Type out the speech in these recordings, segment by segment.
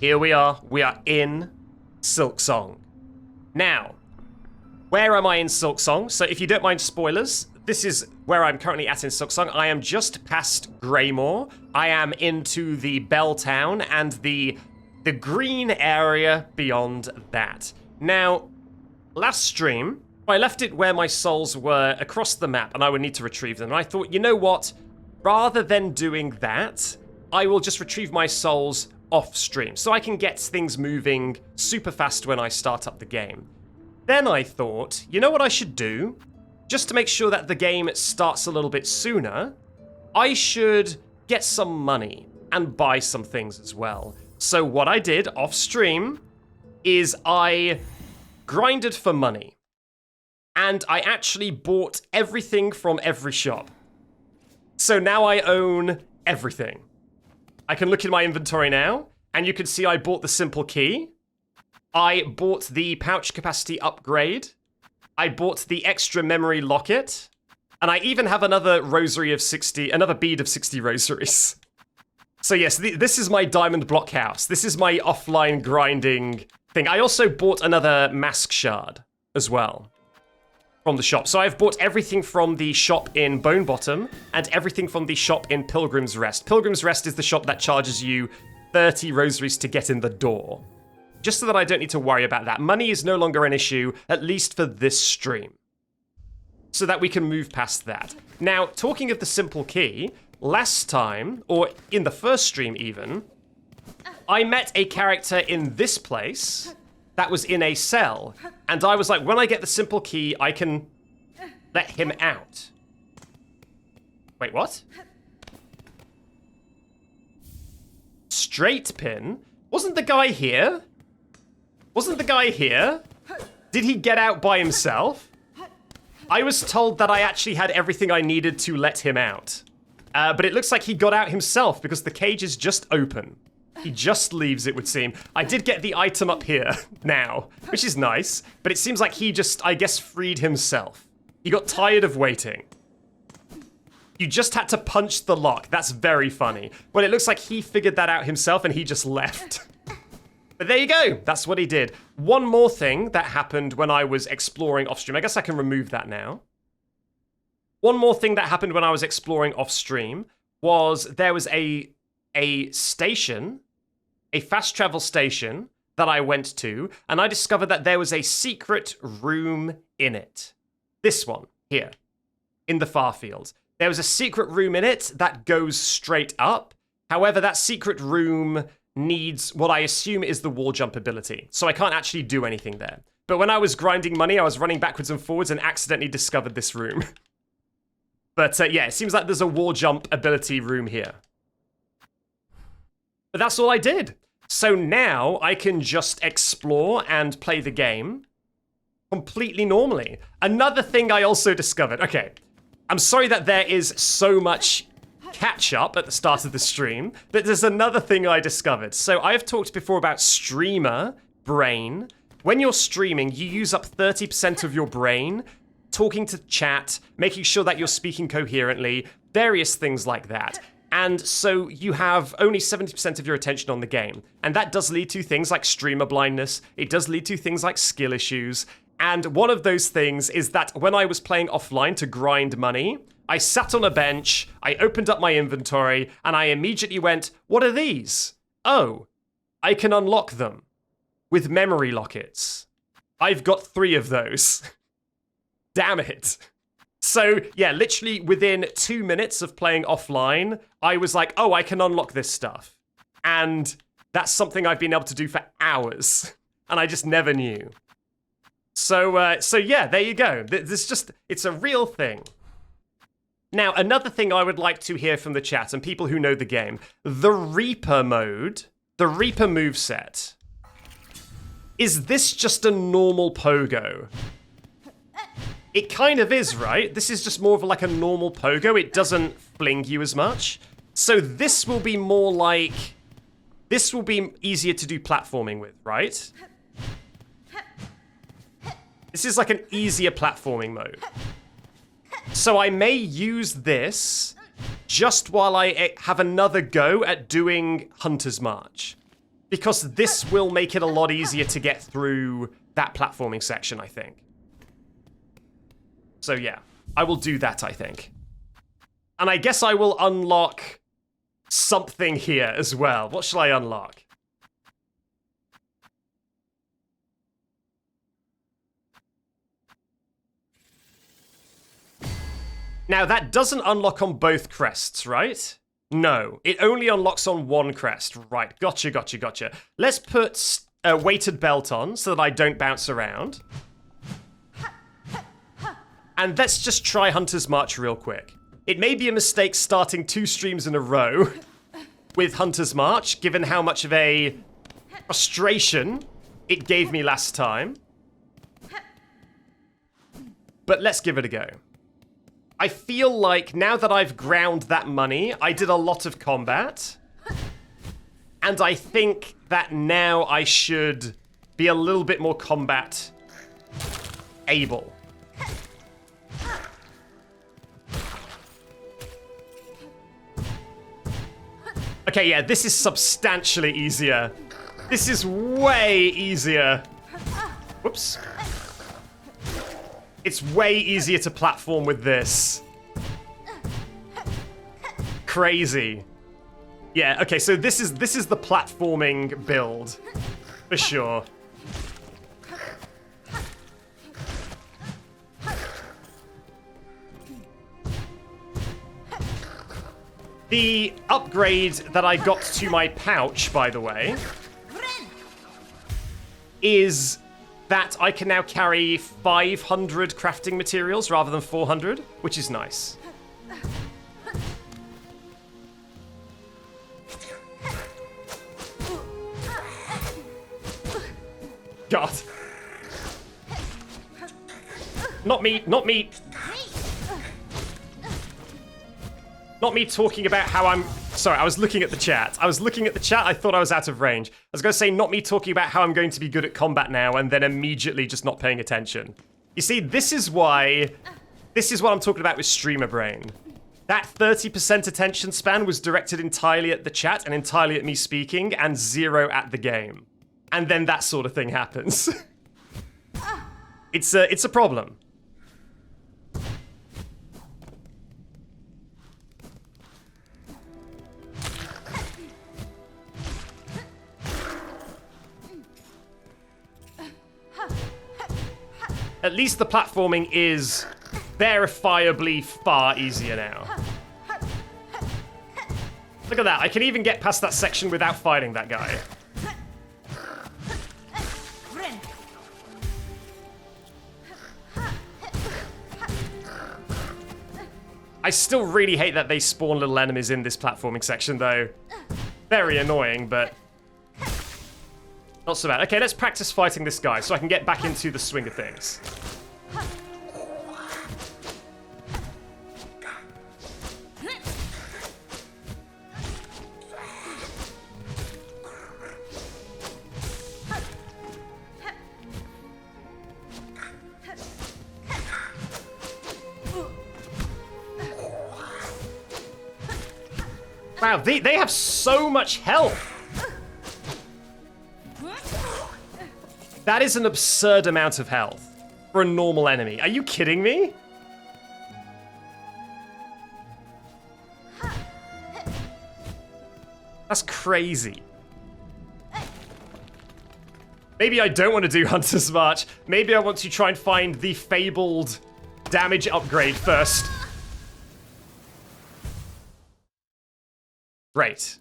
Here we are. We are in Silksong. Now, where am I in Silksong? So if you don't mind spoilers, this is where I'm currently at in Silksong. I am just past Greymoor. I am into the Bell Town and the green area beyond that. Now, last stream, I left it where my souls were across the map and I would need to retrieve them. And I thought, you know what? Rather than doing that, I will just retrieve my souls off stream so I can get things moving super fast when I start up the game. Then I thought, you know what I should do? Just to make sure that the game starts a little bit sooner, I should get some money and buy some things as well. So what I did off stream is I grinded for money. And I actually bought everything from every shop. So now I own everything. I can look in my inventory now, and you can see I bought the simple key. I bought the pouch capacity upgrade. I bought the extra memory locket. And I even have another bead of 60 rosaries. So yes, this is my diamond block house. This is my offline grinding thing. I also bought another mask shard as well from the shop. So I've bought everything from the shop in Bone Bottom and everything from the shop in Pilgrim's Rest. Pilgrim's Rest is the shop that charges you 30 rosaries to get in the door. Just so that I don't need to worry about that. Money is no longer an issue, at least for this stream. So that we can move past that. Now, talking of the simple key, last time, or in the first stream even, I met a character in this place that was in a cell. And I was like, when I get the simple key, I can let him out. Wait, what? Straight pin? Wasn't the guy here? Wasn't the guy here? Did he get out by himself? I was told that I actually had everything I needed to let him out. But it looks like he got out himself because the cage is just open. He just leaves, it would seem. I did get the item up here now, which is nice. But it seems like he just, I guess, freed himself. He got tired of waiting. You just had to punch the lock. That's very funny. Well, it looks like he figured that out himself and he just left. But there you go. That's what he did. One more thing that happened when I was exploring off stream. I guess I can remove that now. One more thing that happened when I was exploring off stream was there was a station, a fast travel station that I went to, and I discovered that there was a secret room in it. This one here in the far field. There was a secret room in it that goes straight up. However, that secret room needs what I assume is the wall jump ability. So I can't actually do anything there. But when I was grinding money, I was running backwards and forwards and accidentally discovered this room. But yeah, it seems like there's a wall jump ability room here. But that's all I did. So now I can just explore and play the game completely normally. Another thing I also discovered. Okay, I'm sorry that there is so much catch up at the start of the stream, but there's another thing I discovered. So I've talked before about streamer brain. When you're streaming, you use up 30% of your brain talking to chat, making sure that you're speaking coherently, various things like that. And so you have only 70% of your attention on the game. And that does lead to things like streamer blindness. It does lead to things like skill issues. And one of those things is that when I was playing offline to grind money, I sat on a bench, I opened up my inventory, and I immediately went, what are these? Oh, I can unlock them with memory lockets. I've got 3 of those. Damn it. So, yeah, literally within 2 minutes of playing offline, I was like, oh, I can unlock this stuff. And that's something I've been able to do for hours. And I just never knew. So yeah, there you go. It's a real thing. Now, another thing I would like to hear from the chat and people who know the game, the Reaper mode, the Reaper moveset. Is this just a normal pogo? It kind of is, right? This is just more of like a normal pogo. It doesn't fling you as much. So this will be more like... This will be easier to do platforming with, right? This is like an easier platforming mode. So I may use this just while I have another go at doing Hunter's March. Because this will make it a lot easier to get through that platforming section, I think. So yeah, I will do that, I think. And I guess I will unlock something here as well. What shall I unlock? Now, that doesn't unlock on both crests, right? No, it only unlocks on one crest. Right, gotcha. Let's put a weighted belt on so that I don't bounce around. And let's just try Hunter's March real quick. It may be a mistake starting 2 streams in a row with Hunter's March, given how much of a frustration it gave me last time. But let's give it a go. I feel like now that I've ground that money, I did a lot of combat. And I think that now I should be a little bit more combat able. Okay, yeah, this is substantially easier. This is way easier. Whoops. It's way easier to platform with this. Crazy. Yeah, okay, so this is the platforming build. For sure. The upgrade that I got to my pouch, by the way, is that I can now carry 500 crafting materials rather than 400, which is nice. God. Not me. Not me talking about how I'm... Sorry, I was looking at the chat. I thought I was out of range. I was going to say, not me talking about how I'm going to be good at combat now and then immediately just not paying attention. You see, this is what I'm talking about with streamer brain. That 30% attention span was directed entirely at the chat and entirely at me speaking and 0 at the game. And then that sort of thing happens. It's a problem. At least the platforming is verifiably far easier now. Look at that, I can even get past that section without fighting that guy. I still really hate that they spawn little enemies in this platforming section, though. Very annoying, but not so bad. Okay, let's practice fighting this guy so I can get back into the swing of things. Wow, they have so much health! That is an absurd amount of health for a normal enemy. Are you kidding me? That's crazy. Maybe I don't want to do Hunter's March. Maybe I want to try and find the fabled damage upgrade first. Great.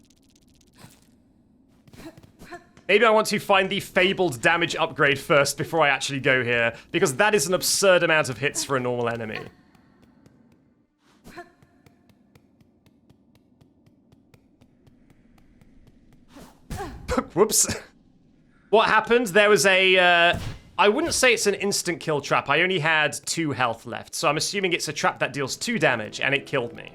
Maybe I want to find the fabled damage upgrade first before I actually go here, because that is an absurd amount of hits for a normal enemy. Whoops. What happened? There was a... I wouldn't say it's an instant kill trap. I only had 2 health left, so I'm assuming it's a trap that deals 2 damage, and it killed me.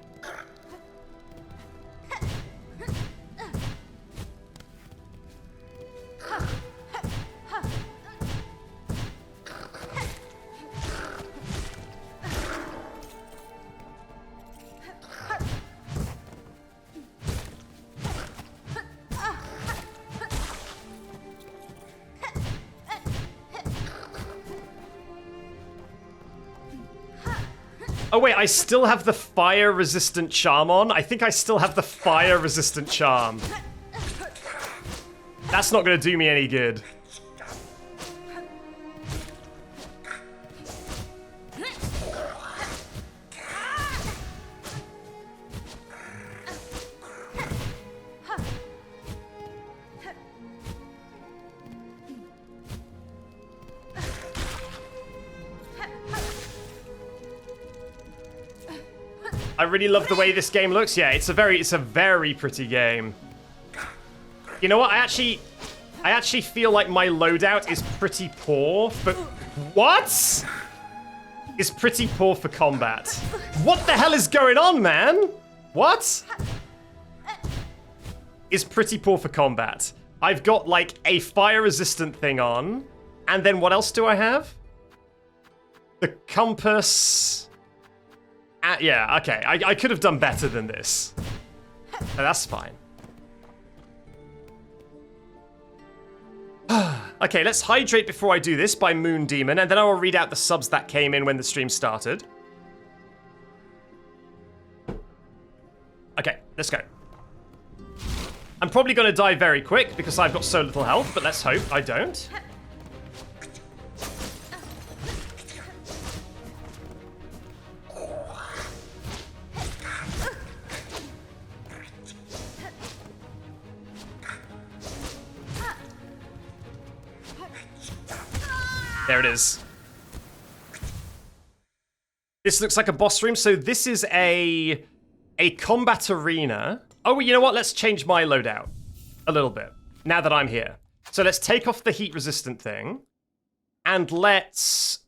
Oh wait, I still have the fire-resistant charm on. I think I still have the fire-resistant charm. That's not going to do me any good. I really love the way this game looks. Yeah, it's a very pretty game. You know what? I actually feel like my loadout is pretty poor for... What? Is pretty poor for combat. What the hell is going on, man? What? Is pretty poor for combat. I've got like a fire-resistant thing on. And then what else do I have? The compass... yeah, okay. I could have done better than this. But that's fine. Okay, let's hydrate before I do this by Moon Demon, and then I will read out the subs that came in when the stream started. Okay, let's go. I'm probably going to die very quick because I've got so little health, but let's hope I don't. There it is. This looks like a boss room. So this is a combat arena. Oh, you know what? Let's change my loadout a little bit now that I'm here. So let's take off the heat resistant thing. And let's...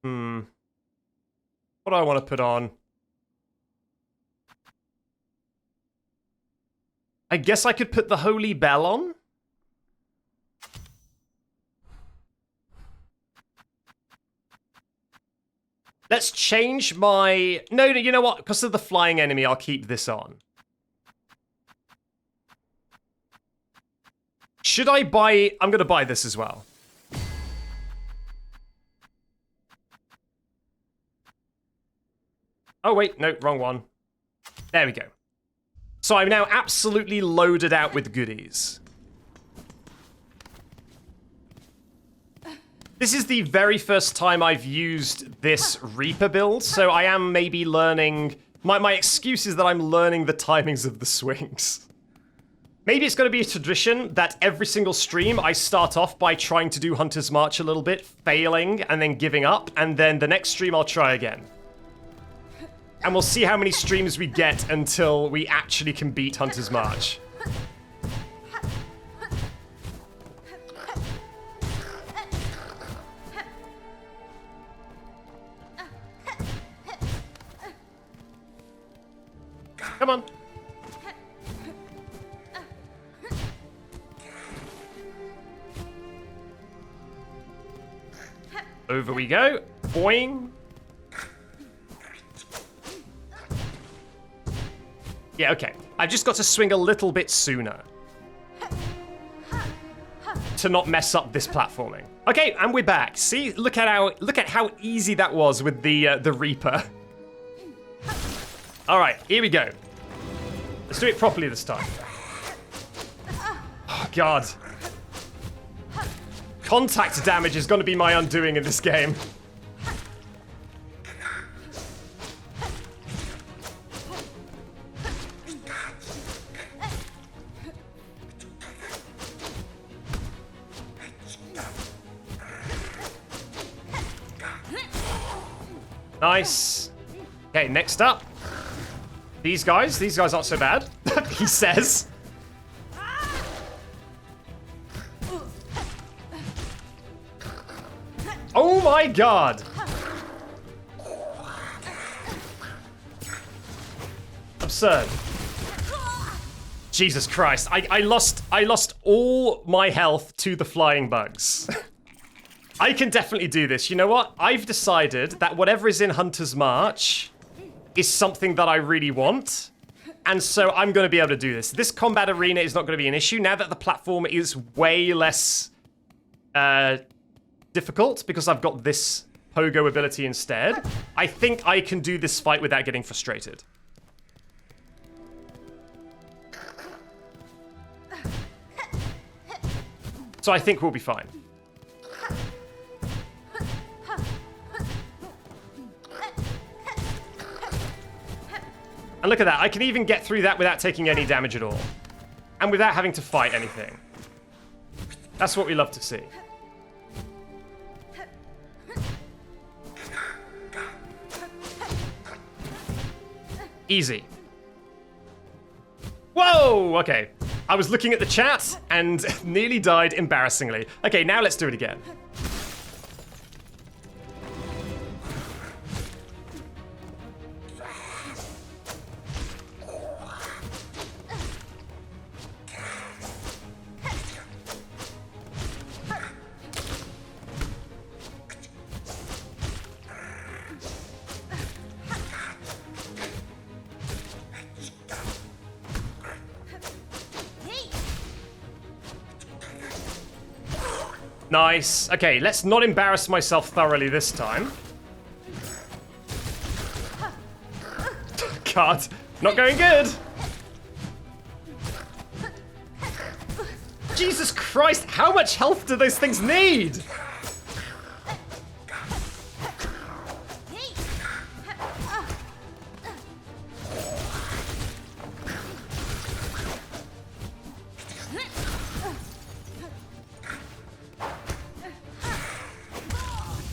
What do I want to put on? I guess I could put the Holy Bell on. Let's change my... No, you know what? Because of the flying enemy, I'll keep this on. Should I buy... I'm going to buy this as well. Oh, wait. No, wrong one. There we go. So I'm now absolutely loaded out with goodies. This is the very first time I've used this Reaper build, so I am maybe learning... My excuse is that I'm learning the timings of the swings. Maybe it's going to be a tradition that every single stream I start off by trying to do Hunter's March a little bit, failing, and then giving up, and then the next stream I'll try again. And we'll see how many streams we get until we actually can beat Hunter's March. Come on. Over we go. Boing. Yeah, okay. I've just got to swing a little bit sooner to not mess up this platforming. Okay, and we're back. See, look at how easy that was with the Reaper. All right, here we go. Let's do it properly this time. Oh, God. Contact damage is going to be my undoing in this game. Nice. Okay, next up. These guys aren't so bad, he says. Oh my God. Absurd. Jesus Christ. I lost all my health to the flying bugs. I can definitely do this. You know what? I've decided that whatever is in Hunter's March is something that I really want. And so I'm going to be able to do this. This combat arena is not going to be an issue now that the platform is way less difficult because I've got this pogo ability instead, I think I can do this fight without getting frustrated. So I think we'll be fine. And look at that, I can even get through that without taking any damage at all. And without having to fight anything. That's what we love to see. Easy. Whoa! Okay. I was looking at the chat and nearly died embarrassingly. Okay, now let's do it again. Nice. Okay, let's not embarrass myself thoroughly this time. God, not going good. Jesus Christ, how much health do those things need?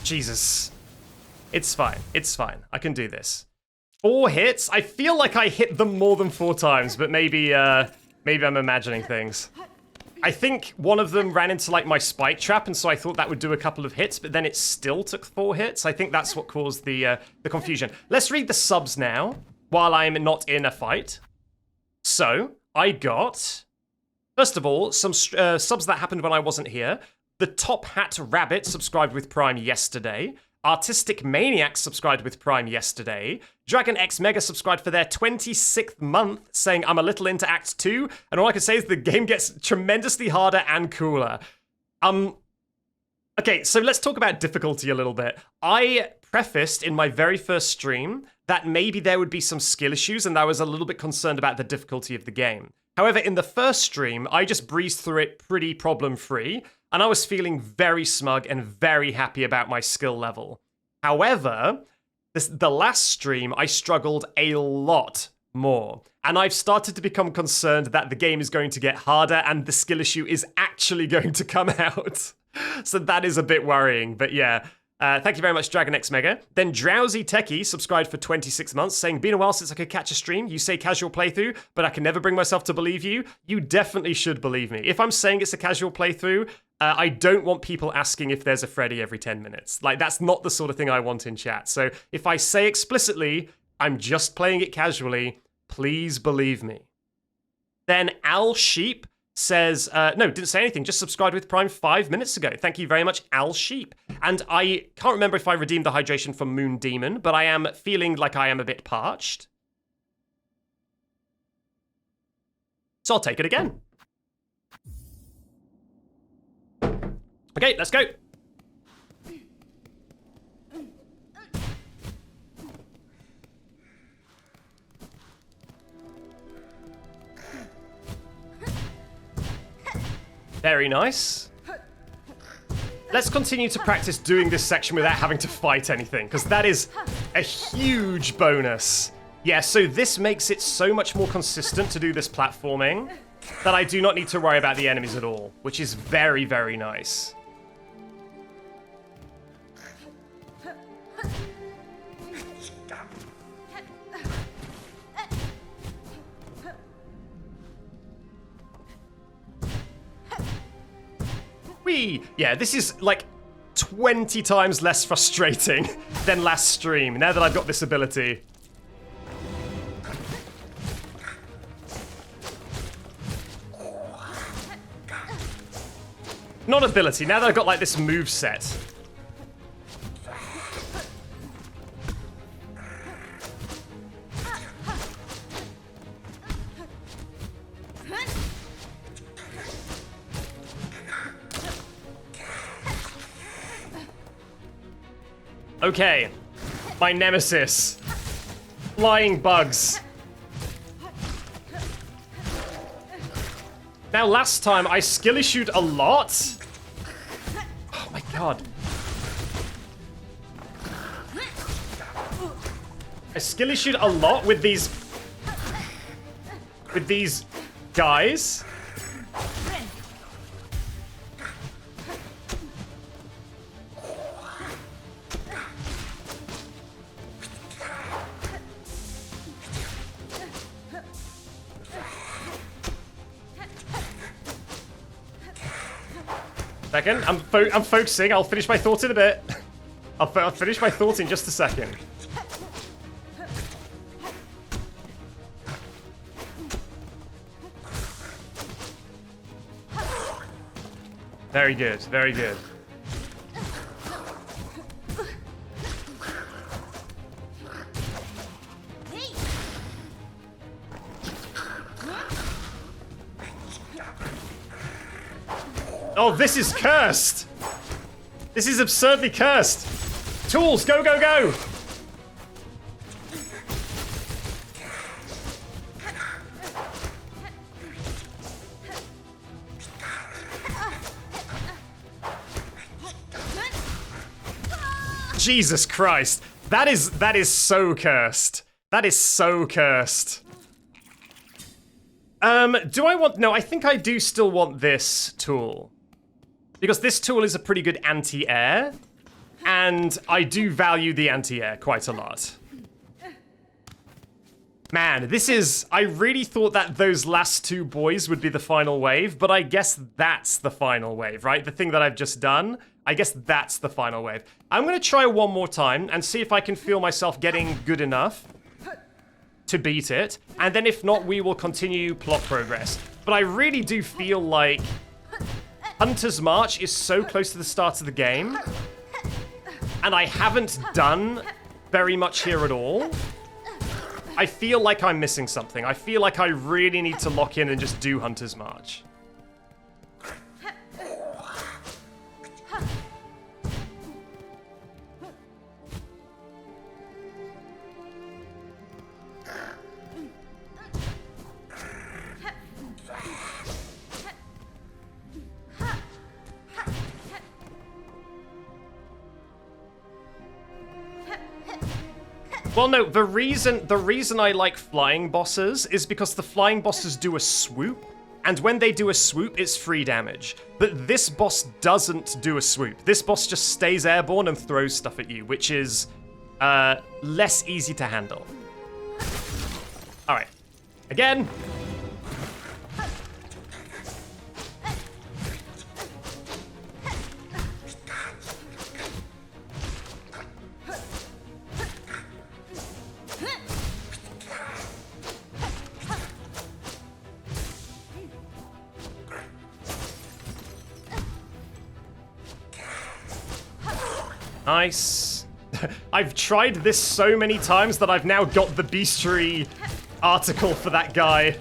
Jesus. It's fine. It's fine. I can do this. 4 hits? I feel like I hit them more than 4 times, but maybe I'm imagining things. I think one of them ran into like my spike trap, and so I thought that would do a couple of hits, but then it still took 4 hits. I think that's what caused the confusion. Let's read the subs now, while I'm not in a fight. So, I got, first of all, some subs that happened when I wasn't here. The Top Hat Rabbit subscribed with Prime yesterday. Artistic Maniac subscribed with Prime yesterday. Dragon X Mega subscribed for their 26th month, saying, I'm a little into Act 2, and all I can say is the game gets tremendously harder and cooler. Okay, so let's talk about difficulty a little bit. I prefaced in my very first stream that maybe there would be some skill issues, and I was a little bit concerned about the difficulty of the game. However, in the first stream, I just breezed through it pretty problem-free, and I was feeling very smug and very happy about my skill level. However, the last stream, I struggled a lot more, and I've started to become concerned that the game is going to get harder and the skill issue is actually going to come out. So that is a bit worrying, but yeah. Thank you very much, Dragon X Mega. Then Drowsy Techie subscribed for 26 months, saying, been a while since I could catch a stream. You say casual playthrough, but I can never bring myself to believe you. You definitely should believe me. If I'm saying it's a casual playthrough, I don't want people asking if there's a Freddy every 10 minutes. Like, that's not the sort of thing I want in chat. So if I say explicitly, I'm just playing it casually, please believe me. Then Al Sheep says, no, didn't say anything, just subscribed with Prime 5 minutes ago. Thank you very much, Al Sheep. And I can't remember if I redeemed the hydration from Moon Demon, but I am feeling like I am a bit parched. So I'll take it again. Okay, let's go. Very nice. Let's continue to practice doing this section without having to fight anything, because that is a huge bonus. Yeah, so this makes it so much more consistent to do this platforming that I do not need to worry about the enemies at all, which is very, very nice. Whee! Yeah, this is like 20 times less frustrating than last stream, now that I've got this ability. Not ability, now that I've got like this move set. Okay. My nemesis. Flying bugs. Now, last time, I skill issued a lot. Oh my god. I skill issued a lot with these guys. Second, I'm focusing. I'll finish my thought in a bit. I'll finish my thought in just a second. Very good, very good. Oh, this is cursed! This is absurdly cursed! Tools, go, go, go! Jesus Christ. That is so cursed. That is so cursed. Do I want... No, I think I do still want this tool. Because this tool is a pretty good anti-air. And I do value the anti-air quite a lot. Man, this is... I really thought that those last two boys would be the final wave, but I guess that's the final wave, right? The thing that I've just done, I guess that's the final wave. I'm going to try one more time and see if I can feel myself getting good enough to beat it. And then if not, we will continue plot progress. But I really do feel like Hunter's March is so close to the start of the game, and I haven't done very much here at all. I feel like I'm missing something. I feel like I really need to lock in and just do Hunter's March. Well, no, the reason I like flying bosses is because the flying bosses do a swoop, and when they do a swoop, it's free damage. But this boss doesn't do a swoop. This boss just stays airborne and throws stuff at you, which is less easy to handle. All right, again. Nice. I've tried this so many times that I've now got the bestiary article for that guy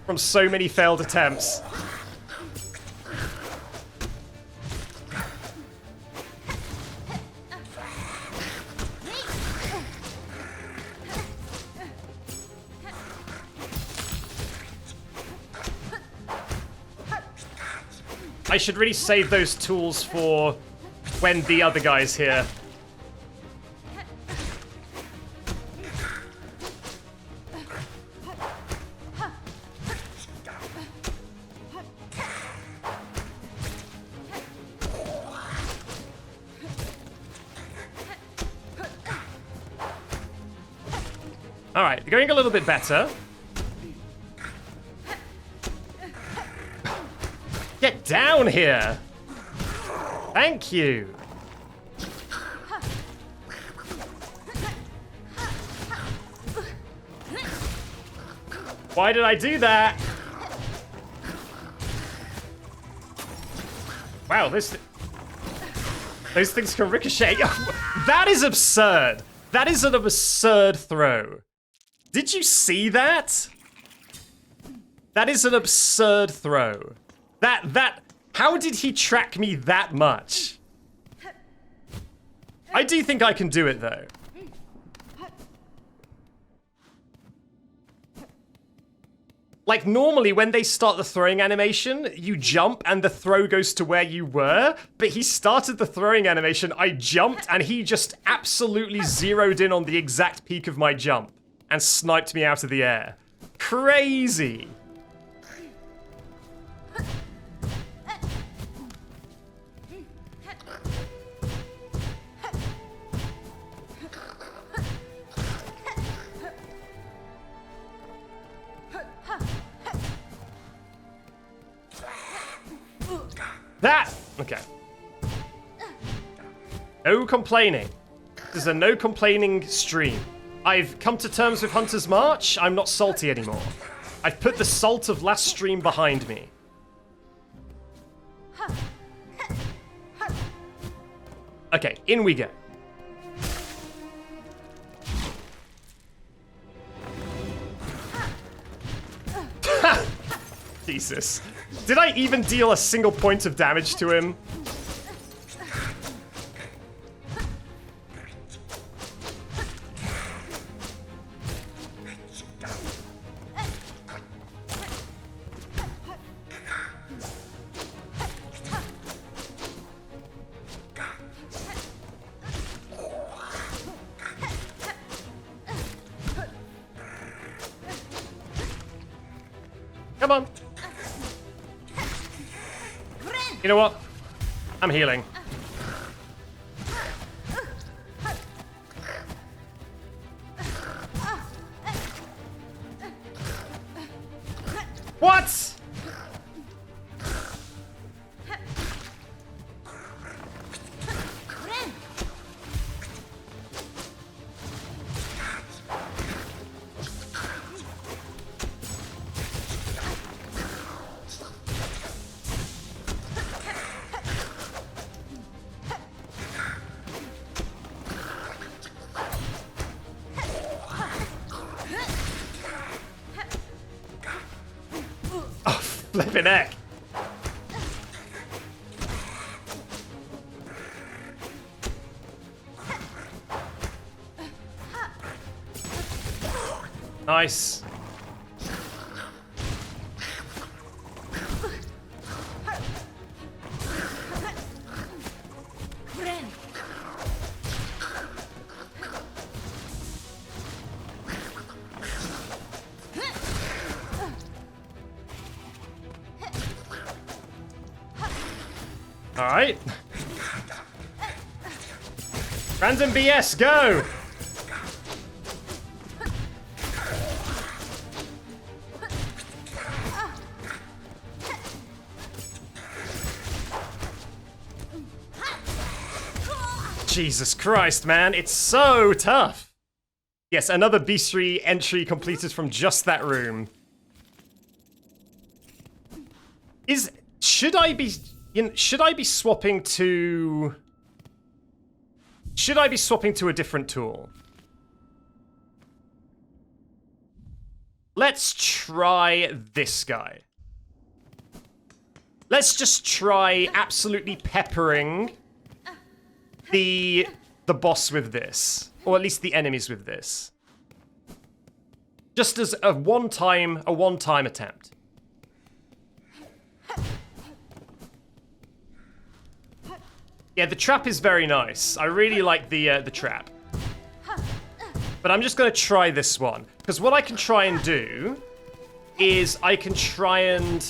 from so many failed attempts. I should really save those tools for when the other guy's here. All right, going a little bit better. Get down here! Thank you! Why did I do that? Wow, those things can ricochet. That is absurd! That is an absurd throw. Did you see that? That is an absurd throw. How did he track me that much? I do think I can do it, though. Like, normally when they start the throwing animation, you jump and the throw goes to where you were, but he started the throwing animation, I jumped, and he just absolutely zeroed in on the exact peak of my jump and sniped me out of the air. Crazy! That! Okay. No complaining. This is a no complaining stream. I've come to terms with Hunter's March. I'm not salty anymore. I've put the salt of last stream behind me. Okay, in we go. Jesus. Did I even deal a single point of damage to him? Come on. You know what? I'm healing. What? Flippin' heck. Nice. All right. Random BS, go! Jesus Christ, man, it's so tough. Yes, another Beastfly entry completed from just that room. Should I be swapping to... Should I be swapping to a different tool? Let's try this guy. Let's just try absolutely peppering the boss with this. Or at least the enemies with this. Just as a one-time attempt. Yeah, the trap is very nice. I really like the trap. But I'm just going to try this one. Because what I can try and do is I can try and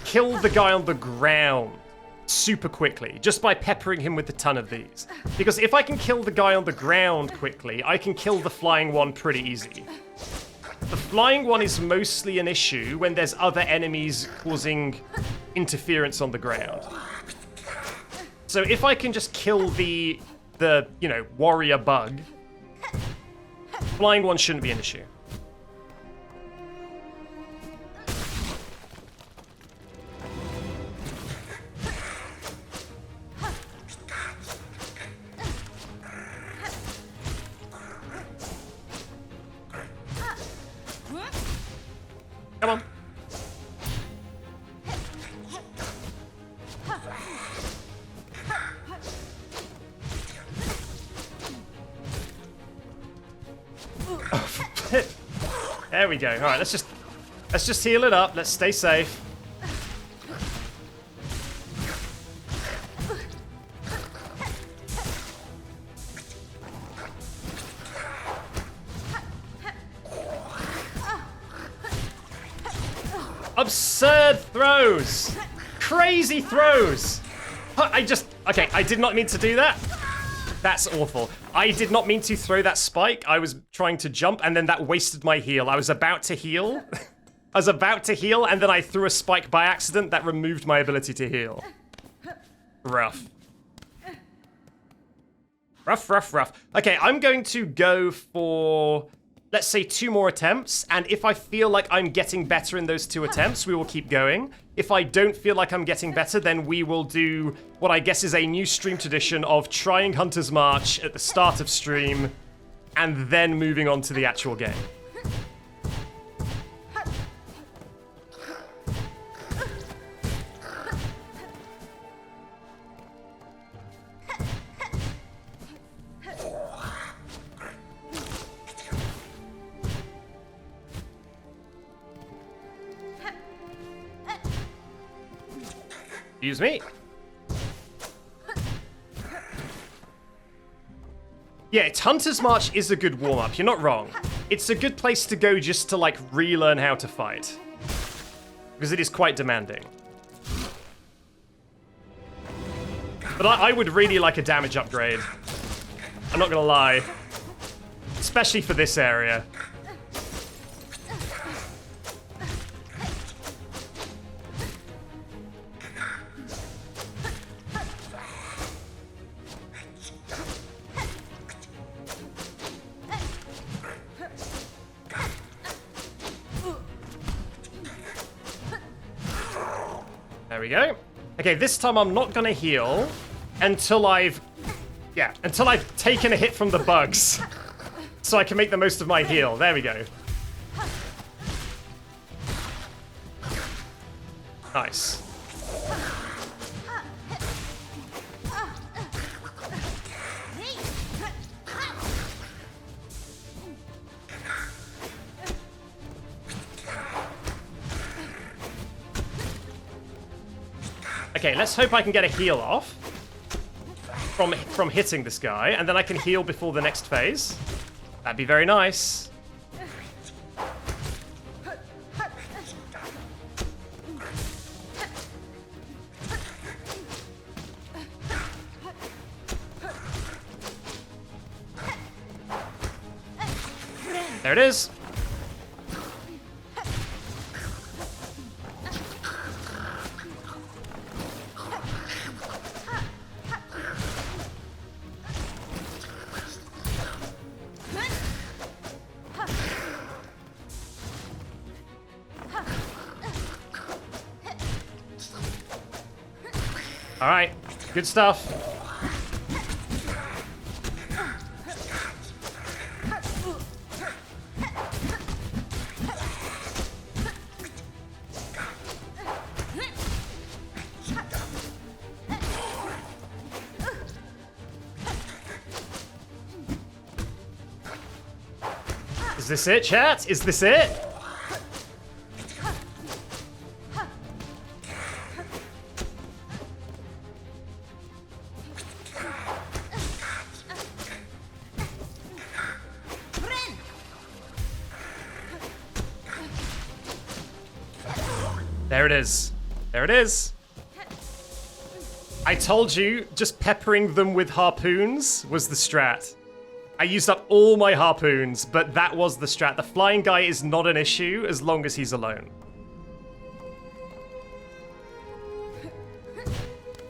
kill the guy on the ground super quickly, just by peppering him with a ton of these. Because if I can kill the guy on the ground quickly, I can kill the flying one pretty easy. The flying one is mostly an issue when there's other enemies causing interference on the ground. So if I can just kill the warrior bug, flying one shouldn't be an issue. Come on. There we go. All right, let's just heal it up. Let's stay safe. Absurd throws! Crazy throws! Okay, I did not mean to do that. That's awful. I did not mean to throw that spike. I was trying to jump, and then that wasted my heal. I was about to heal. And then I threw a spike by accident that removed my ability to heal. Rough. Rough. Okay, I'm going to go for, let's say, 2 more attempts, and if I feel like I'm getting better in those 2 attempts, we will keep going. If I don't feel like I'm getting better, then we will do what I guess is a new stream tradition of trying Hunter's March at the start of stream, and then moving on to the actual game. Excuse me. Yeah, Hunter's March is a good warm-up, you're not wrong. It's a good place to go just to, like, relearn how to fight. Because it is quite demanding. But I would really like a damage upgrade. I'm not gonna lie. Especially for this area. There we go. Okay, this time I'm not gonna heal until I've taken a hit from the bugs. So I can make the most of my heal. There we go. Nice. Okay, let's hope I can get a heal off from hitting this guy, and then I can heal before the next phase. That'd be very nice. There it is. All right, good stuff. Is this it, chat? Is this it? There it is. There it is. I told you, just peppering them with harpoons was the strat. I used up all my harpoons, but that was the strat. The flying guy is not an issue as long as he's alone.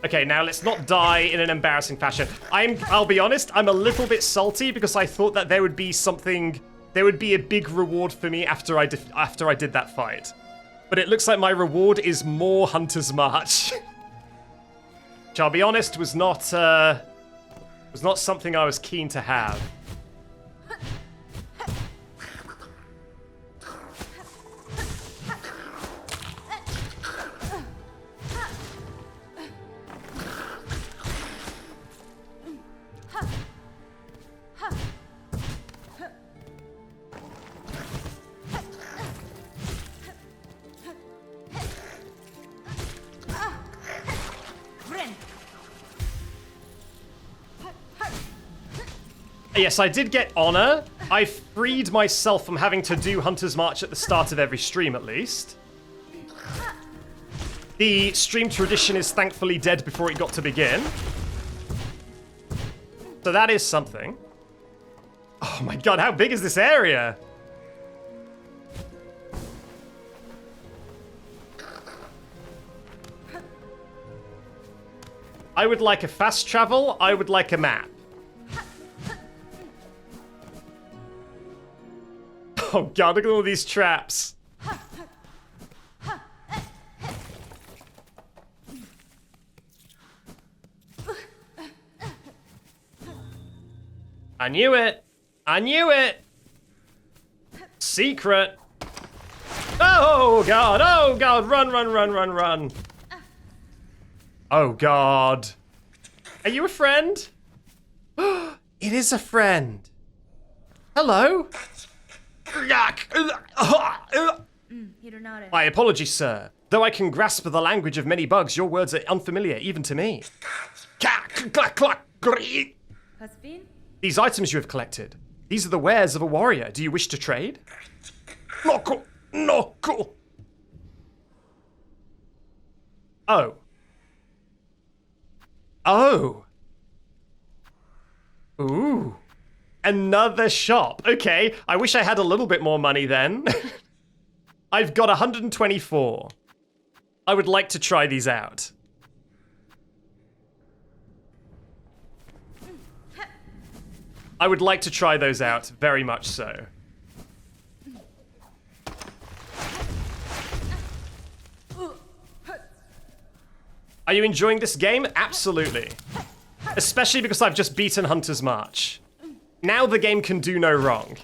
Okay, now let's not die in an embarrassing fashion. I'll be honest, I'm a little bit salty because I thought that there would be a big reward for me after I did that fight. But it looks like my reward is more Hunter's March. Which, I'll be honest, was not something I was keen to have. Yes, I did get honor. I freed myself from having to do Hunter's March at the start of every stream, at least. The stream tradition is thankfully dead before it got to begin. So that is something. Oh my god, how big is this area? I would like a fast travel. I would like a map. Oh god, look at all these traps. I knew it. I knew it. Secret. Oh god, oh god, run, run, run, run, run. Oh god. Are you a friend? It is a friend. Hello? My apologies, sir. Though I can grasp the language of many bugs, your words are unfamiliar even to me. These items you have collected, these are the wares of a warrior. Do you wish to trade? No. Oh. Oh. Ooh. Another shop. Okay, I wish I had a little bit more money then. I've got 124. I would like to try these out. I would like to try those out, very much so. Are you enjoying this game? Absolutely. Especially because I've just beaten Hunter's March. Now the game can do no wrong.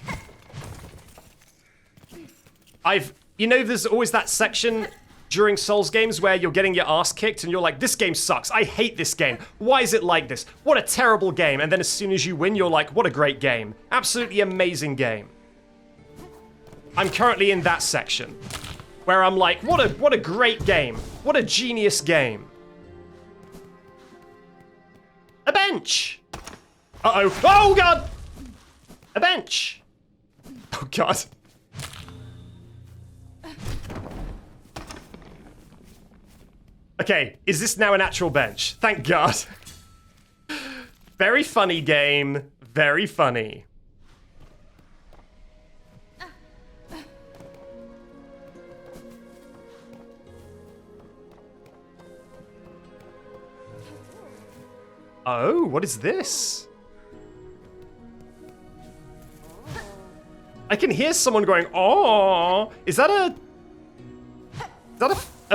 You know, there's always that section during Souls games where you're getting your ass kicked and you're like, this game sucks. I hate this game. Why is it like this? What a terrible game. And then as soon as you win, you're like, what a great game. Absolutely amazing game. I'm currently in that section where I'm like, what a great game. What a genius game. A bench. Uh-oh. Oh, God. A bench. Oh, God. Okay, is this now an actual bench? Thank God. Very funny game. Very funny. Oh, what is this? I can hear someone going, oh, is that a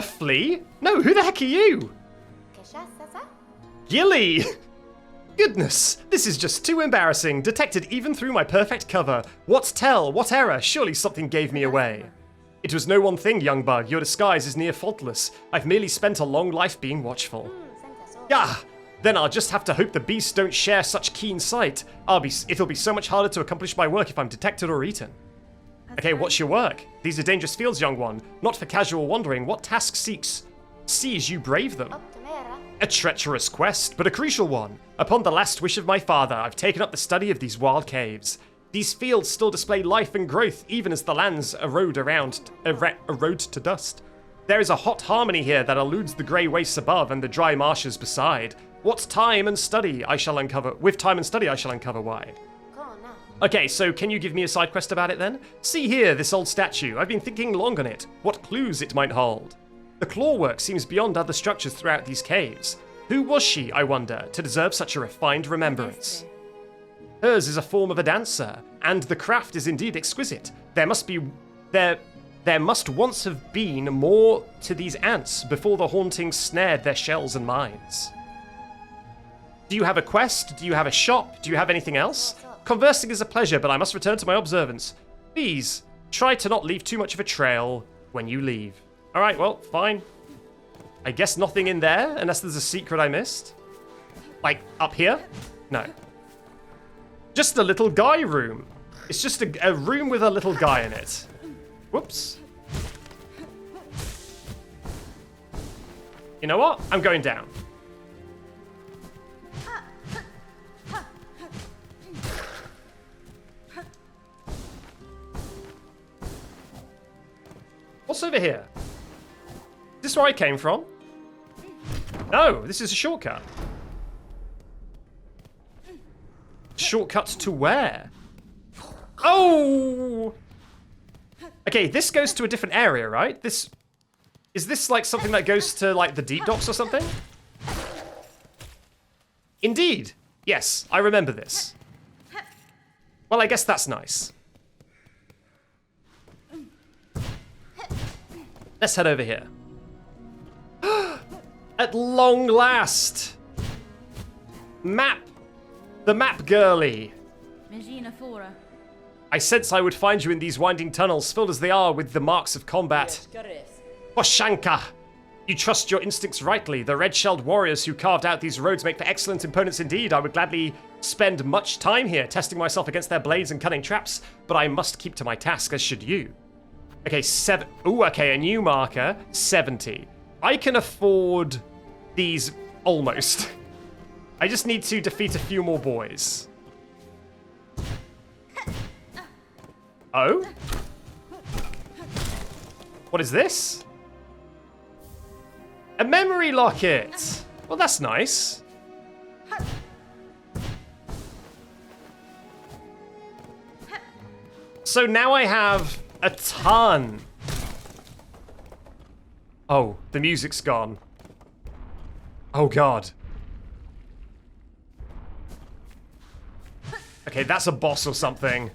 flea? No, who the heck are you? Gilly! Goodness, this is just too embarrassing. Detected even through my perfect cover. What tell? What error? Surely something gave me away. It was no one thing, young bug. Your disguise is near faultless. I've merely spent a long life being watchful. Yah! Then I'll just have to hope the beasts don't share such keen sight. It'll be so much harder to accomplish my work if I'm detected or eaten. Okay, what's your work? These are dangerous fields, young one. Not for casual wandering. What task sees you brave them? A treacherous quest, but a crucial one. Upon the last wish of my father, I've taken up the study of these wild caves. These fields still display life and growth, even as the lands erode to dust. There is a hot harmony here that eludes the grey wastes above and the dry marshes beside. With time and study, I shall uncover why. Okay, so can you give me a side quest about it then? See here, this old statue. I've been thinking long on it. What clues it might hold. The clawwork seems beyond other structures throughout these caves. Who was she, I wonder, to deserve such a refined remembrance? Hers is a form of a dancer, and the craft is indeed exquisite. There must once have been more to these ants before the hauntings snared their shells and minds. Do you have a quest? Do you have a shop? Do you have anything else? Conversing is a pleasure, but I must return to my observance. Please, try to not leave too much of a trail when you leave. Alright, well, fine. I guess nothing in there, unless there's a secret I missed. Like, up here? No. Just a little guy room. It's just a room with a little guy in it. Whoops. You know what? I'm going down. What's over here? Is this where I came from? No, this is a shortcut. Shortcut to where? Oh! Okay, this goes to a different area, right? Is this like something that goes to like the deep docks or something? Indeed. Yes, I remember this. Well, I guess that's nice. Let's head over here. At long last! Map! The map girly! I sense I would find you in these winding tunnels, filled as they are with the marks of combat. Oshanka! You trust your instincts rightly. The red-shelled warriors who carved out these roads make for excellent opponents indeed. I would gladly spend much time here, testing myself against their blades and cunning traps, but I must keep to my task, as should you. Okay, okay, a new marker, 70. I can afford these almost. I just need to defeat a few more boys. Oh? What is this? A memory locket! Well, that's nice. So now I have a ton. Oh, the music's gone. Oh, God. Okay, that's a boss or something.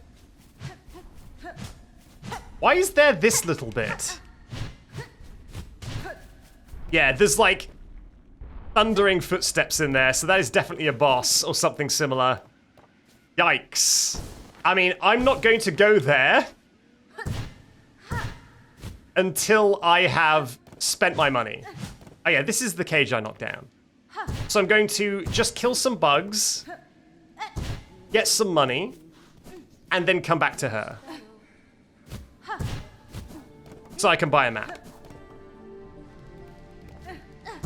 Why is there this little bit? Yeah, there's like thundering footsteps in there, so that is definitely a boss or something similar. Yikes. I mean, I'm not going to go there until I have spent my money. Oh yeah, this is the cage I knocked down. So I'm going to just kill some bugs, get some money, and then come back to her. So I can buy a map.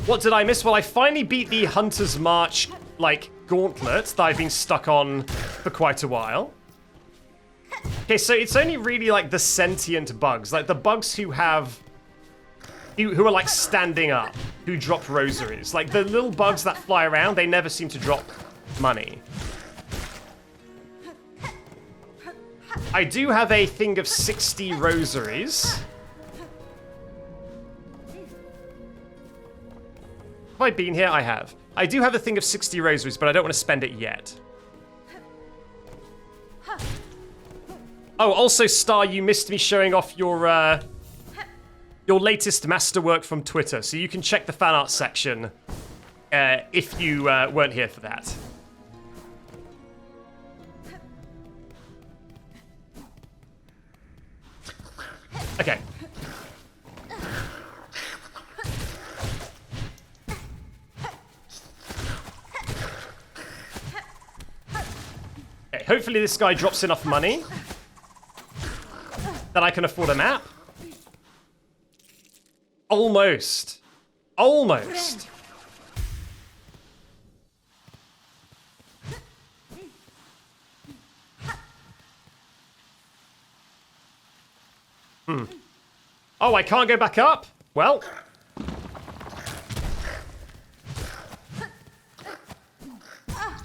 What did I miss? Well, I finally beat the Hunter's March, like, Gauntlet that I've been stuck on for quite a while. Okay, so it's only really, like, the sentient bugs. Like, the bugs who have... who are, like, standing up, who drop rosaries. Like, the little bugs that fly around, they never seem to drop money. I do have a thing of 60 rosaries. Have I been here? I have. I do have a thing of 60 rosaries, but I don't want to spend it yet. Oh, also, Star, you missed me showing off your latest masterwork from Twitter, so you can check the fan art section if you weren't here for that. Okay. Okay, hopefully this guy drops enough money that I can afford a map. Almost. Almost. Oh, I can't go back up? Well.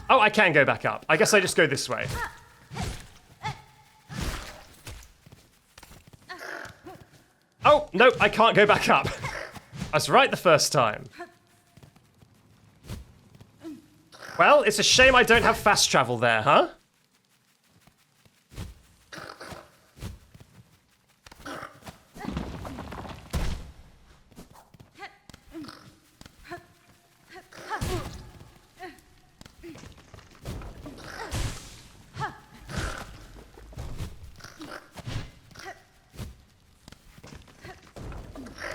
Oh, I can go back up. I guess I just go this way. Oh, no, I can't go back up. I was right the first time. Well, it's a shame I don't have fast travel there, huh?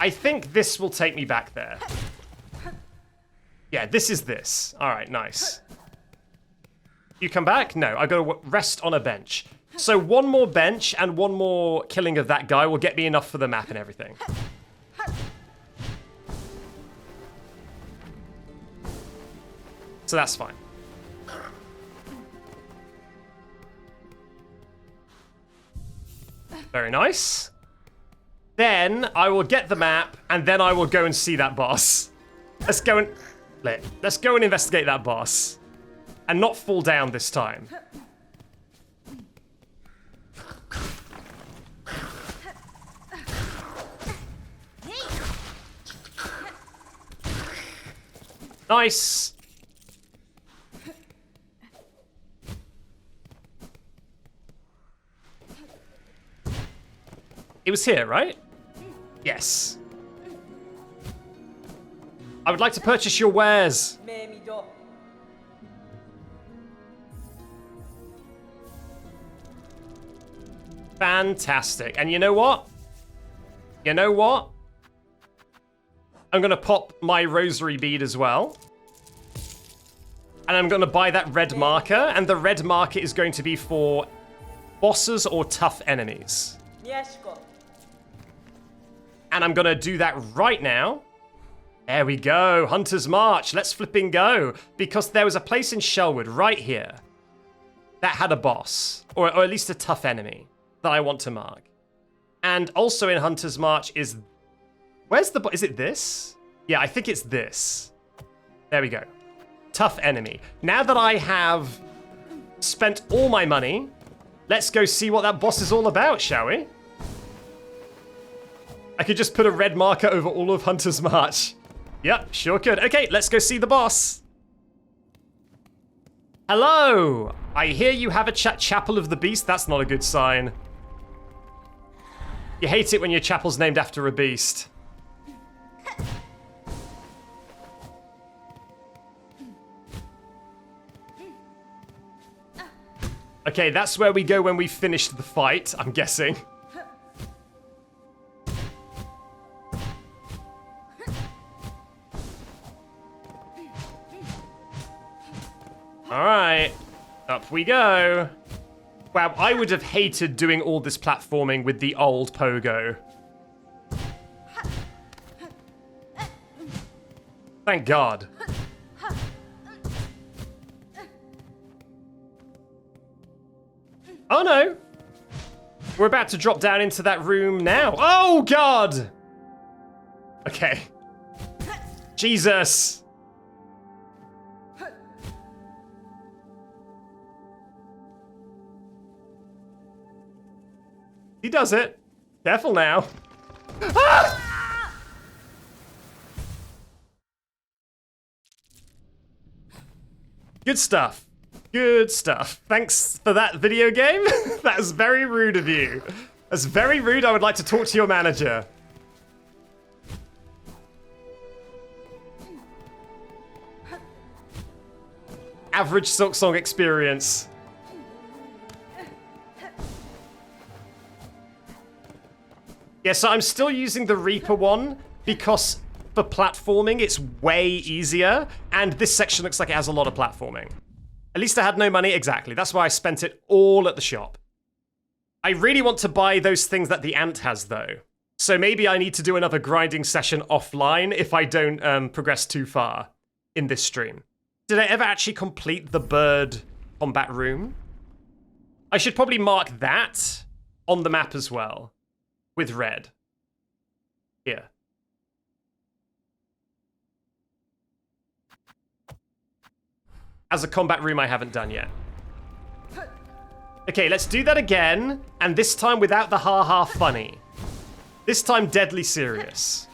I think this will take me back there. Yeah, this is this. All right, nice. You come back? No, I gotta rest on a bench. So one more bench and one more killing of that guy will get me enough for the map and everything. So that's fine. Very nice. Then I will get the map, and then I will go and see that boss. Let's go and investigate that boss. And not fall down this time. Nice. It was here, right? Yes. I would like to purchase your wares. Fantastic. And you know what? You know what? I'm going to pop my rosary bead as well. And I'm going to buy that red marker. And the red marker is going to be for bosses or tough enemies. Yes, go. And I'm going to do that right now. There we go. Hunter's March. Let's flipping go. Because there was a place in Shellwood right here that had a boss. Or at least a tough enemy that I want to mark. And also in Hunter's March is... Where's the... Is it this? Yeah, I think it's this. There we go. Tough enemy. Now that I have spent all my money, let's go see what that boss is all about, shall we? I could just put a red marker over all of Hunter's March. Yep, sure could. Okay, let's go see the boss. Hello! I hear you have a Chapel of the Beast. That's not a good sign. You hate it when your chapel's named after a beast. Okay, that's where we go when we finished the fight, I'm guessing. Alright, up we go. Wow, I would have hated doing all this platforming with the old pogo. Thank God. Oh no! We're about to drop down into that room now. Oh God! Okay. Jesus! He does it. Careful now. Ah! Good stuff. Good stuff. Thanks for that video game. That was very rude of you. That's very rude. I would like to talk to your manager. Average Silksong experience. Yeah, so I'm still using the Reaper one because for platforming it's way easier, and this section looks like it has a lot of platforming. At least I had no money, exactly. That's why I spent it all at the shop. I really want to buy those things that the ant has, though. So maybe I need to do another grinding session offline if I don't progress too far in this stream. Did I ever actually complete the bird combat room? I should probably mark that on the map as well. With red. Here. As a combat room I haven't done yet. Okay, let's do that again. And this time without the ha-ha funny. This time deadly serious.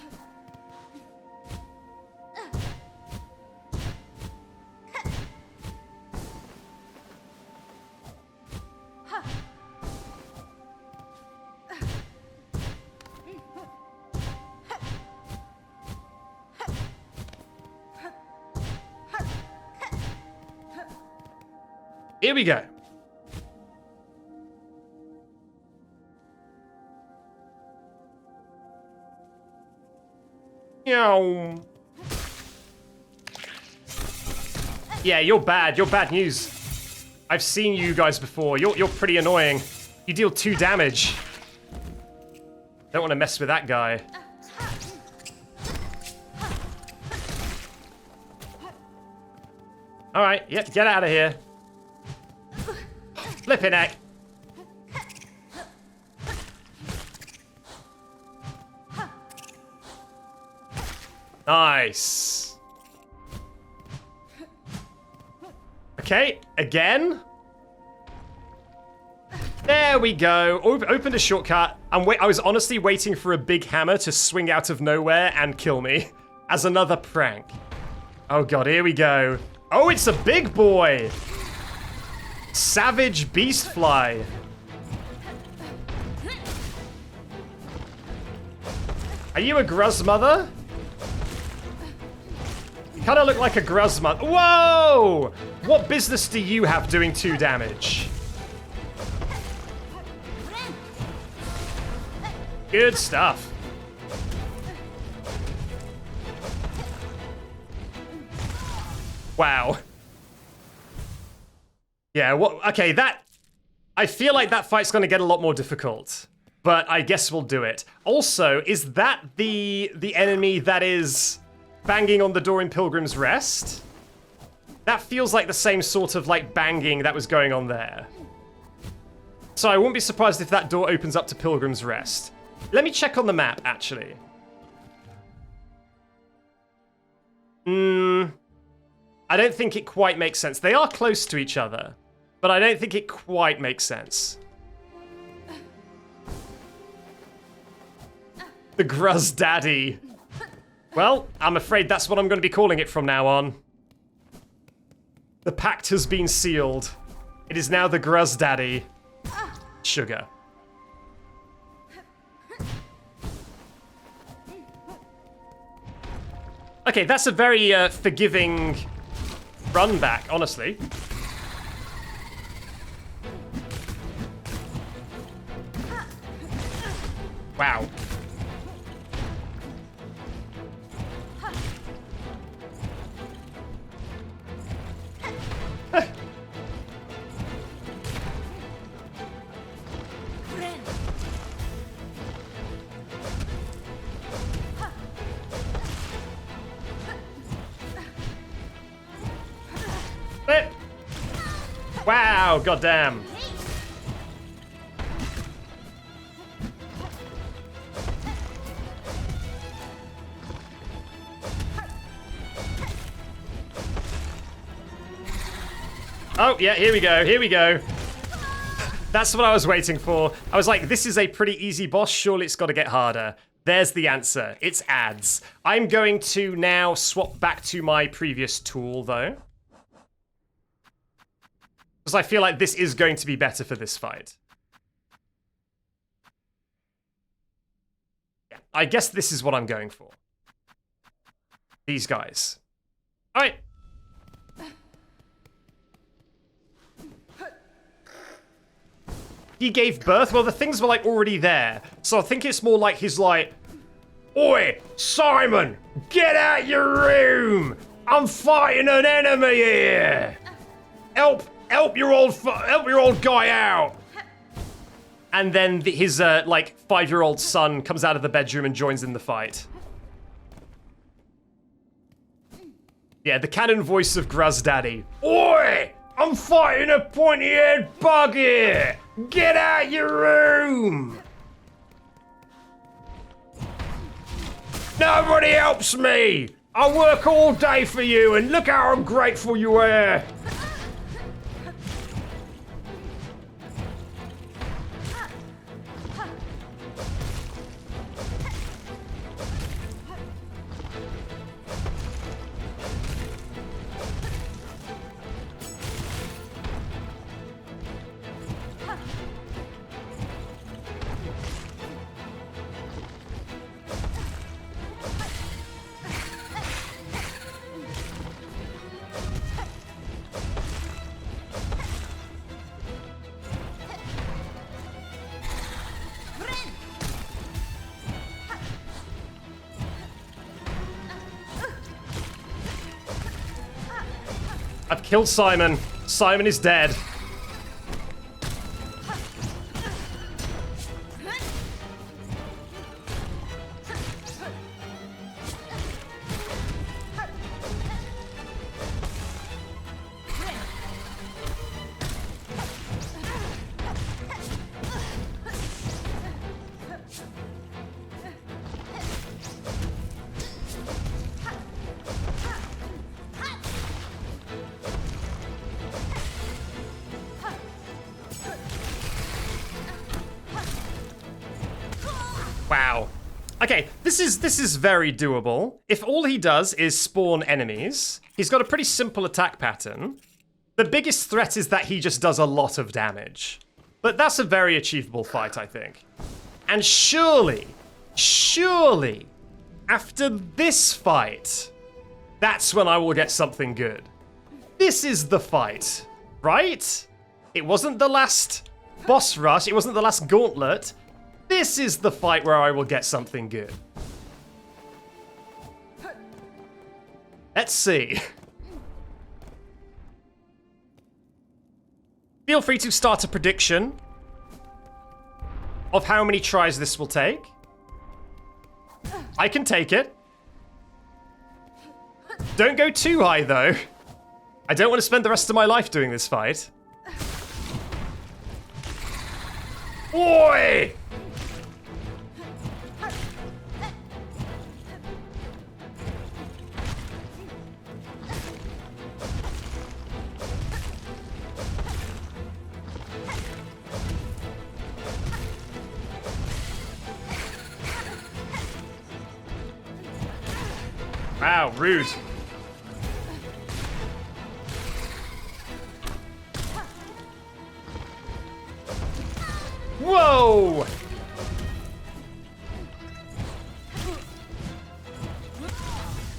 Here we go. Meow. Yeah, you're bad. You're bad news. I've seen you guys before. You're pretty annoying. You deal 2 damage. Don't want to mess with that guy. All right, yep, get out of here. Flipping heck. Nice. Okay, again. There we go. Opened a shortcut. I was honestly waiting for a big hammer to swing out of nowhere and kill me as another prank. Oh god, here we go. Oh, it's a big boy. Savage Beastfly. Are you a Gruzmother? You kind of look like a Gruzmother. Whoa! What business do you have doing 2 damage? Good stuff. Wow. Yeah, okay, I feel like that fight's gonna get a lot more difficult, but I guess we'll do it. Also, is that the enemy that is banging on the door in Pilgrim's Rest? That feels like the same sort of like banging that was going on there. So I wouldn't be surprised if that door opens up to Pilgrim's Rest. Let me check on the map, actually. I don't think it quite makes sense. They are close to each other, but I don't think it quite makes sense. The Gruz Daddy. Well, I'm afraid that's what I'm going to be calling it from now on. The pact has been sealed. It is now the Gruz Daddy. Sugar. Okay, that's a very forgiving run back, honestly. Wow. Flip! Wow, goddamn. Oh, yeah, here we go, here we go. That's what I was waiting for. I was like, this is a pretty easy boss, surely it's got to get harder. There's the answer, it's ads. I'm going to now swap back to my previous tool, though. Because I feel like this is going to be better for this fight. Yeah, I guess this is what I'm going for. These guys. All right. He gave birth? Well, the things were, like, already there. So I think it's more like he's like, Oi, Simon, get out your room! I'm fighting an enemy here! Help your old guy out! And then his, like, 5-year-old son comes out of the bedroom and joins in the fight. Yeah, the canon voice of Gruz Daddy. Oi! I'm fighting a pointy-head bug here! Get out your room! Nobody helps me! I work all day for you and look how ungrateful you are! I've killed Simon. Simon is dead. Wow. Okay, this is very doable. If all he does is spawn enemies, he's got a pretty simple attack pattern. The biggest threat is that he just does a lot of damage. But that's a very achievable fight, I think. And surely, after this fight, that's when I will get something good. This is the fight, right? It wasn't the last boss rush, it wasn't the last gauntlet. This is the fight where I will get something good. Let's see. Feel free to start a prediction of how many tries this will take. I can take it. Don't go too high, though. I don't want to spend the rest of my life doing this fight. Oi! Wow, rude. Whoa!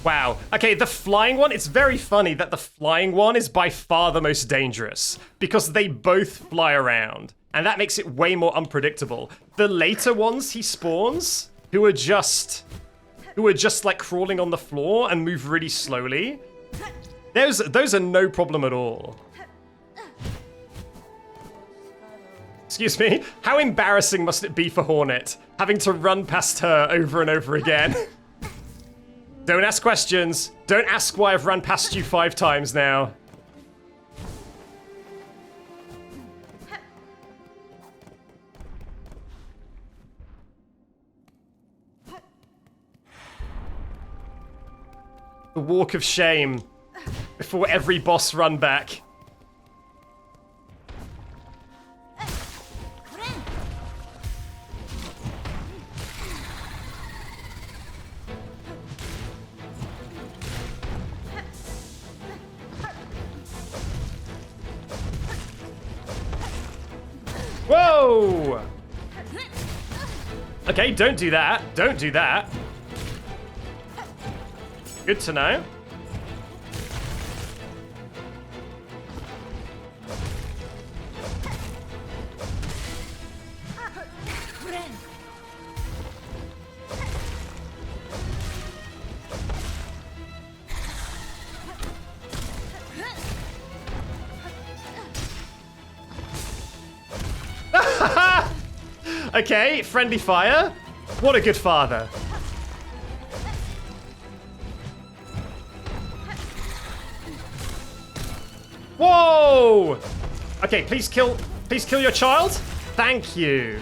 Wow. Okay, the flying one, it's very funny that the flying one is by far the most dangerous because they both fly around and that makes it way more unpredictable. The later ones he spawns, who are just like crawling on the floor and move really slowly, those are no problem at all. Excuse me? How embarrassing must it be for Hornet, having to run past her over and over again? Don't ask questions. Don't ask why I've run past you 5 times now. The walk of shame before every boss run back. Whoa! Okay, don't do that. Don't do that. Good to know. Okay, friendly fire. What a good father. Whoa! Okay, please kill your child. Thank you.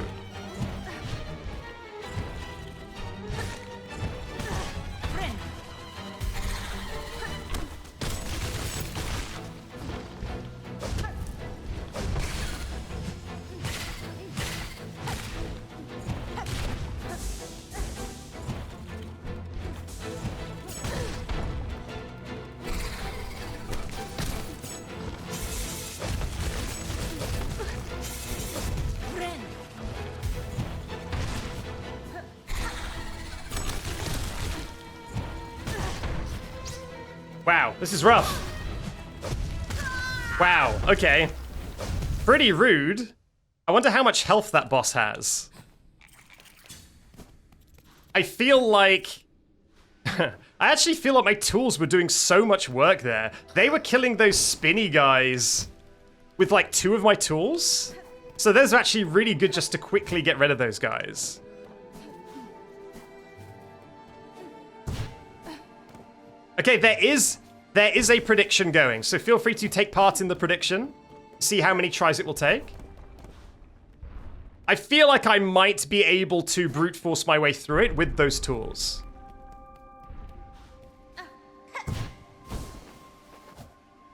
Wow, this is rough. Wow, okay. Pretty rude. I wonder how much health that boss has. I feel like... I actually feel like my tools were doing so much work there. They were killing those spinny guys with like 2 of my tools. So those are actually really good just to quickly get rid of those guys. Okay, there is a prediction going, so feel free to take part in the prediction. See how many tries it will take. I feel like I might be able to brute force my way through it with those tools.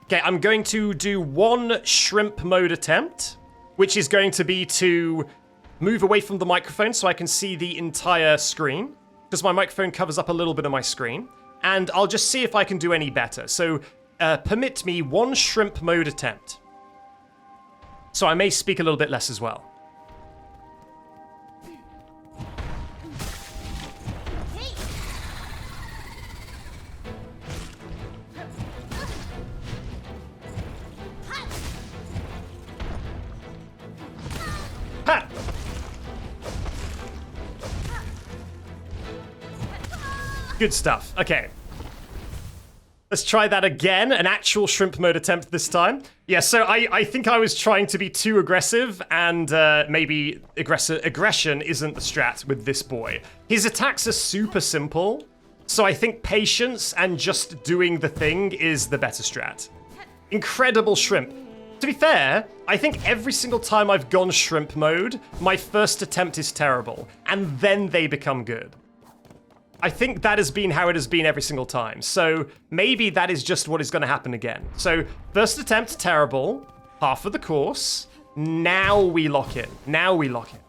Okay, I'm going to do 1 shrimp mode attempt, which is going to be to move away from the microphone so I can see the entire screen, because my microphone covers up a little bit of my screen, and I'll just see if I can do any better. So permit me one shrimp mode attempt. So I may speak a little bit less as well. Ha! Good stuff. Okay. Let's try that again. An actual shrimp mode attempt this time. Yeah, so I think I was trying to be too aggressive, and maybe aggression isn't the strat with this boy. His attacks are super simple, so I think patience and just doing the thing is the better strat. Incredible shrimp. To be fair, I think every single time I've gone shrimp mode, my first attempt is terrible, and then they become good. I think that has been how it has been every single time, so maybe that is just what is going to happen again. So, first attempt, terrible, half of the course, now we lock in. Now we lock in.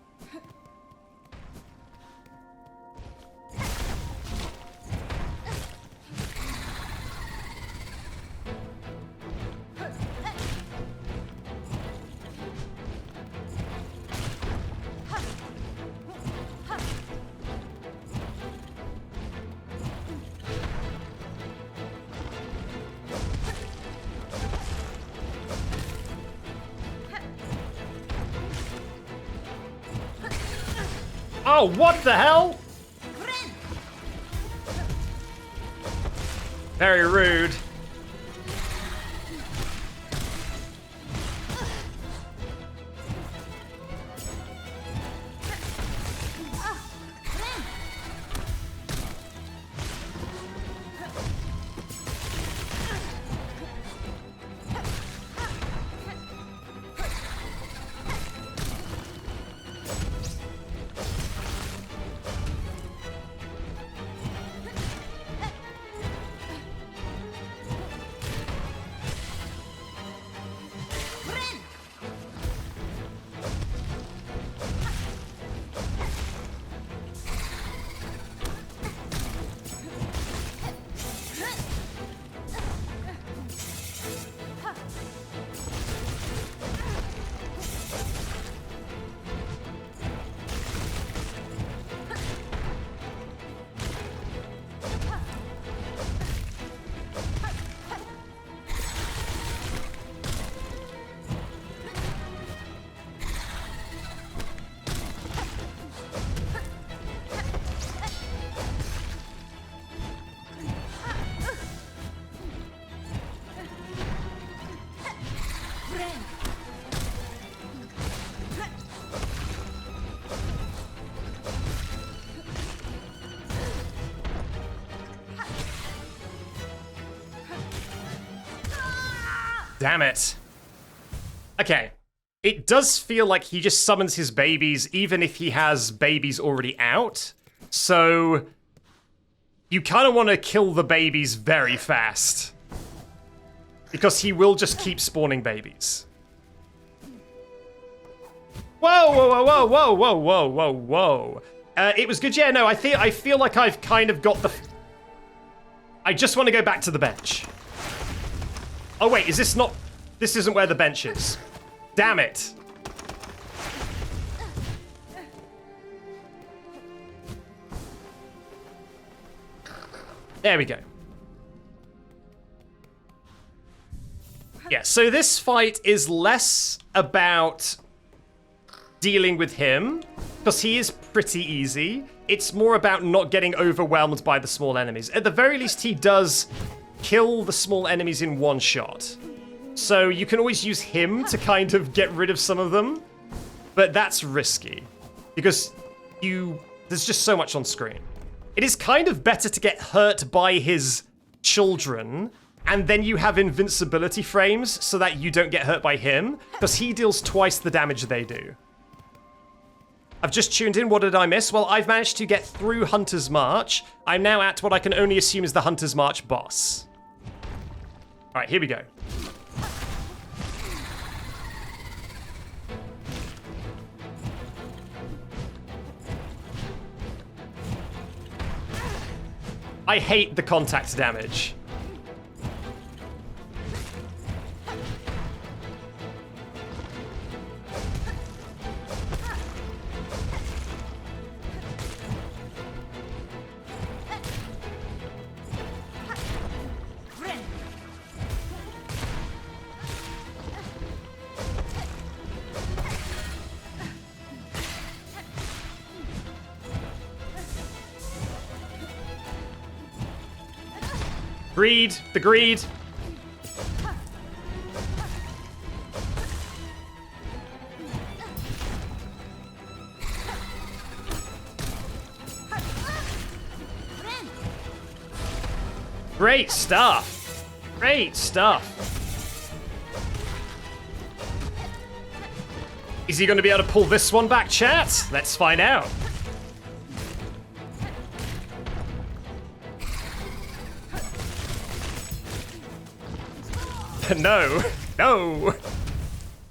Oh, what the hell? Very rude. Damn it. Okay. It does feel like he just summons his babies even if he has babies already out. So you kind of want to kill the babies very fast, because he will just keep spawning babies. Whoa, whoa, whoa, whoa, whoa, whoa, whoa, whoa. It was good. Yeah, no, I feel like I've kind of got the... I just want to go back to the bench. Oh, wait, is this not... This isn't where the bench is. Damn it. There we go. Yeah, so this fight is less about dealing with him, because he is pretty easy. It's more about not getting overwhelmed by the small enemies. At the very least, he does kill the small enemies in one shot. So you can always use him to kind of get rid of some of them, but that's risky, because there's just so much on screen. It is kind of better to get hurt by his children, and then you have invincibility frames so that you don't get hurt by him, because he deals twice the damage they do. I've just tuned in. What did I miss? Well, I've managed to get through Hunter's March. I'm now at what I can only assume is the Hunter's March boss. All right, here we go. I hate the contact damage. Greed, the greed. Great stuff. Great stuff. Is he going to be able to pull this one back, chat? Let's find out. No, no.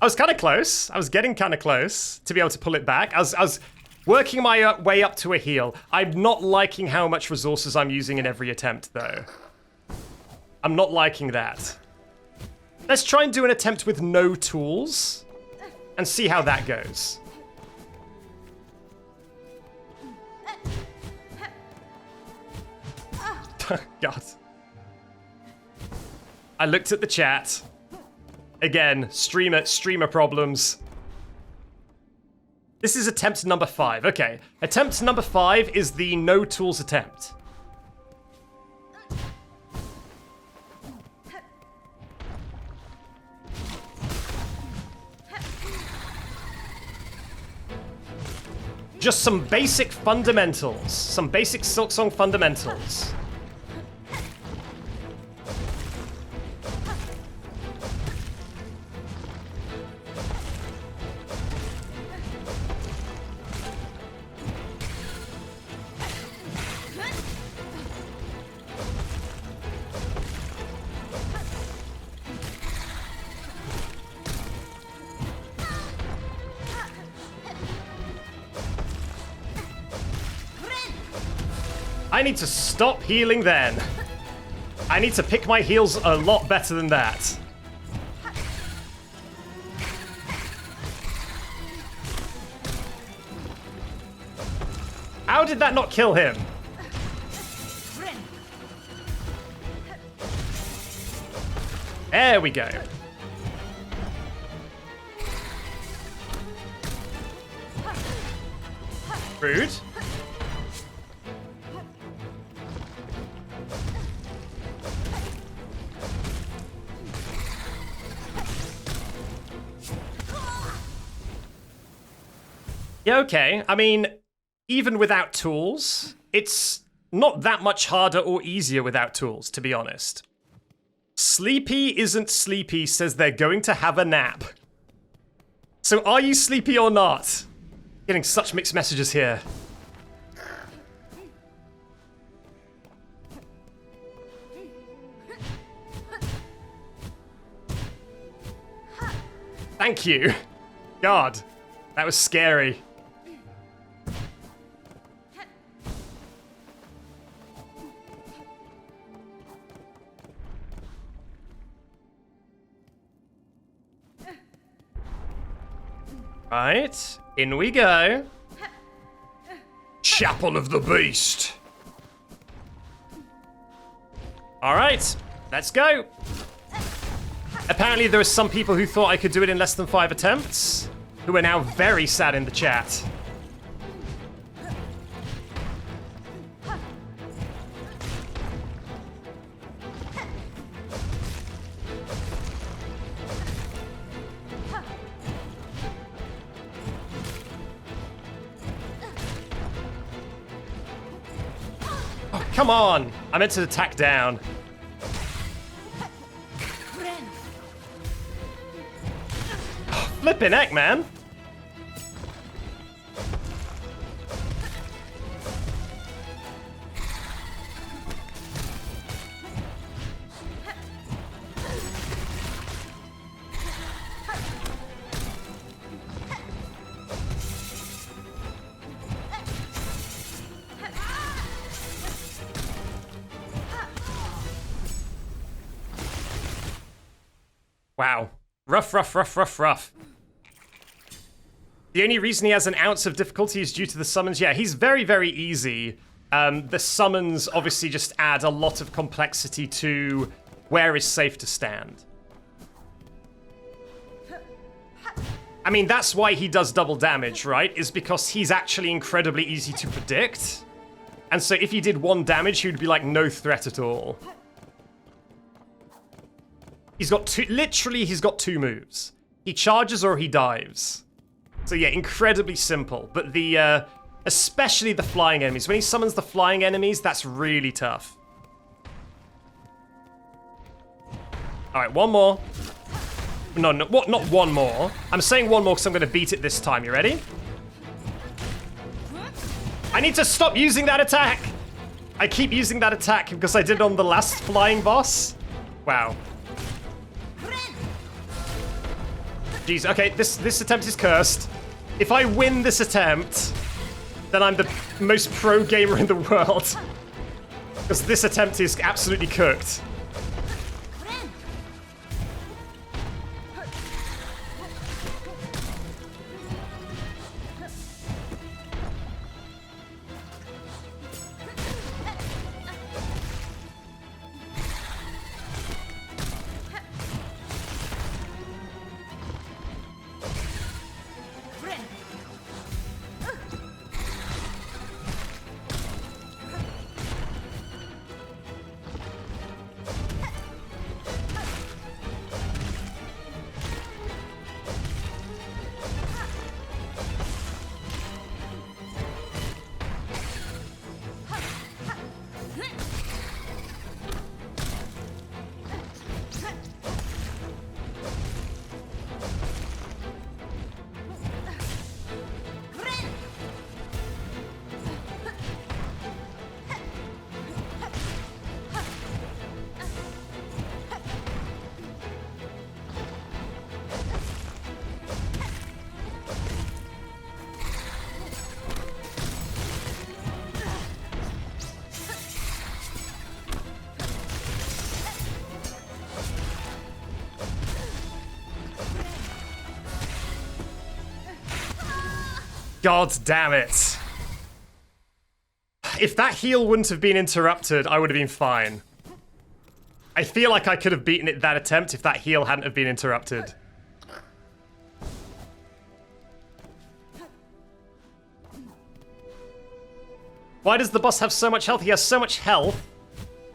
I was kind of close. I was getting kind of close to be able to pull it back. I was working my way up to a heal. I'm not liking how much resources I'm using in every attempt, though. I'm not liking that. Let's try and do an attempt with no tools and see how that goes. God. I looked at the chat. Again, streamer problems. This is attempt number 5. Okay, attempt number 5 is the no tools attempt. Just some basic fundamentals. Some basic Silksong fundamentals. I need to stop healing then. I need to pick my heals a lot better than that. How did that not kill him? There we go. Rude. Yeah, okay. I mean, even without tools, it's not that much harder or easier without tools, to be honest. Sleepy isn't sleepy says they're going to have a nap. So are you sleepy or not? Getting such mixed messages here. Thank you. God, that was scary. Right, in we go. Chapel of the Beast. All right, let's go. Apparently there are some people who thought I could do it in less than 5 attempts, who are now very sad in the chat. Come on! I meant to attack down. Oh, flippin' heck, man! Wow. Rough, rough, rough, rough, rough. The only reason he has an ounce of difficulty is due to the summons. Yeah, he's very, very easy. The summons obviously just add a lot of complexity to where is safe to stand. I mean, that's why he does double damage, right? Is because he's actually incredibly easy to predict. And so if he did 1 damage, he would be like no threat at all. He's got he's got 2 moves. He charges or he dives. So yeah, incredibly simple. But the, especially the flying enemies. When he summons the flying enemies, that's really tough. All right, 1 more. No, what? Not 1 more. I'm saying 1 more because I'm going to beat it this time. You ready? I need to stop using that attack. I keep using that attack because I did it on the last flying boss. Wow. Jeez, okay, this attempt is cursed. If I win this attempt, then I'm the most pro gamer in the world. Because this attempt is absolutely cooked. God damn it. If that heal wouldn't have been interrupted, I would have been fine. I feel like I could have beaten it that attempt if that heal hadn't have been interrupted. Why does the boss have so much health? He has so much health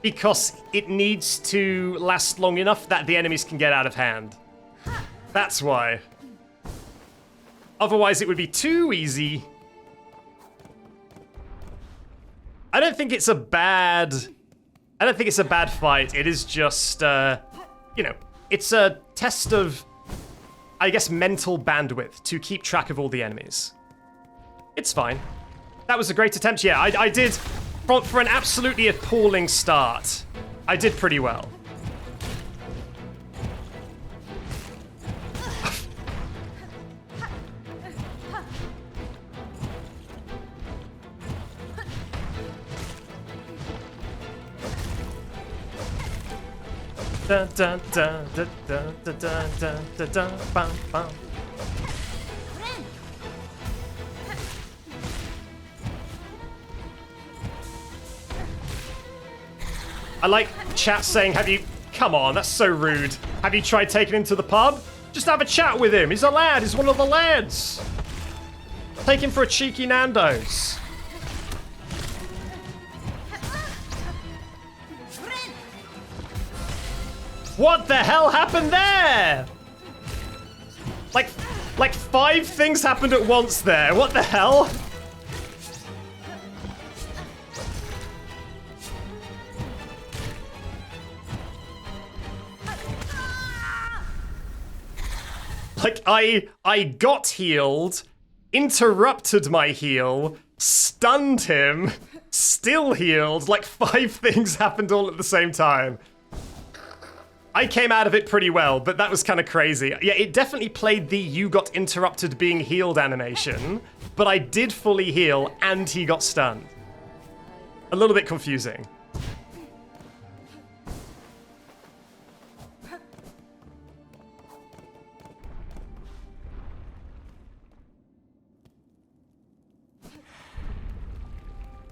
because it needs to last long enough that the enemies can get out of hand. That's why. Otherwise, it would be too easy. I don't think it's a bad fight. It is just, you know, it's a test of, I guess, mental bandwidth to keep track of all the enemies. It's fine. That was a great attempt. Yeah, I did, for an absolutely appalling start, I did pretty well. Dun, dun, dun, dun, dun, dun, dun, dun, dun, bum, bum. I like chat saying, have you... Come on, that's so rude. Have you tried taking him to the pub? Just have a chat with him. He's a lad. He's one of the lads. Take him for a cheeky Nando's. What the hell happened there? Like 5 things happened at once there. What the hell? Like, I got healed, interrupted my heal, stunned him, still healed. Like 5 things happened all at the same time. I came out of it pretty well, but that was kind of crazy. Yeah, it definitely played the you got interrupted being healed animation, but I did fully heal and he got stunned. A little bit confusing.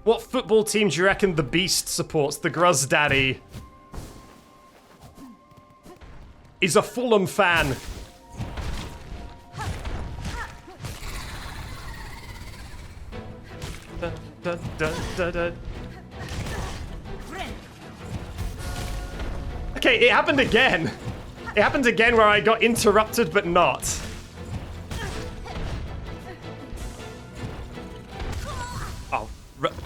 What football team do you reckon the Beast supports? The Gruz Daddy is a Fulham fan. Da, da, da, da, da. Okay, it happened again. It happened again where I got interrupted, but not. Oh,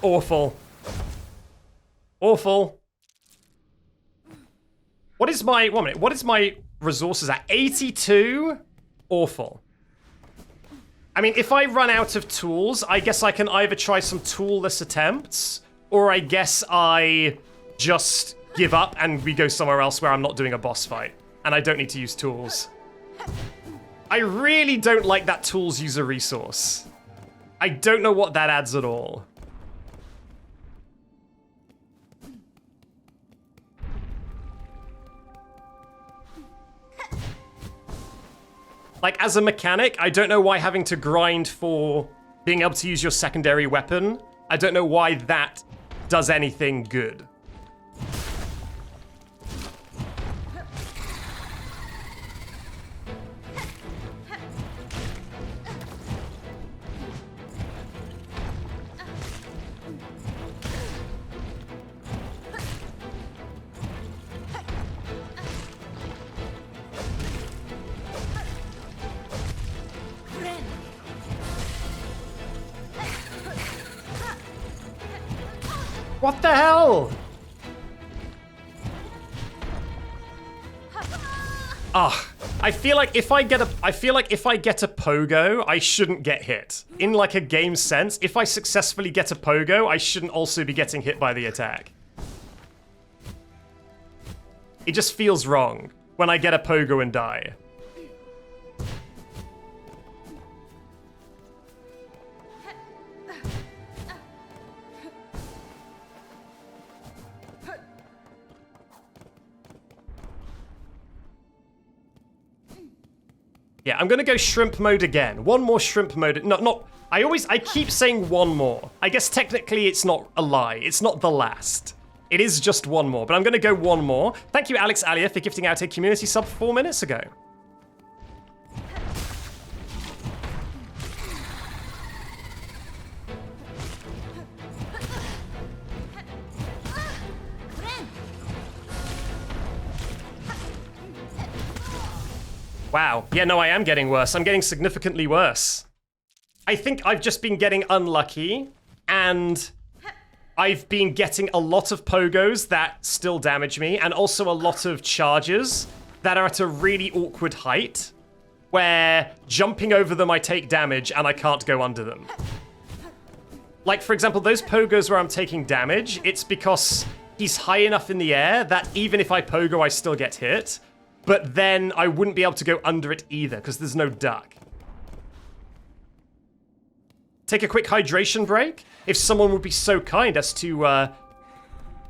awful. Awful. What is my, 1 minute, what is my resources at? 82? Awful. I mean, if I run out of tools, I guess I can either try some toolless attempts, or I guess I just give up and we go somewhere else where I'm not doing a boss fight, and I don't need to use tools. I really don't like that tools user resource. I don't know what that adds at all. Like, as a mechanic, I don't know why having to grind for being able to use your secondary weapon, I don't know why that does anything good. What the hell? Ah, I feel like if I get a pogo, I shouldn't get hit. In like a game sense, if I successfully get a pogo, I shouldn't also be getting hit by the attack. It just feels wrong when I get a pogo and die. Yeah, I'm gonna go shrimp mode again. One more shrimp mode. I keep saying one more. I guess technically it's not a lie. It's not the last. It is just one more, but I'm gonna go one more. Thank you, Alex Alia, for gifting out a community sub 4 minutes ago. Wow. Yeah, no, I am getting worse. I'm getting significantly worse. I think I've just been getting unlucky, and I've been getting a lot of pogos that still damage me, and also a lot of charges that are at a really awkward height, where jumping over them I take damage and I can't go under them. Like, for example, those pogos where I'm taking damage, it's because he's high enough in the air that even if I pogo, I still get hit. But then I wouldn't be able to go under it either, because there's no duck. Take a quick hydration break. If someone would be so kind as to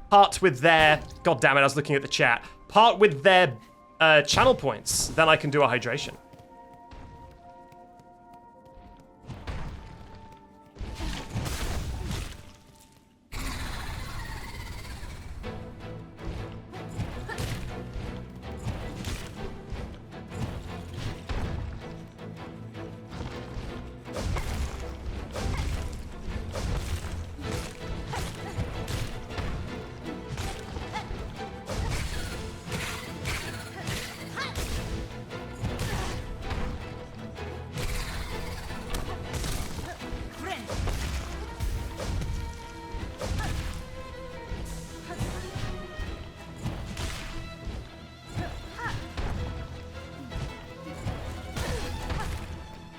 part with their... God damn it, I was looking at the chat. Part with their channel points, then I can do a hydration.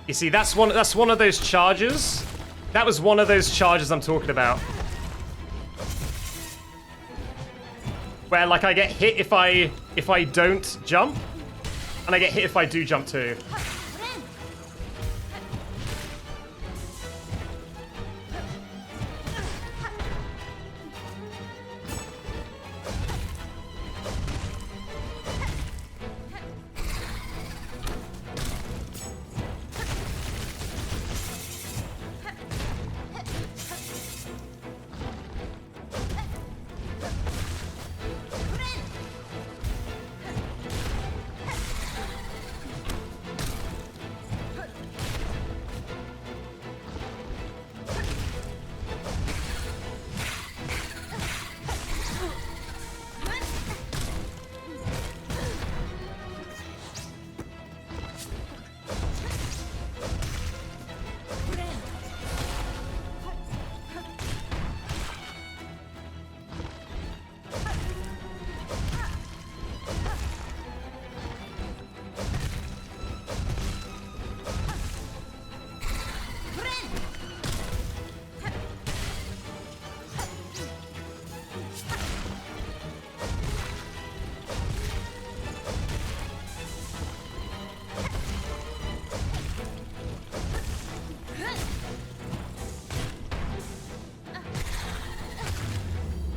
You see, that's one of those charges. That was one of those charges I'm talking about. Where like I get hit if I don't jump, and I get hit if I do jump too.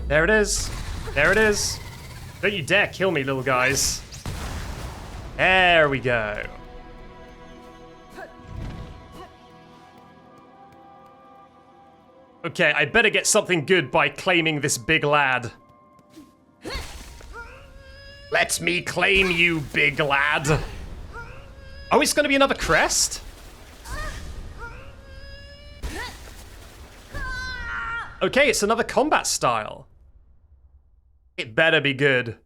There it is. There it is. Don't you dare kill me, little guys. There we go. Okay, I better get something good by claiming this big lad. Let me claim you, big lad. Oh, it's gonna be another crest? Okay, it's another combat style. It better be good.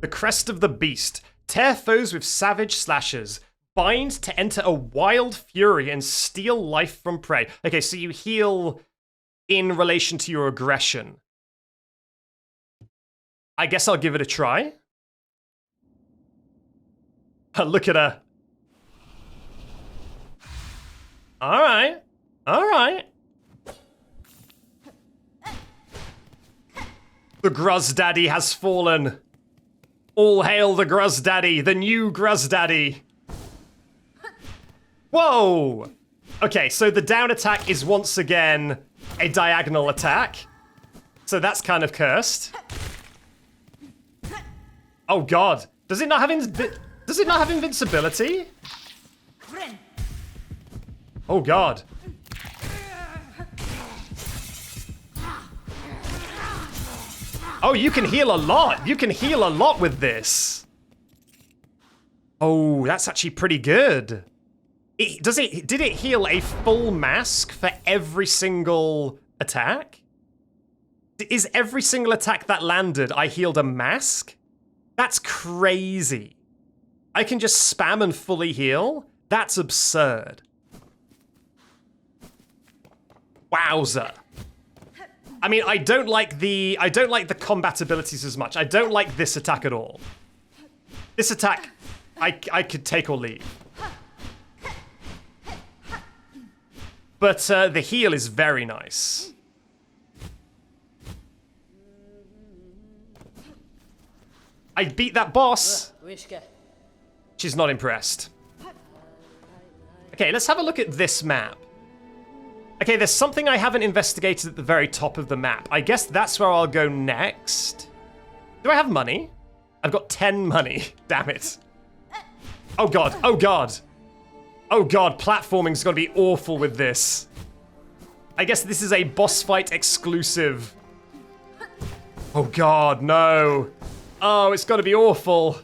The Crest of the Beast. Tear foes with savage slashes. Bind to enter a wild fury and steal life from prey. Okay, so you heal in relation to your aggression. I guess I'll give it a try. Look at her. Alright. Alright. The Gruz Daddy has fallen. All hail the Gruz Daddy, the new Gruz Daddy. Whoa! Okay, so the down attack is once again a diagonal attack. So that's kind of cursed. Oh god. Does it not have invincibility? Oh god. Oh, you can heal a lot. You can heal a lot with this. Oh, that's actually pretty good. Did it heal a full mask for every single attack? Is every single attack that landed, I healed a mask? That's crazy. I can just spam and fully heal? That's absurd. Wowza. I mean, I don't like the combat abilities as much. I don't like this attack at all. This attack, I could take or leave. But the heal is very nice. I beat that boss. She's not impressed. Okay, let's have a look at this map. Okay, there's something I haven't investigated at the very top of the map. I guess that's where I'll go next. Do I have money? I've got 10 money. Damn it. Oh god, oh god. Oh god, platforming's gonna be awful with this. I guess this is a boss fight exclusive. Oh god, no. Oh, it's gonna be awful.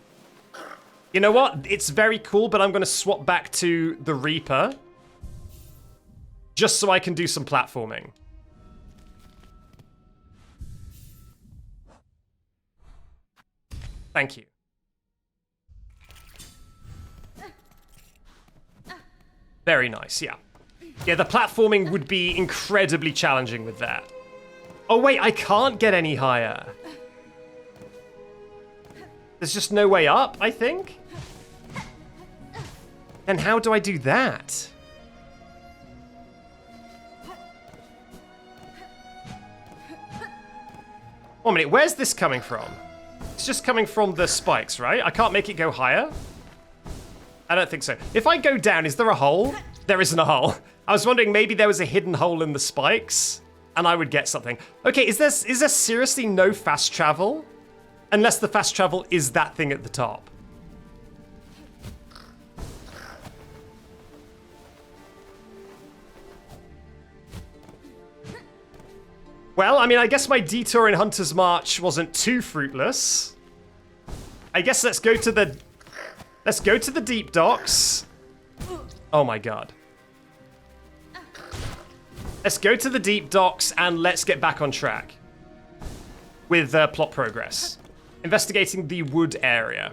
You know what? It's very cool, but I'm gonna swap back to the Reaper. Just so I can do some platforming. Thank you. Very nice, yeah. Yeah, the platforming would be incredibly challenging with that. Oh wait, I can't get any higher. There's just no way up, I think? And how do I do that? One minute, where's this coming from? It's just coming from the spikes, right? I can't make it go higher? I don't think so. If I go down, is there a hole? There isn't a hole. I was wondering maybe there was a hidden hole in the spikes and I would get something. Okay, is there seriously no fast travel? Unless the fast travel is that thing at the top. Well, I mean, I guess my detour in Hunter's March wasn't too fruitless. I guess let's go to the deep docks. Oh my god. Let's go to the deep docks and let's get back on track with plot progress. Investigating the wood area.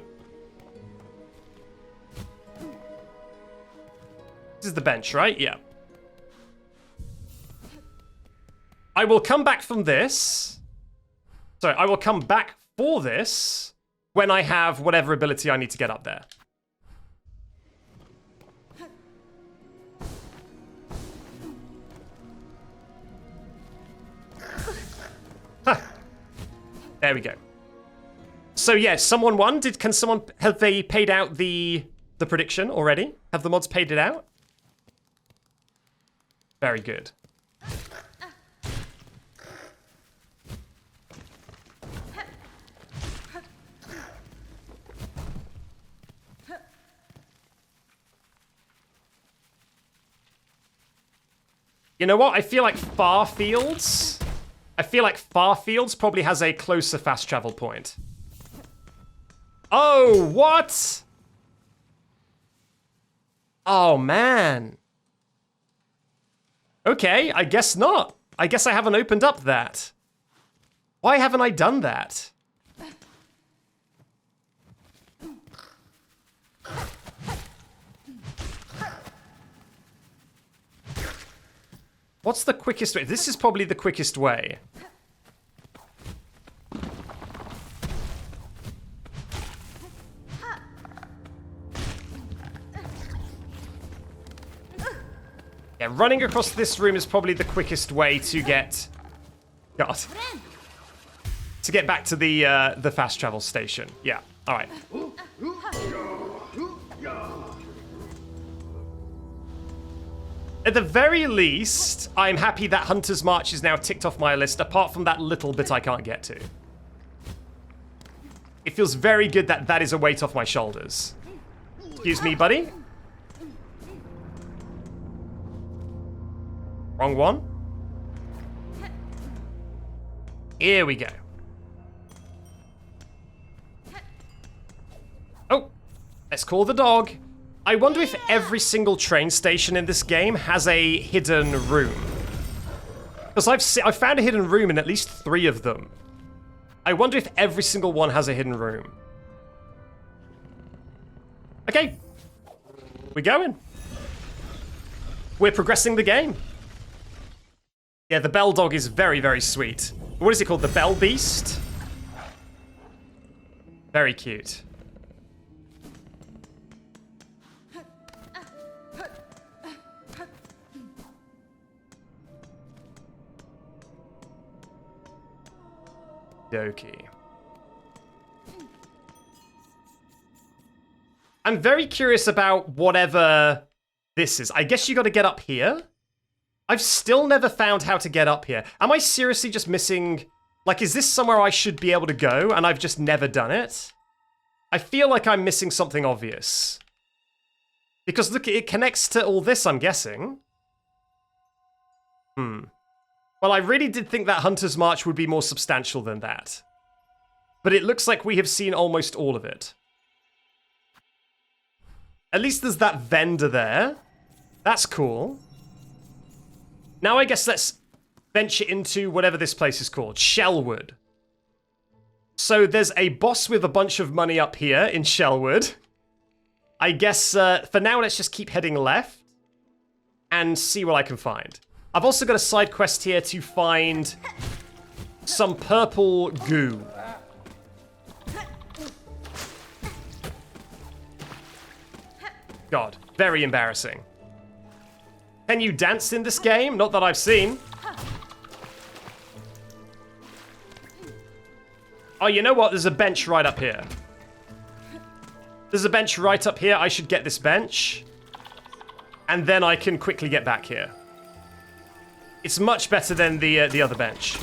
This is the bench, right? Yeah. I will come back from this. Sorry, I will come back for this when I have whatever ability I need to get up there. Huh. There we go. So yeah, someone won. Have they paid out the prediction already? Have the mods paid it out? Very good. You know what? I feel like Farfields probably has a closer fast travel point. Oh, what? Oh, man. Okay, I guess not. I guess I haven't opened up that. Why haven't I done that? What's the quickest way? This is probably the quickest way. Yeah, running across this room is probably the quickest way to get... God. To get back to the fast travel station. Yeah, alright. At the very least, I'm happy that Hunter's March is now ticked off my list, apart from that little bit I can't get to. It feels very good that that is a weight off my shoulders. Excuse me, buddy? Wrong one. Here we go. Oh, let's call the dog. I wonder if every single train station in this game has a hidden room. Because I've found a hidden room in at least 3 of them. I wonder if every single one has a hidden room. Okay. We're going. We're progressing the game. Yeah, the bell dog is very, very sweet. What is it called? The bell beast? Very cute. Dokie. I'm very curious about whatever this is. I guess you got to get up here. I've still never found how to get up here. Am I seriously just missing... Like, is this somewhere I should be able to go and I've just never done it? I feel like I'm missing something obvious. Because look, it connects to all this, I'm guessing. Well, I really did think that Hunter's March would be more substantial than that. But it looks like we have seen almost all of it. At least there's that vendor there. That's cool. Now I guess let's venture into whatever this place is called. Shellwood. So there's a boss with a bunch of money up here in Shellwood. I guess for now let's just keep heading left and see what I can find. I've also got a side quest here to find some purple goo. God, very embarrassing. Can you dance in this game? Not that I've seen. Oh, you know what? There's a bench right up here. There's a bench right up here. I should get this bench. And then I can quickly get back here. It's much better than the other bench.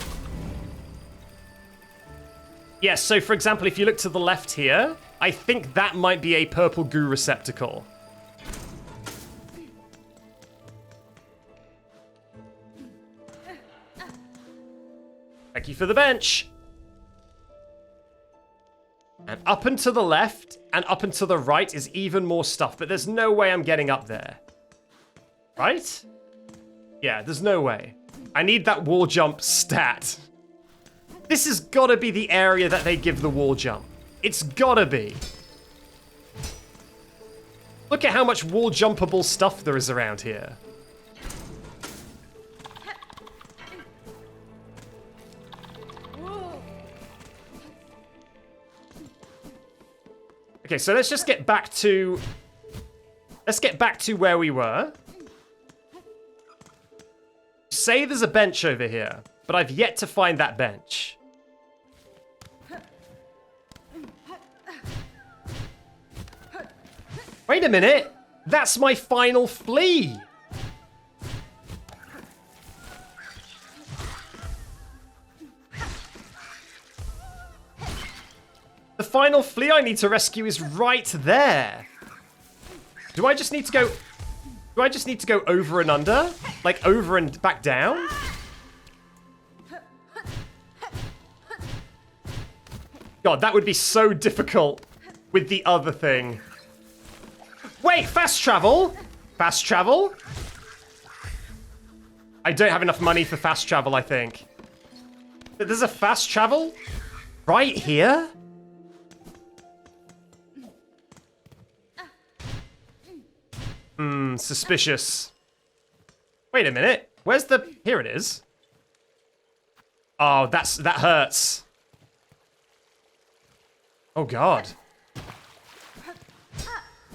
Yes, so for example, if you look to the left here, I think that might be a purple goo receptacle. Thank you for the bench. And up and to the left and up and to the right is even more stuff, but there's no way I'm getting up there. Right? Yeah, there's no way. I need that wall jump stat. This has got to be the area that they give the wall jump. It's got to be. Look at how much wall jumpable stuff there is around here. Okay, so let's just get back to... Let's get back to where we were. Say there's a bench over here, but I've yet to find that bench. Wait a minute! That's my final flea! The final flea I need to rescue is right there. Do I just need to go over and under? like, over and back down? God, that would be so difficult with the other thing. Wait, fast travel? Fast travel? I don't have enough money for fast travel, I think. But there's a fast travel right here? Suspicious. Wait a minute. Where's the... Here it is. Oh, that hurts. Oh, God.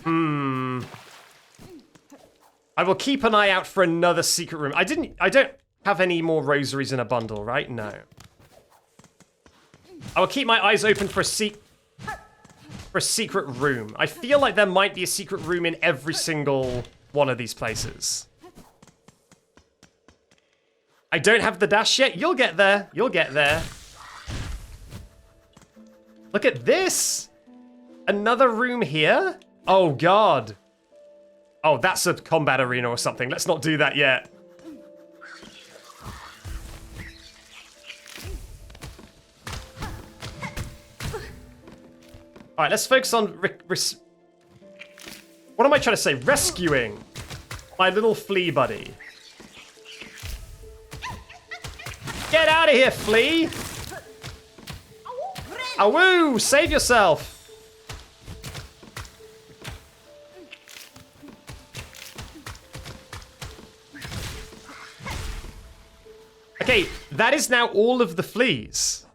I will keep an eye out for another secret room. I don't have any more rosaries in a bundle, right? No. I will keep my eyes open for a secret room. I feel like there might be a secret room in every single one of these places. I don't have the dash yet. You'll get there. You'll get there. Look at this. Another room here? Oh, God. Oh, that's a combat arena or something. Let's not do that yet. All right, let's focus on... What am I trying to say? Rescuing my little flea buddy. Get out of here, Flea! Awoo! Save yourself! Okay, that is now all of the fleas.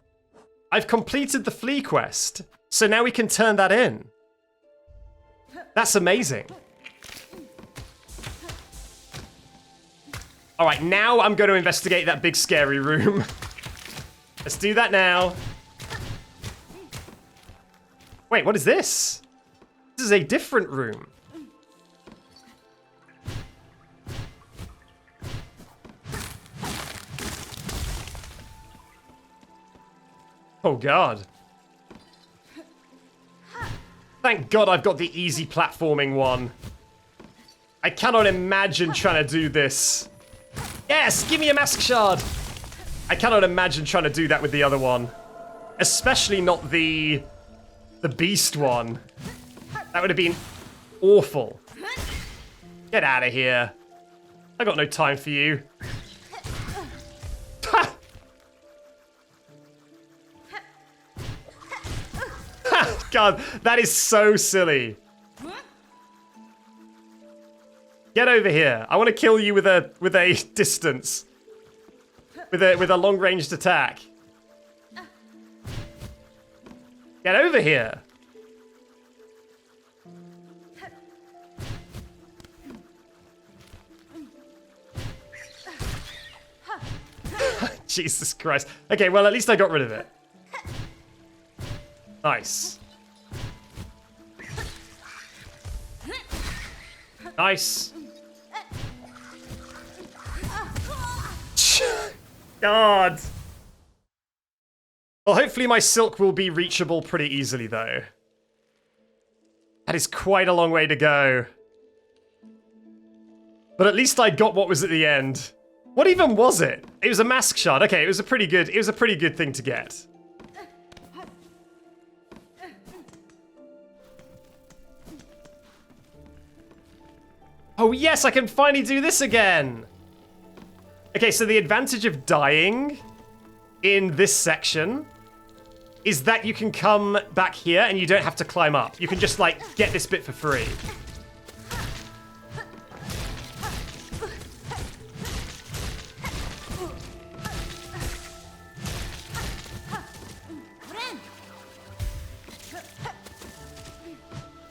I've completed the flea quest, so now we can turn that in. That's amazing. All right, now I'm going to investigate that big scary room. Let's do that now. Wait, what is this? This is a different room. Oh, God. Thank God I've got the easy platforming one. I cannot imagine trying to do this. Yes, give me a mask shard. I cannot imagine trying to do that with the other one. Especially not the beast one. That would have been awful. Get out of here. I got no time for you. God, that is so silly. Get over here. I want to kill you with a distance. With a long-ranged attack. Get over here. Jesus Christ. Okay, well, at least I got rid of it. Nice. Nice. God. Well, hopefully my silk will be reachable pretty easily, though. That is quite a long way to go. But at least I got what was at the end. What even was it? It was a mask shard. Okay, it was a pretty good thing to get. Oh yes, I can finally do this again! Okay, so the advantage of dying in this section is that you can come back here and you don't have to climb up. You can just, like, get this bit for free.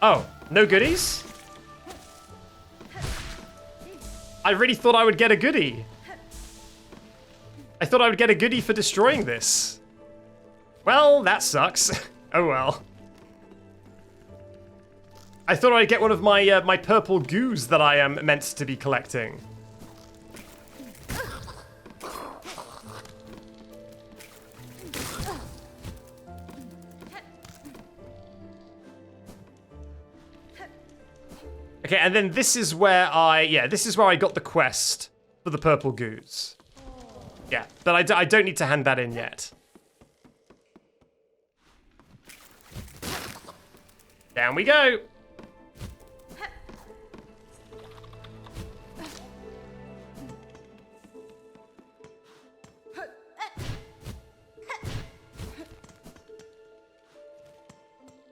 Oh, no goodies? I really thought I would get a goodie. I thought I would get a goodie for destroying this. Well, that sucks. Oh well. I thought I'd get one of my my purple goos that I am meant to be collecting. Okay, and then this is where I got the quest for the purple goose. Yeah, but I don't need to hand that in yet. Down we go.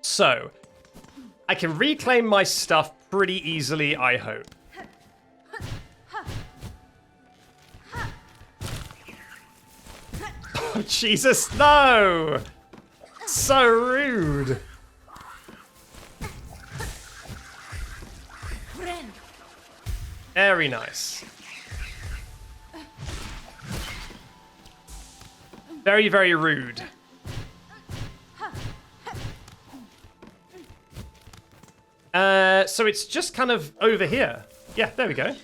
So, I can reclaim my stuff pretty easily, I hope. Oh, Jesus, no! So rude. Very nice. Very, very rude. So it's just kind of over here. Yeah, there we go.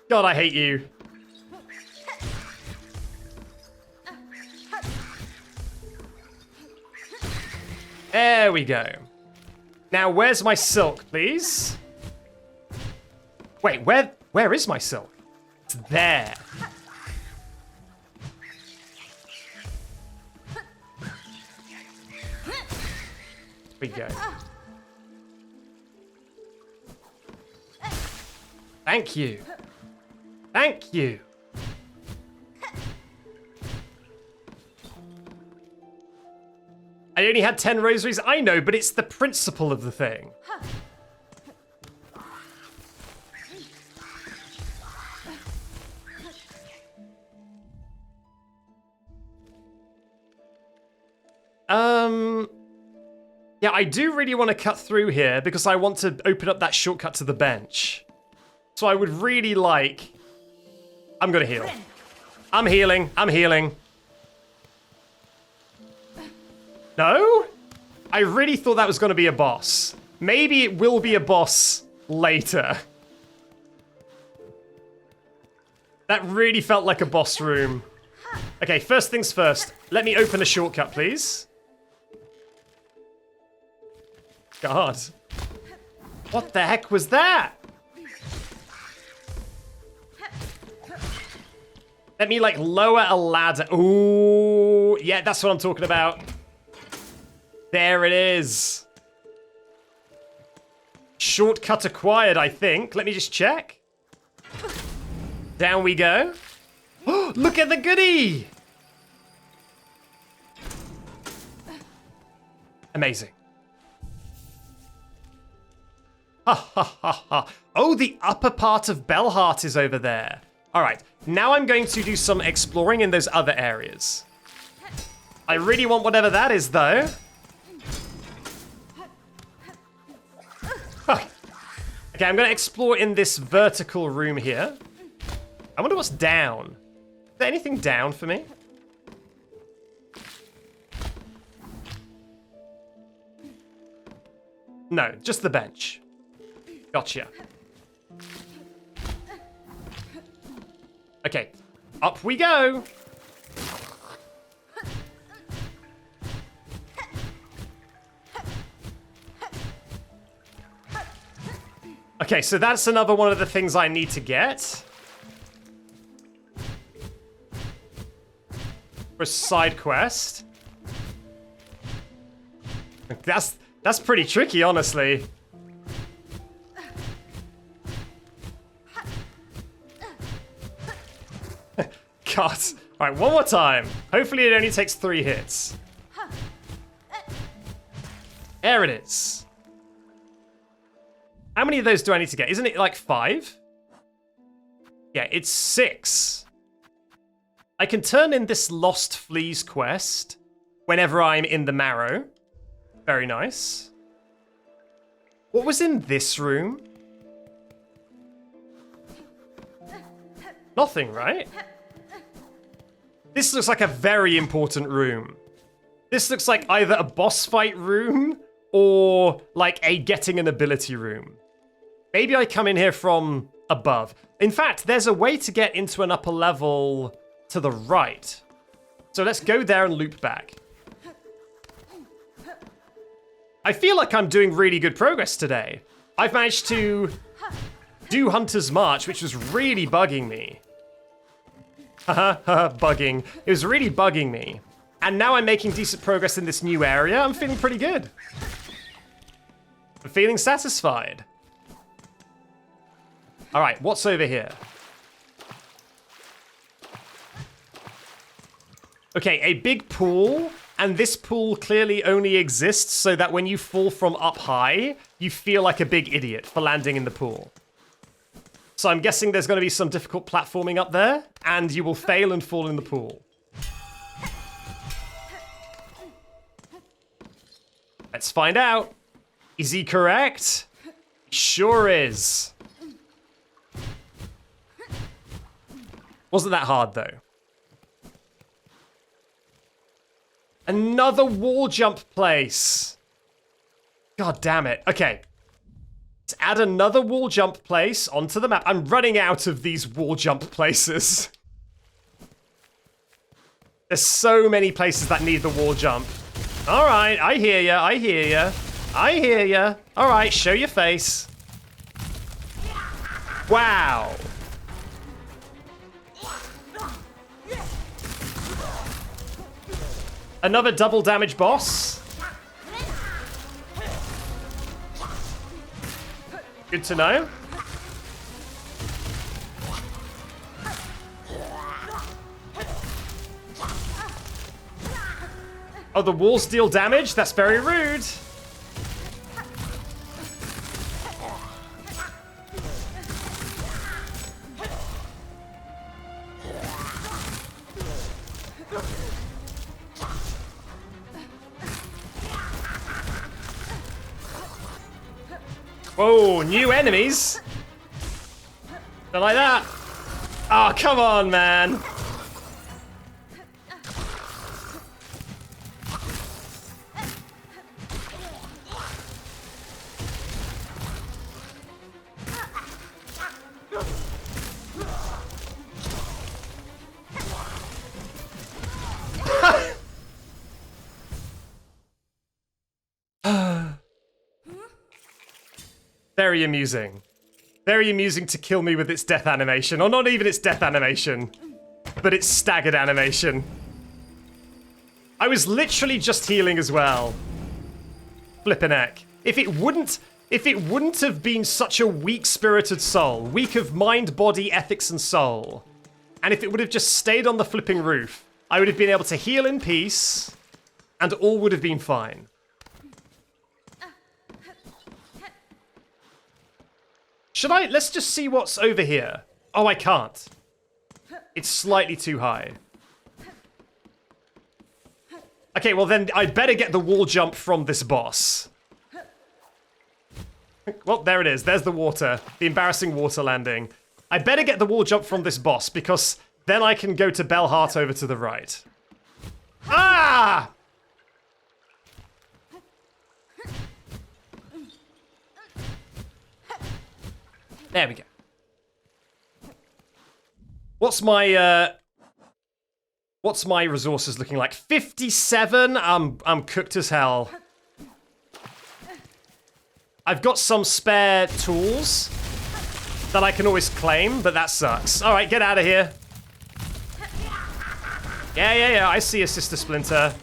God, I hate you. There we go. Now, where's my silk, please? Wait, where is my silk? It's there. We go. Thank you. Thank you. I only had 10 rosaries. I know, but it's the principle of the thing. Yeah, I do really want to cut through here because I want to open up that shortcut to the bench. So I would really like... I'm gonna heal. I'm healing. I'm healing. No? I really thought that was going to be a boss. Maybe it will be a boss later. That really felt like a boss room. Okay, first things first. Let me open a shortcut, please. God. What the heck was that? Let me, like, lower a ladder. Ooh, yeah, that's what I'm talking about. There it is. Shortcut acquired, I think. Let me just check. Down we go. Look at the goodie! Amazing. Ha ha ha ha. Oh, the upper part of Bellhart is over there. All right, now I'm going to do some exploring in those other areas. I really want whatever that is, though. Huh. Okay, I'm going to explore in this vertical room here. I wonder what's down. Is there anything down for me? No, just the bench. Gotcha. Okay, up we go. Okay, so that's another one of the things I need to get. For a side quest. That's pretty tricky, honestly. God. Alright, one more time. Hopefully it only takes 3 hits. There it is. How many of those do I need to get? Isn't it like 5? Yeah, it's 6. I can turn in this Lost Fleas quest whenever I'm in the Marrow. Very nice. What was in this room? Nothing, right? This looks like a very important room. This looks like either a boss fight room or like a getting an ability room. Maybe I come in here from above. In fact, there's a way to get into an upper level to the right. So let's go there and loop back. I feel like I'm doing really good progress today. I've managed to do Hunter's March, which was really bugging me. Haha, bugging. It was really bugging me. And now I'm making decent progress in this new area. I'm feeling pretty good. I'm feeling satisfied. All right, what's over here? Okay, a big pool, and this pool clearly only exists so that when you fall from up high, you feel like a big idiot for landing in the pool. So I'm guessing there's going to be some difficult platforming up there, and you will fail and fall in the pool. Let's find out. Is he correct? Sure is. Wasn't that hard, though. Another wall jump place. God damn it. Okay. Let's add another wall jump place onto the map. I'm running out of these wall jump places. There's so many places that need the wall jump. All right, I hear ya, I hear ya. I hear ya. All right, show your face. Wow. Another double damage boss. Good to know. Oh, the walls deal damage? That's very rude. Whoa, new enemies? Don't like that. Oh, come on, man. Very amusing. Very amusing to kill me with its death animation. Or not even its death animation, but its staggered animation. I was literally just healing as well. Flippin' heck. If it wouldn't have been such a weak-spirited soul, weak of mind, body, ethics, and soul, and if it would have just stayed on the flipping roof, I would have been able to heal in peace, and all would have been fine. Should I? Let's just see what's over here. Oh, I can't. It's slightly too high. Okay, well then I'd better get the wall jump from this boss. Well, there it is. There's the water. The embarrassing water landing. I better get the wall jump from this boss because then I can go to Bellhart over to the right. Ah! There we go. What's my resources looking like? 57? I'm cooked as hell. I've got some spare tools that I can always claim, but that sucks. All right, get out of here. Yeah, I see you, Sister Splinter.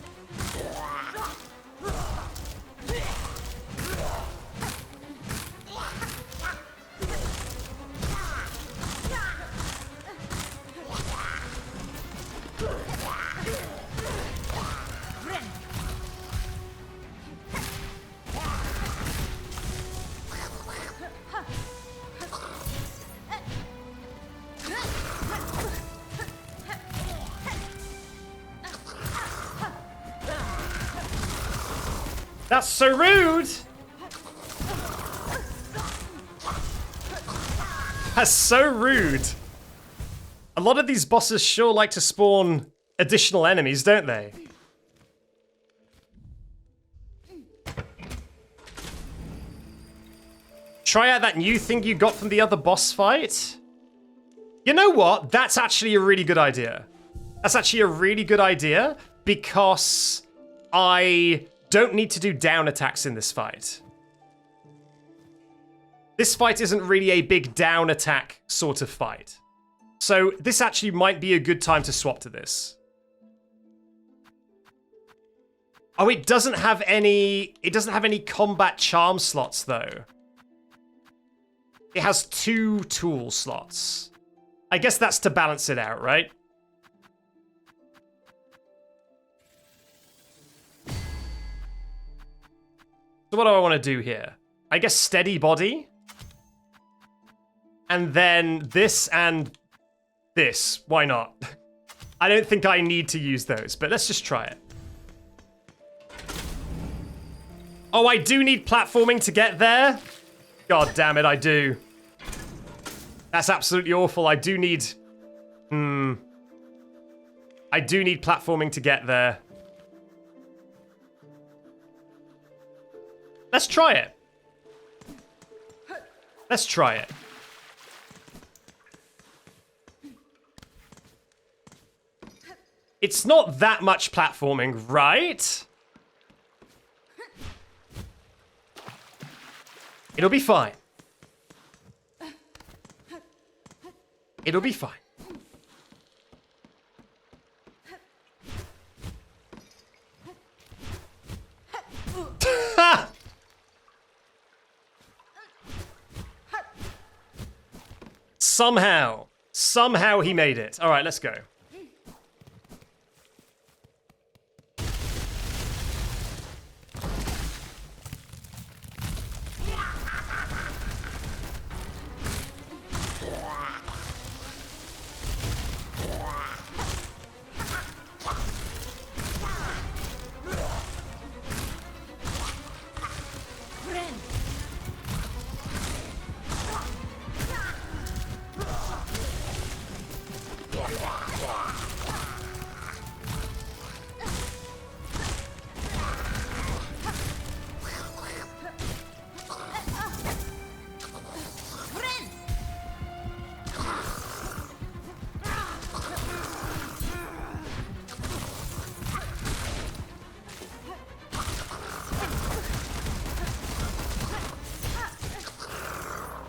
That's so rude! That's so rude. A lot of these bosses sure like to spawn additional enemies, don't they? Try out that new thing you got from the other boss fight? You know what? That's actually a really good idea. That's actually a really good idea because I don't need to do down attacks in this fight. This fight isn't really a big down attack sort of fight. So this actually might be a good time to swap to this. Oh, it doesn't have any combat charm slots though. It has 2 tool slots. I guess that's to balance it out, right? So what do I want to do here? I guess steady body. And then this and this. Why not? I don't think I need to use those, but let's just try it. Oh, I do need platforming to get there? God damn it, I do. That's absolutely awful. I do need... I do need platforming to get there. Let's try it. Let's try it. It's not that much platforming, right? It'll be fine. It'll be fine. Somehow he made it. All right, let's go.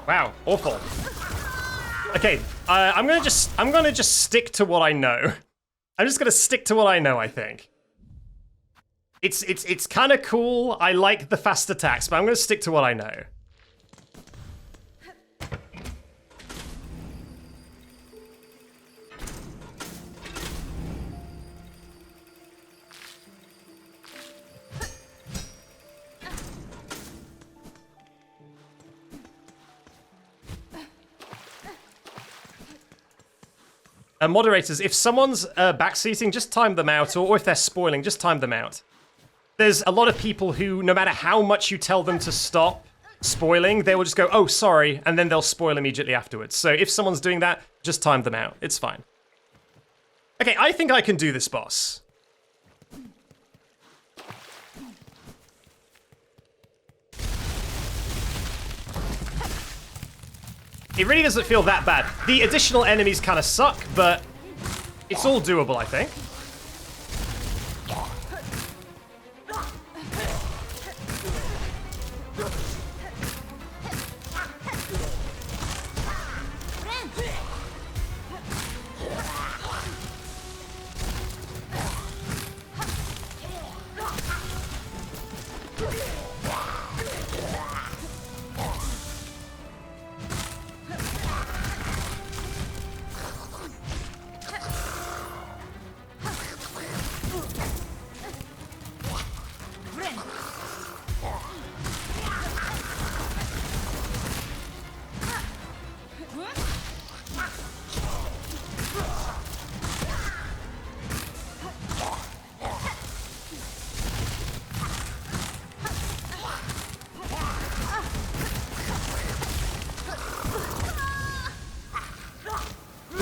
Wow, awful. Okay, I'm gonna just stick to what I know. I'm just gonna stick to what I know, I think. It's kind of cool. I like the fast attacks, but I'm gonna stick to what I know. Moderators, if someone's backseating, just time them out, or if they're spoiling, just time them out. There's a lot of people who, no matter how much you tell them to stop spoiling, they will just go, oh, sorry, and then they'll spoil immediately afterwards. So if someone's doing that, just time them out. It's fine. Okay, I think I can do this, boss. It really doesn't feel that bad. The additional enemies kind of suck, but it's all doable, I think.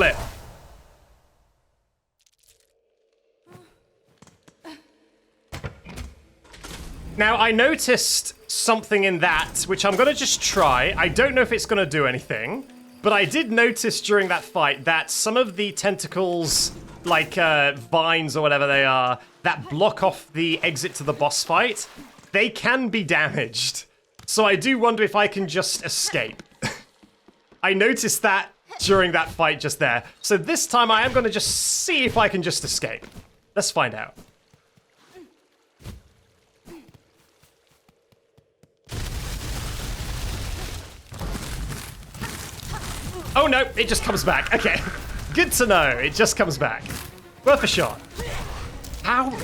Flip. Now, I noticed something in that, which I'm going to just try. I don't know if it's going to do anything, but I did notice during that fight that some of the tentacles, like vines or whatever they are, that block off the exit to the boss fight, they can be damaged. So I do wonder if I can just escape. I noticed that during that fight just there. So this time I am going to just see if I can just escape. Let's find out. Oh no, it just comes back. Okay, good to know. It just comes back. Worth a shot. How?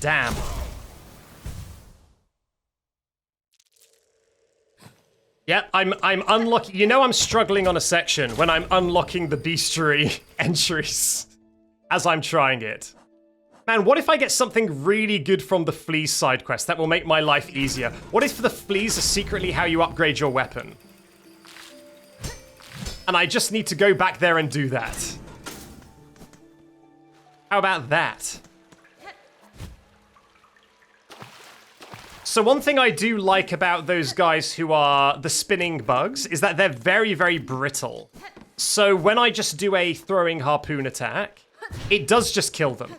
Damn. Yeah, I'm unlocking. You know I'm struggling on a section when I'm unlocking the bestiary entries as I'm trying it. Man, what if I get something really good from the Flea side quest that will make my life easier? What if the Fleas are secretly how you upgrade your weapon? And I just need to go back there and do that. How about that? So one thing I do like about those guys who are the spinning bugs is that they're very, very brittle. So when I just do a throwing harpoon attack, it does just kill them.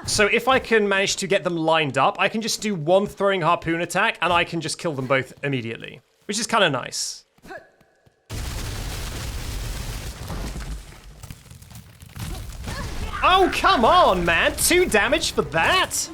So if I can manage to get them lined up, I can just do one throwing harpoon attack and I can just kill them both immediately, which is kind of nice. Oh, come on, man. 2 damage for that?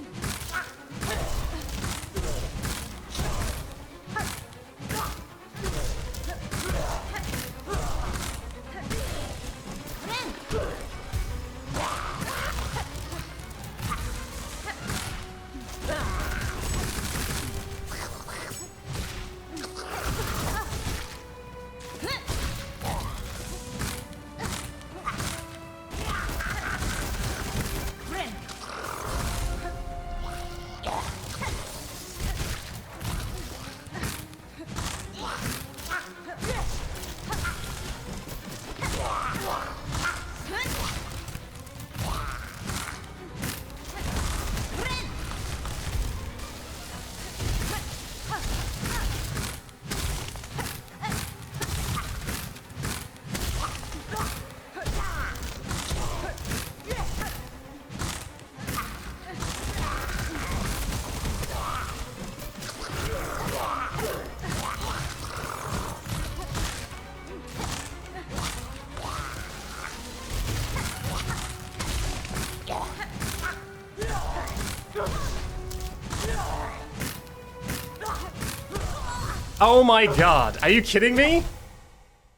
Oh my god, are you kidding me?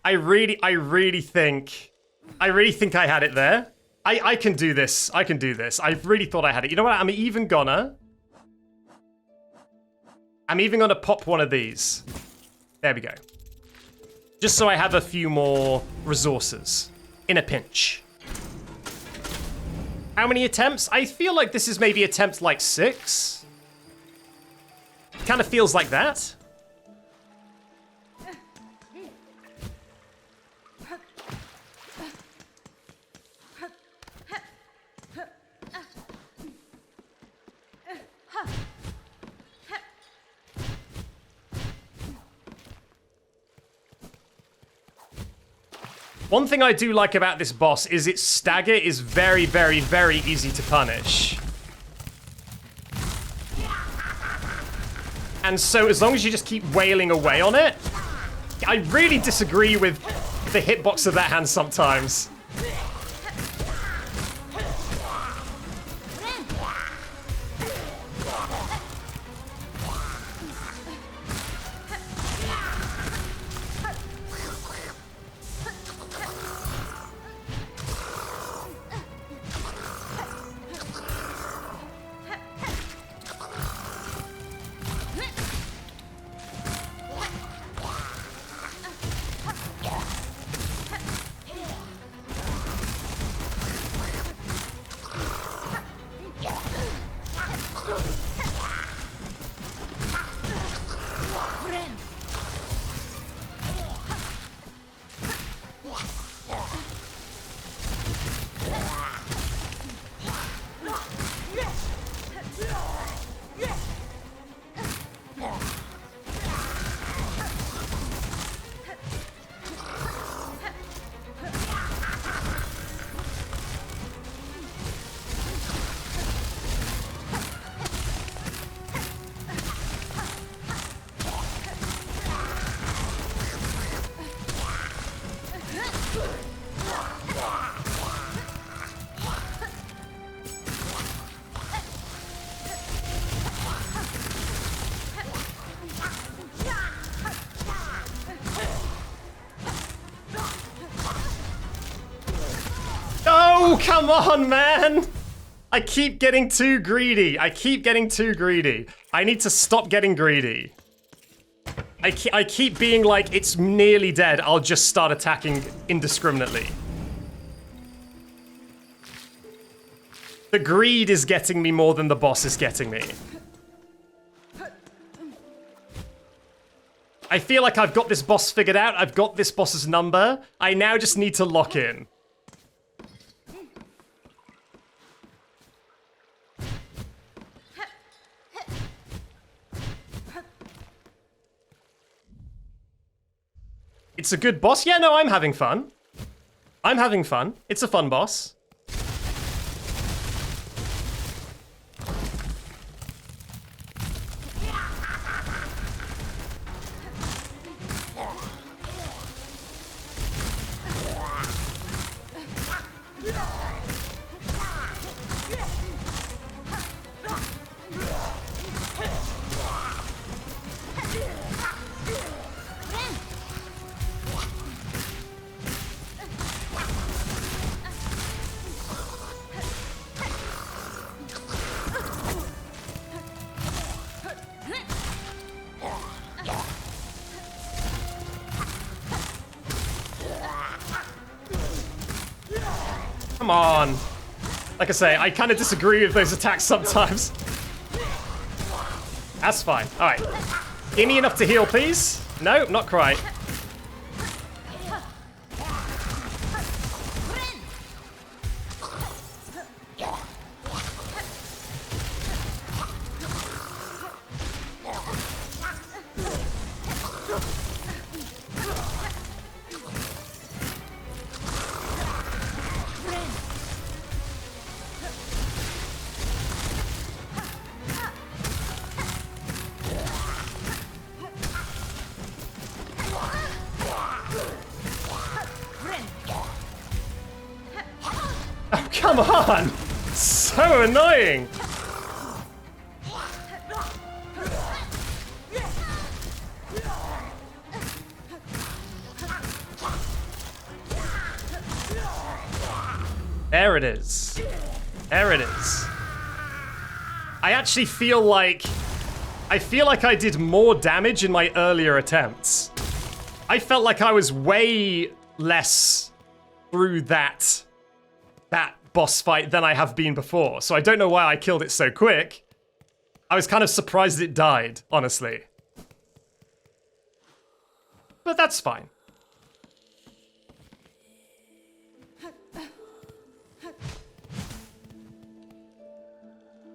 I really think I had it there. I can do this. I can do this. I really thought I had it. You know what? I'm even gonna pop one of these. There we go. Just so I have a few more resources in a pinch. How many attempts? I feel like this is maybe attempt like 6. Kind of feels like that. One thing I do like about this boss is its stagger is very, very, very easy to punish. And so as long as you just keep wailing away on it, I really disagree with the hitbox of that hand sometimes. come on, man! I keep getting too greedy. I need to stop getting greedy. I keep being like, it's nearly dead. I'll just start attacking indiscriminately. The greed is getting me more than the boss is getting me. I feel like I've got this boss figured out. I've got this boss's number. I now just need to lock in. It's a good boss. Yeah, no, I'm having fun. It's a fun boss. Come on. Like I say, I kind of disagree with those attacks sometimes. That's fine. All right. Give me enough to heal, please. No, not quite. Come on! So annoying! There it is. There it is. I actually feel like... I did more damage in my earlier attempts. I felt like I was way less through that boss fight than I have been before, so I don't know why I killed it so quick. I was kind of surprised it died, honestly. But that's fine.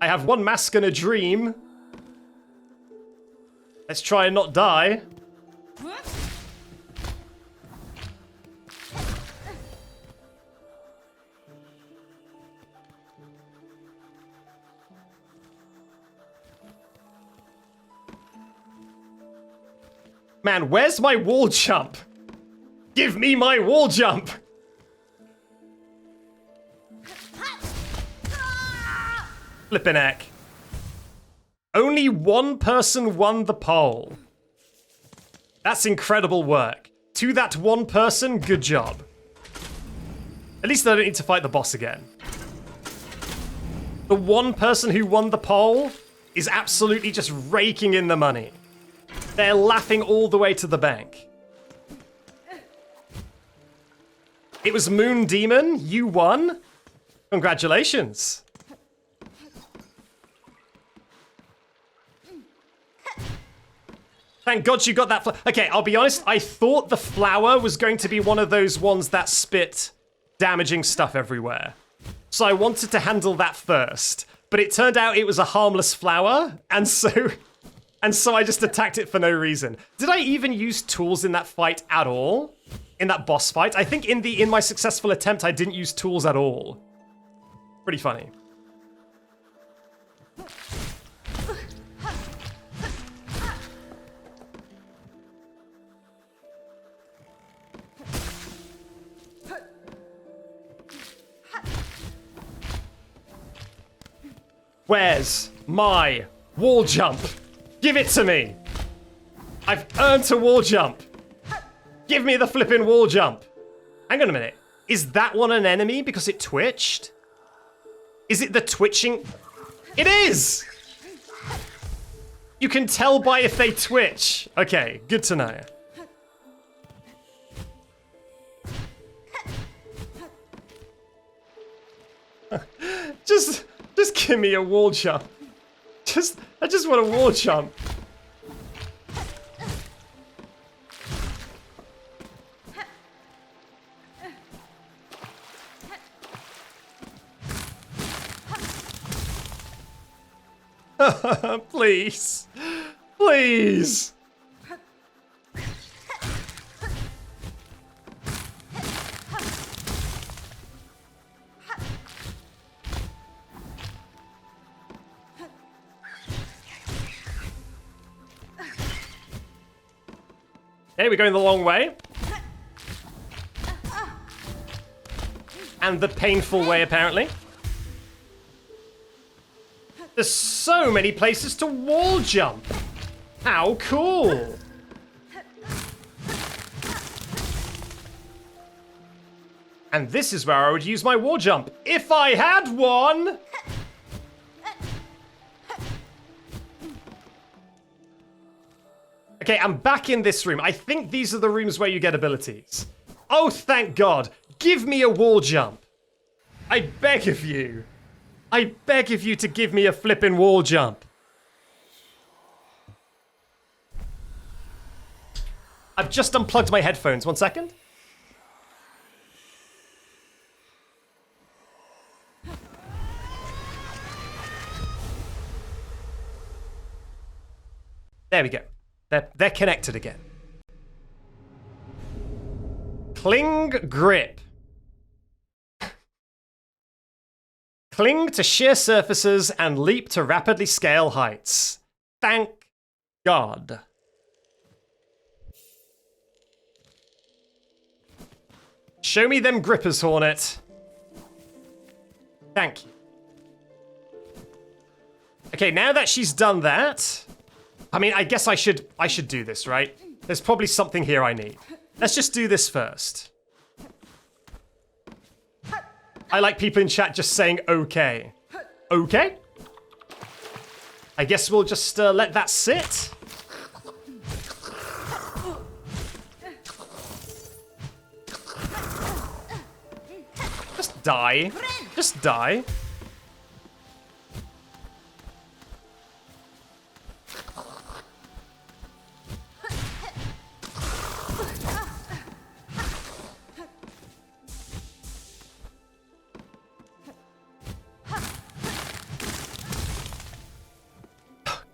I have one mask and a dream. Let's try and not die. Man, where's my wall jump? Give me my wall jump! Flippin' heck. Only one person won the poll. That's incredible work. To that one person, good job. At least I don't need to fight the boss again. The one person who won the poll is absolutely just raking in the money. They're laughing all the way to the bank. It was Moon Demon. You won. Congratulations. Thank God you got that. Okay, I'll be honest. I thought the flower was going to be one of those ones that spit damaging stuff everywhere. So I wanted to handle that first. But it turned out it was a harmless flower. And so I just attacked it for no reason. Did I even use tools in that fight at all? In that boss fight? I think in my successful attempt, I didn't use tools at all. Pretty funny. Where's my wall jump? Give it to me! I've earned a wall jump! Give me the flippin' wall jump! Hang on a minute. Is that one an enemy because it twitched? Is it the twitching? It is! You can tell by if they twitch. Okay, good to know. Just give me a wall jump. I just want a wall jump. Please. Please. Okay, we're going the long way. And the painful way, apparently. There's so many places to wall jump. How cool. And this is where I would use my wall jump, if I had one. Okay, I'm back in this room. I think these are the rooms where you get abilities. Oh, thank God. Give me a wall jump. I beg of you. I beg of you to give me a flippin' wall jump. I've just unplugged my headphones. 1 second. There we go. They're connected again. Cling grip. Cling to sheer surfaces and leap to rapidly scale heights. Thank God. Show me them grippers, Hornet. Thank you. Okay, now that she's done that, I mean, I guess I should do this, right? There's probably something here I need. Let's just do this first. I like people in chat just saying okay. Okay? I guess we'll just let that sit. Just die. Just die.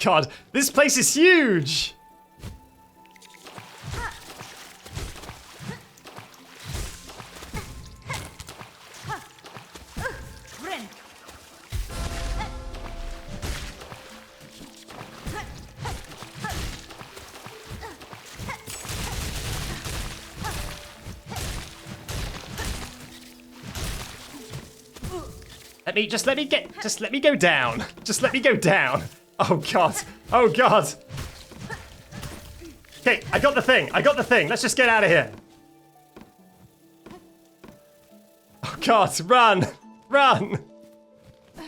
God, this place is huge! Let me go down. Just let me go down. Oh God. Oh God. Okay, I got the thing. Let's just get out of here. Oh God, run. Run.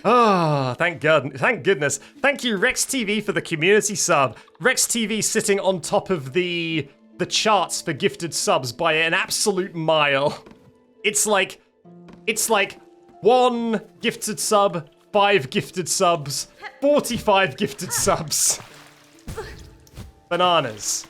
Oh, thank God. Thank goodness. Thank you, Rex TV, for the community sub. Rex TV sitting on top of the charts for gifted subs by an absolute mile. It's like 1 gifted sub, 5 gifted subs, 45 gifted subs. Bananas.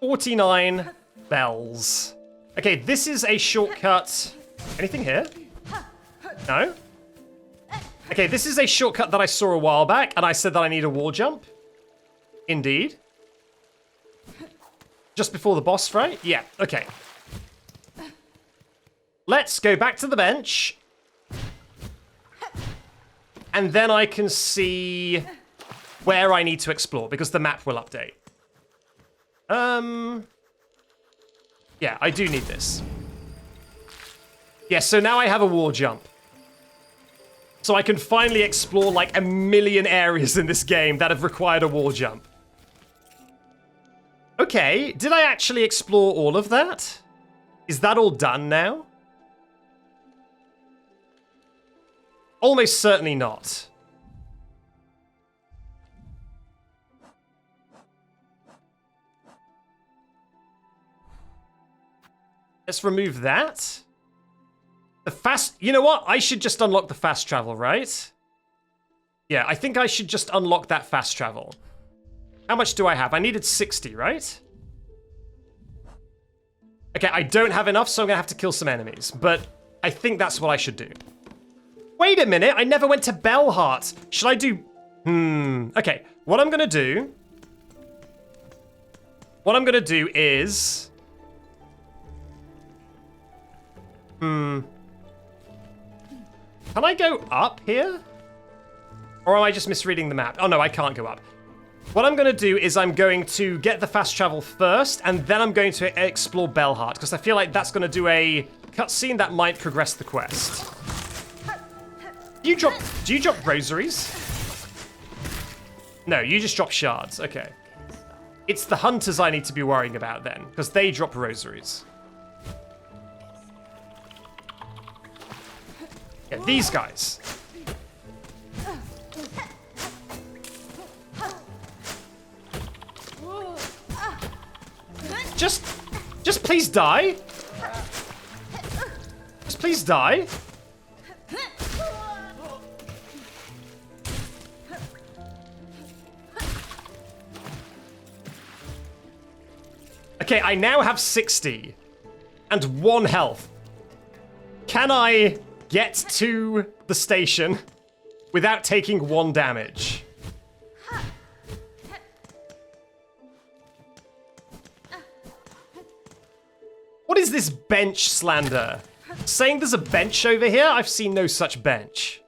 $49 bells. Okay, this is a shortcut. Anything here? No? Okay, this is a shortcut that I saw a while back, and I said that I need a wall jump. Indeed. Just before the boss fight? Yeah, okay. Let's go back to the bench. And then I can see where I need to explore, because the map will update. Yeah, I do need this. Yeah, so now I have a wall jump. So I can finally explore like a million areas in this game that have required a wall jump. Okay, did I actually explore all of that? Is that all done now? Almost certainly not. Let's remove that. The fast... You know what? I should just unlock the fast travel, right? Yeah, I think I should just unlock that fast travel. How much do I have? I needed 60, right? Okay, I don't have enough, so I'm gonna have to kill some enemies. But I think that's what I should do. Wait a minute, I never went to Bellhart. Should I do... Okay, what I'm gonna do... What I'm gonna do is... Can I go up here? Or am I just misreading the map? Oh no, I can't go up. What I'm going to do is I'm going to get the fast travel first, and then I'm going to explore Bellhart, because I feel like that's going to do a cutscene that might progress the quest. Do you drop rosaries? No, you just drop shards. Okay. It's the hunters I need to be worrying about then, because they drop rosaries. Yeah, these guys. Just please die. Just please die. Okay, I now have 60 and 1 health. Can I get to the station without taking 1 damage? What is this bench slander? Saying there's a bench over here? I've seen no such bench.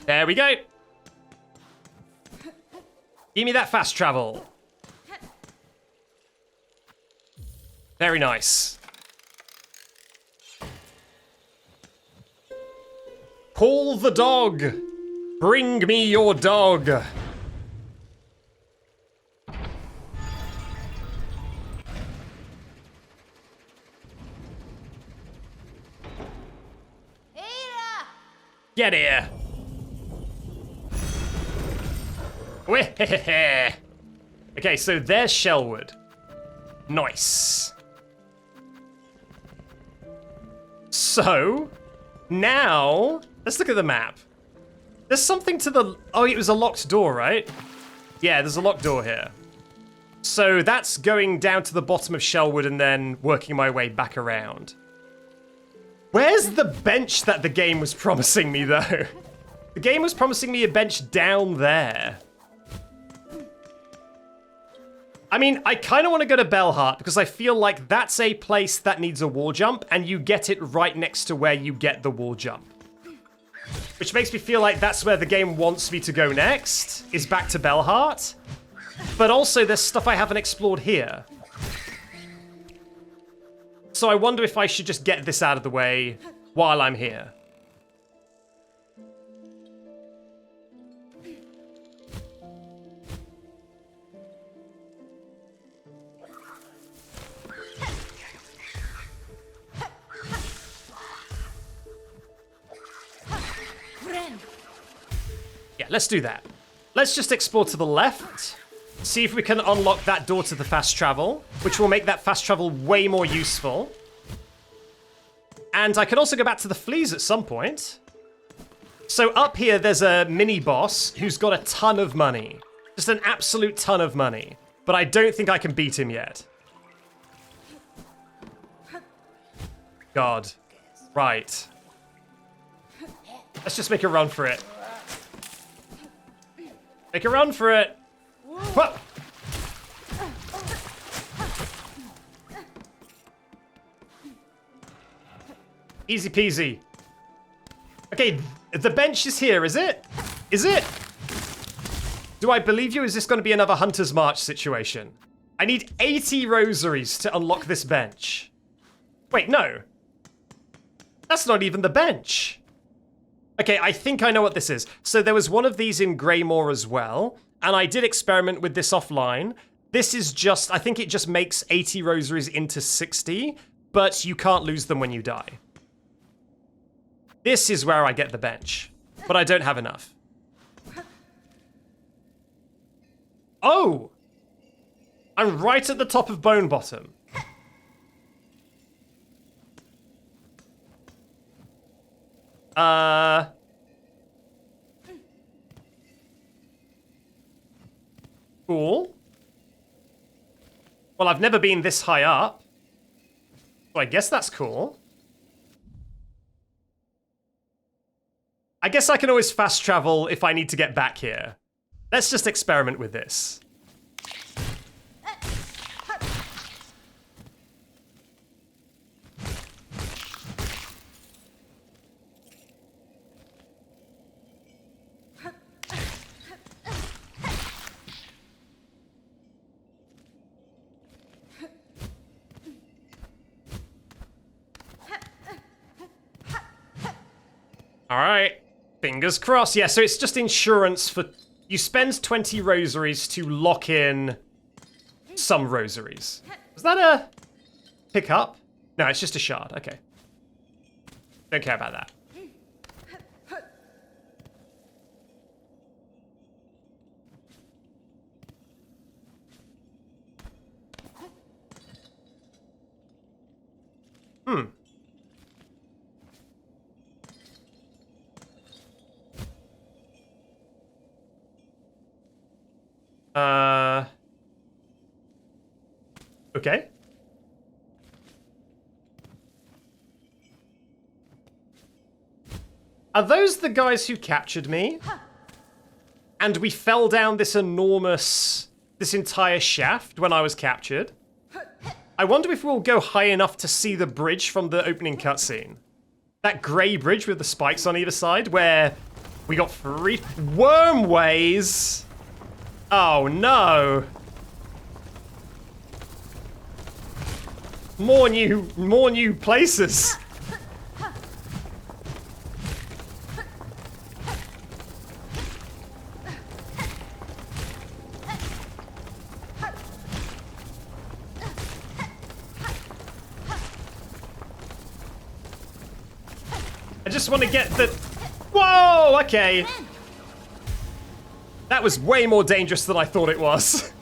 There we go. Give me that fast travel. Very nice. Call the dog. Bring me your dog. Get here. Okay, so there's Shellwood. Nice. So, now, let's look at the map. There's something to the... Oh, it was a locked door, right? Yeah, there's a locked door here. So that's going down to the bottom of Shellwood and then working my way back around. Where's the bench that the game was promising me, though? The game was promising me a bench down there. I mean, I kind of want to go to Bellhart because I feel like that's a place that needs a wall jump and you get it right next to where you get the wall jump. Which makes me feel like that's where the game wants me to go next, is back to Bellhart. But also there's stuff I haven't explored here. So I wonder if I should just get this out of the way while I'm here. Yeah, let's do that. Let's just explore to the left. See if we can unlock that door to the fast travel, which will make that fast travel way more useful. And I could also go back to the Fleas at some point. So up here, there's a mini-boss who's got a ton of money. Just an absolute ton of money. But I don't think I can beat him yet. God. Right. Let's just make a run for it. Make a run for it. Whoa. Easy peasy. Okay, the bench is here, is it? Is it? Do I believe you? Is this going to be another Hunter's March situation? I need 80 rosaries to unlock this bench. Wait, no. That's not even the bench. Okay, I think I know what this is. So there was one of these in Greymore as well, and I did experiment with this offline. This is just, I think it just makes 80 rosaries into 60, but you can't lose them when you die. This is where I get the bench, but I don't have enough. Oh! I'm right at the top of Bone Bottom. Cool. Well, I've never been this high up, so I guess that's cool. I guess I can always fast travel if I need to get back here. Let's just experiment with this. All right. Fingers crossed. Yeah, so it's just insurance for... You spend 20 rosaries to lock in some rosaries. Is that a pickup? No, it's just a shard. Okay. Don't care about that. Okay. Are those the guys who captured me? And we fell down this entire shaft when I was captured? I wonder if we'll go high enough to see the bridge from the opening cutscene. That grey bridge with the spikes on either side where we got free Wormways. Oh no. More new places. I just want to get the... Whoa, okay. That was way more dangerous than I thought it was.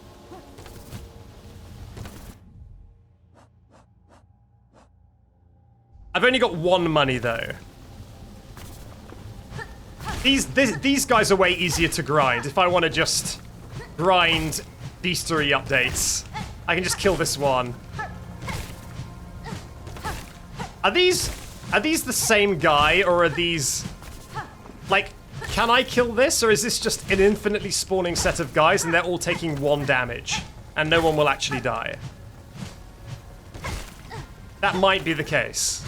I've only got one money, though. These guys are way easier to grind. If I want to just grind beastery updates, I can just kill this one. Are these the same guy, or are these... Like, can I kill this, or is this just an infinitely spawning set of guys and they're all taking 1 damage, and no one will actually die? That might be the case.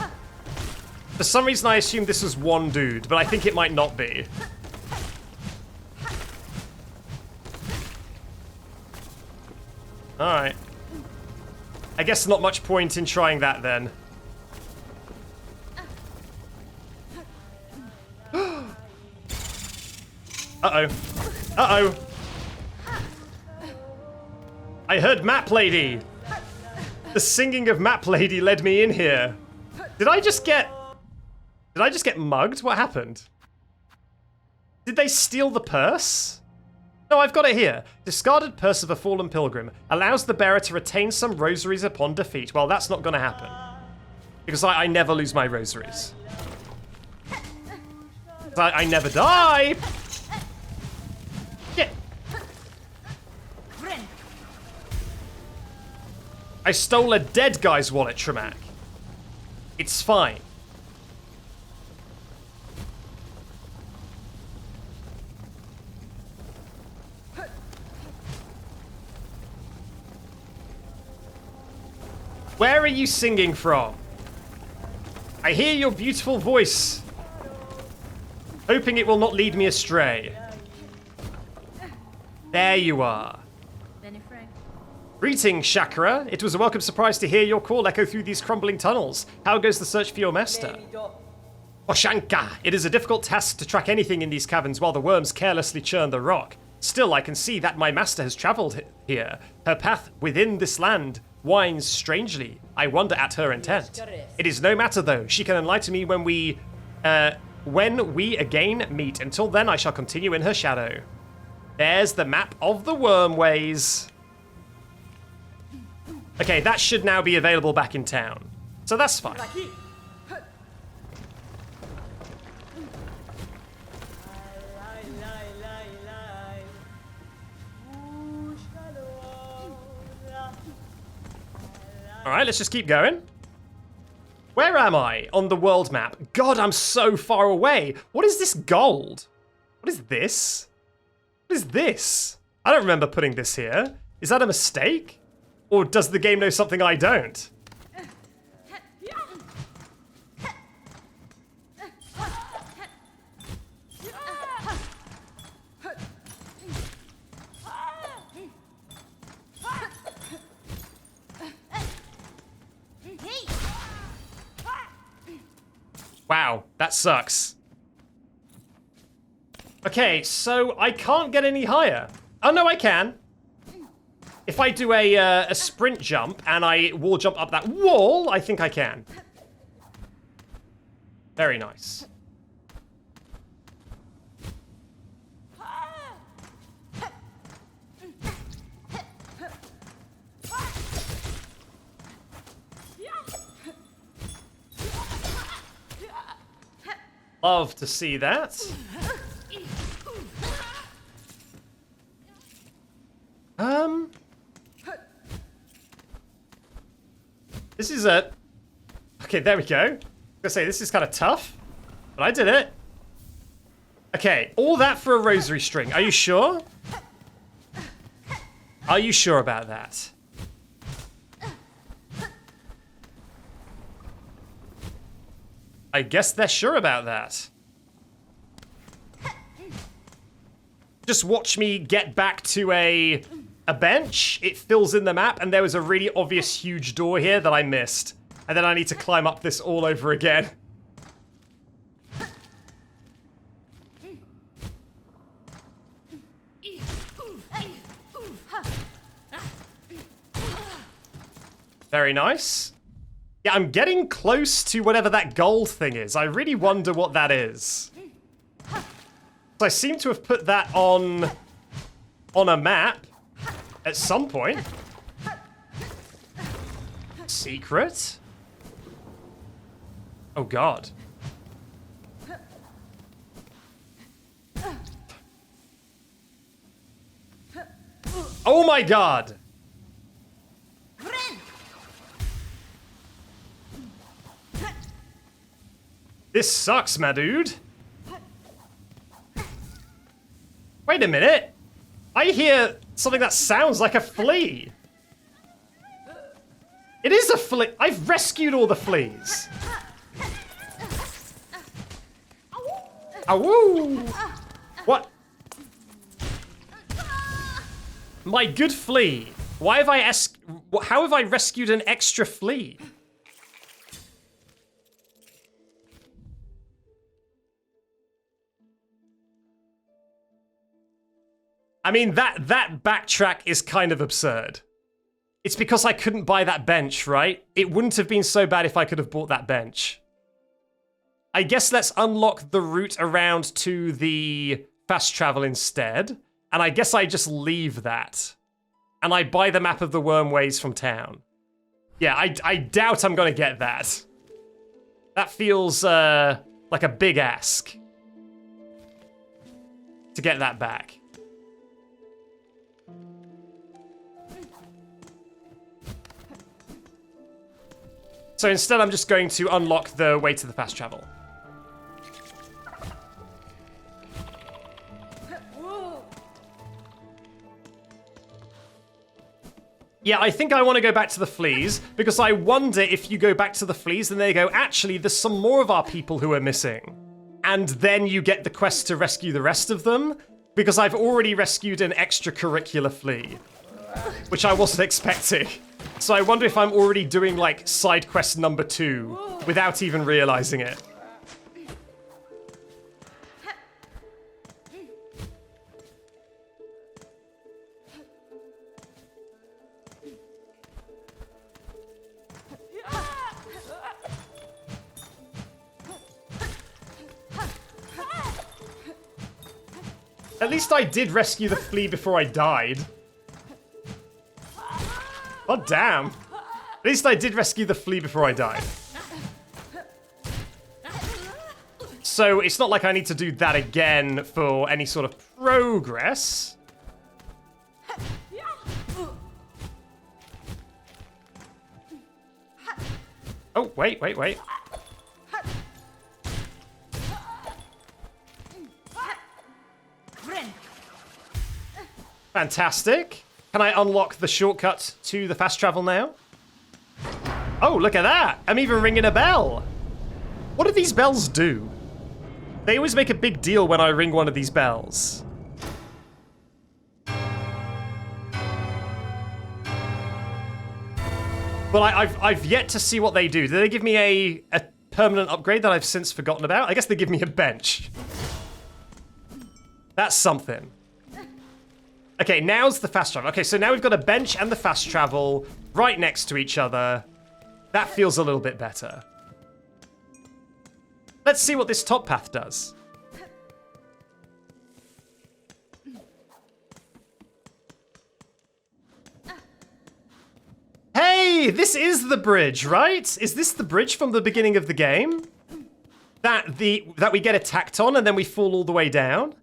For some reason I assumed this was one dude, but I think it might not be. Alright. I guess not much point in trying that then. Uh-oh. Uh-oh. I heard Map Lady. The singing of Map Lady led me in here. Did I just get mugged? What happened? Did they steal the purse? No, I've got it here. Discarded purse of a fallen pilgrim. Allows the bearer to retain some rosaries upon defeat. Well, that's not going to happen. Because I never lose my rosaries. I never die! Yeah. I stole a dead guy's wallet, Tremak. It's fine. Where are you singing from? I hear your beautiful voice. Hoping it will not lead me astray. There you are. Greetings, Chakra. It was a welcome surprise to hear your call echo through these crumbling tunnels. How goes the search for your master? Oshanka, it is a difficult task to track anything in these caverns while the worms carelessly churn the rock. Still, I can see that my master has travelled here. Her path within this land winds strangely. I wonder at her intent. It is no matter though. She can enlighten me when we again meet. Until then, I shall continue in her shadow. There's the map of the Wormways. Okay, that should now be available back in town. So that's fine. Alright, let's just keep going. Where am I on the world map? God, I'm so far away. What is this gold? What is this? What is this? I don't remember putting this here. Is that a mistake? Or does the game know something I don't? Wow, that sucks. Okay, so I can't get any higher. Oh, no, I can. If I do a sprint jump and I wall jump up that wall, I think I can. Very nice. Love to see that. This is a... Okay, there we go. I was gonna say, this is kind of tough, but I did it. Okay, all that for a rosary string. Are you sure? Are you sure about that? I guess they're sure about that. Just watch me get back to a bench. It fills in the map, and there was a really obvious huge door here that I missed. And then I need to climb up this all over again. Very nice. Yeah, I'm getting close to whatever that gold thing is. I really wonder what that is. So I seem to have put that on a map at some point. Secret? Oh god. Oh my god! This sucks, my dude. Wait a minute. I hear something that sounds like a flea. It is a flea. I've rescued all the fleas. Awoo! What? My good flea. Why have how have I rescued an extra flea? I mean, that backtrack is kind of absurd. It's because I couldn't buy that bench, right? It wouldn't have been so bad if I could have bought that bench. I guess let's unlock the route around to the fast travel instead. And I guess I just leave that. And I buy the map of the Wormways from town. Yeah, I doubt I'm gonna get that. That feels like a big ask. To get that back. So instead, I'm just going to unlock the way to the fast travel. Yeah, I think I want to go back to the fleas, because I wonder if you go back to the fleas and they go, actually, there's some more of our people who are missing. And then you get the quest to rescue the rest of them, because I've already rescued an extracurricular flea, which I wasn't expecting. So I wonder if I'm already doing, like, side quest number 2 without even realizing it. At least I did rescue the flea before I died. Oh, damn. At least I did rescue the flea before I died. So it's not like I need to do that again for any sort of progress. Oh, wait. Fantastic. Can I unlock the shortcut to the fast travel now? Oh, look at that. I'm even ringing a bell. What do these bells do? They always make a big deal when I ring one of these bells. Well, I've yet to see what they do. Do they give me a permanent upgrade that I've since forgotten about? I guess they give me a bench. That's something. Okay, now's the fast travel. Okay, so now we've got a bench and the fast travel right next to each other. That feels a little bit better. Let's see what this top path does. Hey, this is the bridge, right? Is this the bridge from the beginning of the game? That we get attacked on and then we fall all the way down?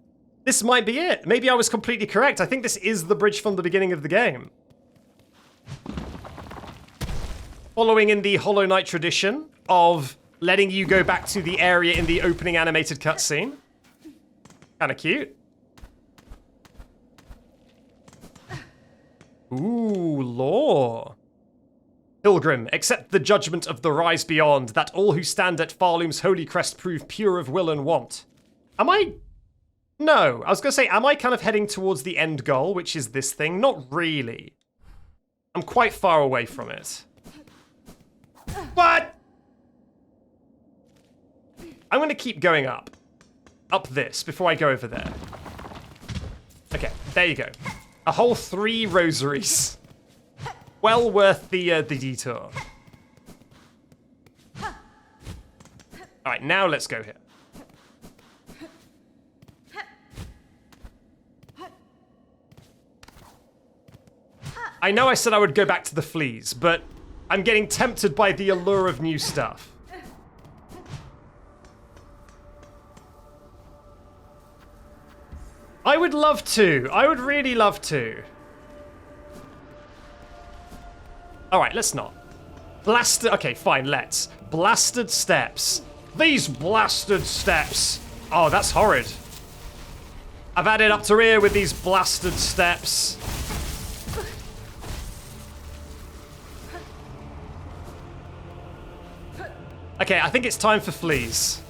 This might be it. Maybe I was completely correct. I think this is the bridge from the beginning of the game. Following in the Hollow Knight tradition of letting you go back to the area in the opening animated cutscene. Kinda cute. Ooh, lore. Pilgrim, accept the judgment of the rise beyond, that all who stand at Farloom's holy crest prove pure of will and want. Am I... No, I was going to say, am I kind of heading towards the end goal, which is this thing? Not really. I'm quite far away from it. What? I'm going to keep going up. Up this, before I go over there. Okay, there you go. A whole 3 rosaries. Well worth the detour. Alright, now let's go here. I know I said I would go back to the fleas, but I'm getting tempted by the allure of new stuff. I would love to. I would really love to. Alright, let's not. Blasted... Okay, fine, let's. Blasted steps. These blasted steps. Oh, that's horrid. I've had it up to here with these blasted steps. Okay, I think it's time for fleas.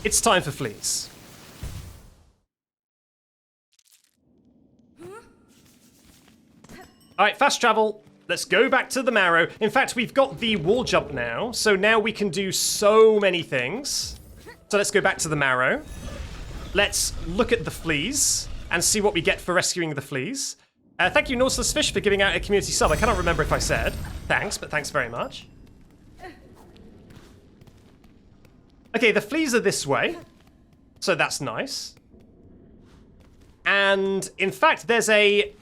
It's time for fleas. Alright, fast travel. Let's go back to the marrow. In fact, we've got the wall jump now, so now we can do so many things. So let's go back to the marrow. Let's look at the fleas and see what we get for rescuing the fleas. Thank you, Nautilus Fish, for giving out a community sub. I cannot remember if I said. Thanks, but thanks very much. Okay, the fleas are this way. So that's nice. And, in fact, there's a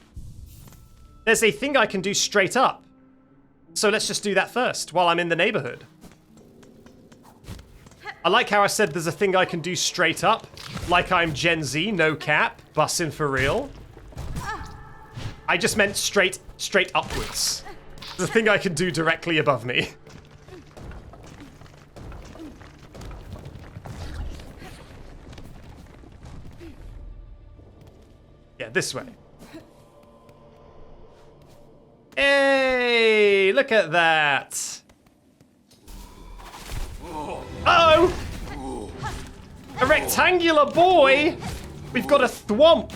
thing I can do straight up. So let's just do that first, while I'm in the neighborhood. I like how I said there's a thing I can do straight up. Like I'm Gen Z, no cap, bussin' for real. I just meant straight upwards. There's a thing I can do directly above me. Yeah, this way. Hey, look at that. Uh-oh! A rectangular boy? We've got a thwomp.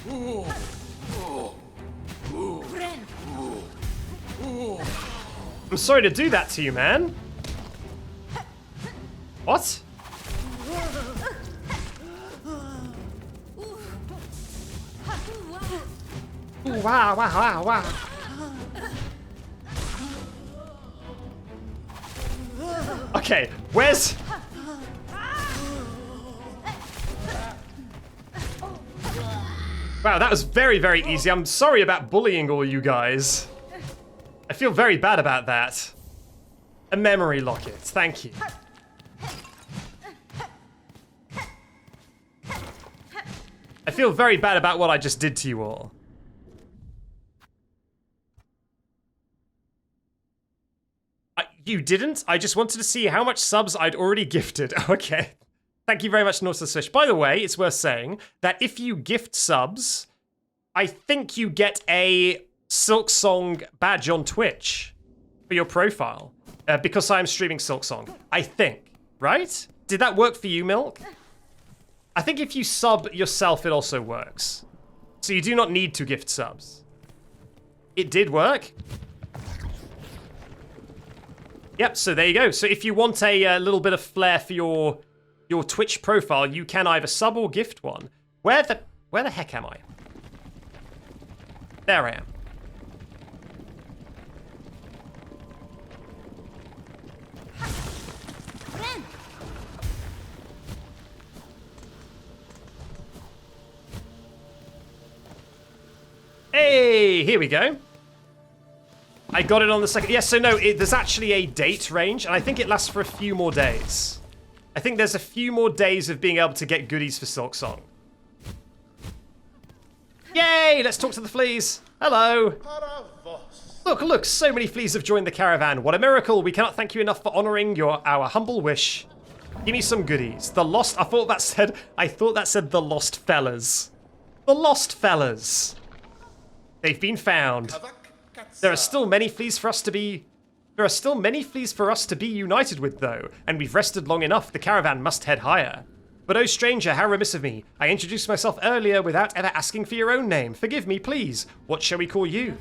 I'm sorry to do that to you, man. What? Ooh, wow, wow, wow, wow. Okay, where's... Wow, that was very, very easy. I'm sorry about bullying all you guys. I feel very bad about that. A memory locket, thank you. I feel very bad about what I just did to you all. You didn't? I just wanted to see how much subs I'd already gifted. Okay. Thank you very much, Nautilus Fish. By the way, it's worth saying that if you gift subs, I think you get a Silksong badge on Twitch for your profile. Because I'm streaming Silksong. I think. Right? Did that work for you, Milk? I think if you sub yourself, it also works. So you do not need to gift subs. It did work. Yep, so there you go. So if you want a little bit of flair for your Twitch profile, you can either sub or gift one. Where the heck am I? There I am. Hey, here we go. I got it on the second. Yes, so no, there's actually a date range, and I think it lasts for a few more days. I think there's a few more days of being able to get goodies for Silksong. Yay! Let's talk to the fleas. Hello. Look, so many fleas have joined the caravan. What a miracle. We cannot thank you enough for honoring our humble wish. Give me some goodies. The lost, I thought that said the lost fellas. The lost fellas. They've been found. There are still many fleas for us to be united with, though, and we've rested long enough. The caravan must head higher. But oh, stranger, how remiss of me. I introduced myself earlier without ever asking for your own name. Forgive me, please. What shall we call you?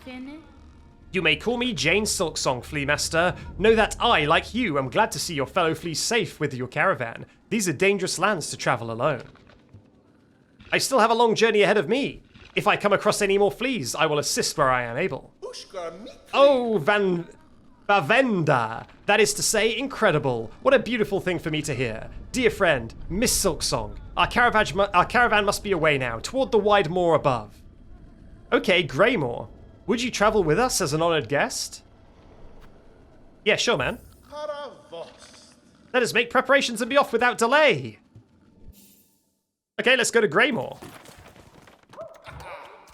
You may call me Jane Silksong, Flea Master. Know that I, like you, am glad to see your fellow fleas safe with your caravan. These are dangerous lands to travel alone. I still have a long journey ahead of me. If I come across any more fleas, I will assist where I am able. Oh, Bavenda. That is to say, incredible. What a beautiful thing for me to hear. Dear friend, Miss Silksong, our caravan must be away now, toward the wide moor above. Okay, Greymoor. Would you travel with us as an honored guest? Yeah, sure, man. Let us make preparations and be off without delay. Okay, let's go to Greymoor.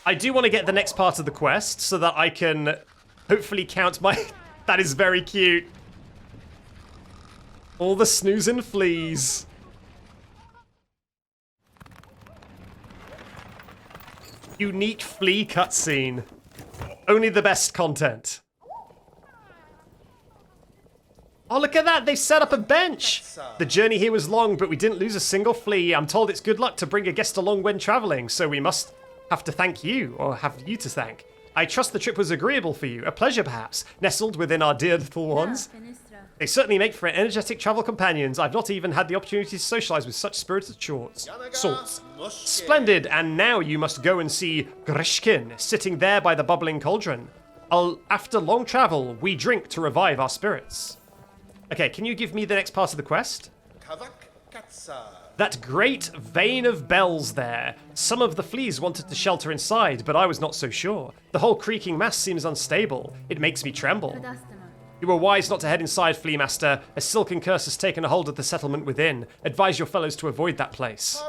I do want to get the next part of the quest so that I can hopefully count my... That is very cute. All the snoozing fleas. Unique flea cutscene. Only the best content. Oh, look at that. They set up a bench. The journey here was long, but we didn't lose a single flea. I'm told it's good luck to bring a guest along when traveling, so we must have to thank you, or have you to thank. I trust the trip was agreeable for you. A pleasure, perhaps, nestled within our dear little ones. They certainly make for energetic travel companions. I've not even had the opportunity to socialize with such spirited sorts. Splendid, and now you must go and see Grishkin, sitting there by the bubbling cauldron. After long travel, we drink to revive our spirits. Okay, can you give me the next part of the quest? That great vein of bells there. Some of the fleas wanted to shelter inside, but I was not so sure. The whole creaking mass seems unstable. It makes me tremble. You were wise not to head inside, Flea Master. A silken curse has taken a hold of the settlement within. Advise your fellows to avoid that place.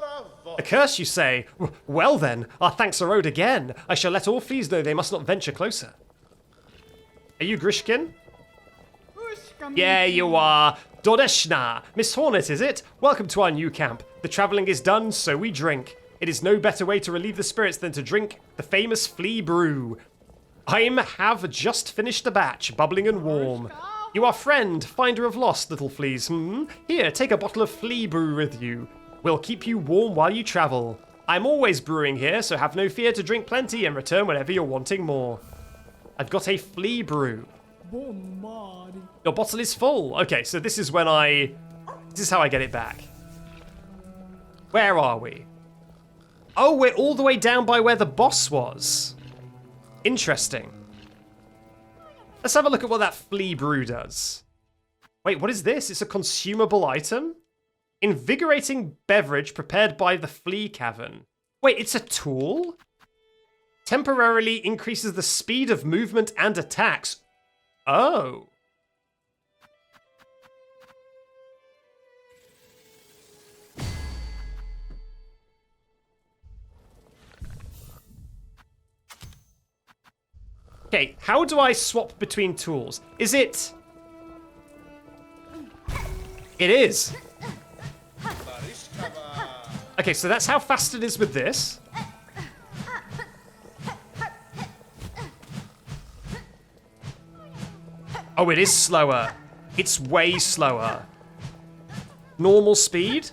A curse, you say? Well then, our thanks are owed again. I shall let all fleas know they must not venture closer. Are you Grishkin? Yeah, you are. Dodeshna. Miss Hornet, is it? Welcome to our new camp. The travelling is done, so we drink. It is no better way to relieve the spirits than to drink the famous flea brew. Have just finished a batch, bubbling and warm. You are friend, finder of lost, little fleas. Here, take a bottle of Flea brew with you. We'll keep you warm while you travel. I'm always brewing here, so have no fear to drink plenty and return whenever you're wanting more. I've got a Flea brew. Your bottle is full. Okay, so this is when this is how I get it back. Where are we? Oh, we're all the way down by where the boss was. Interesting. Let's have a look at what that Flea brew does. Wait, what is this? It's a consumable item? Invigorating beverage prepared by the Flea Cavern. Wait, it's a tool? Temporarily increases the speed of movement and attacks. Oh. Okay, how do I swap between tools? Is it... It is. Okay, so that's how fast it is with this. Oh, it is slower. It's way slower. Normal speed?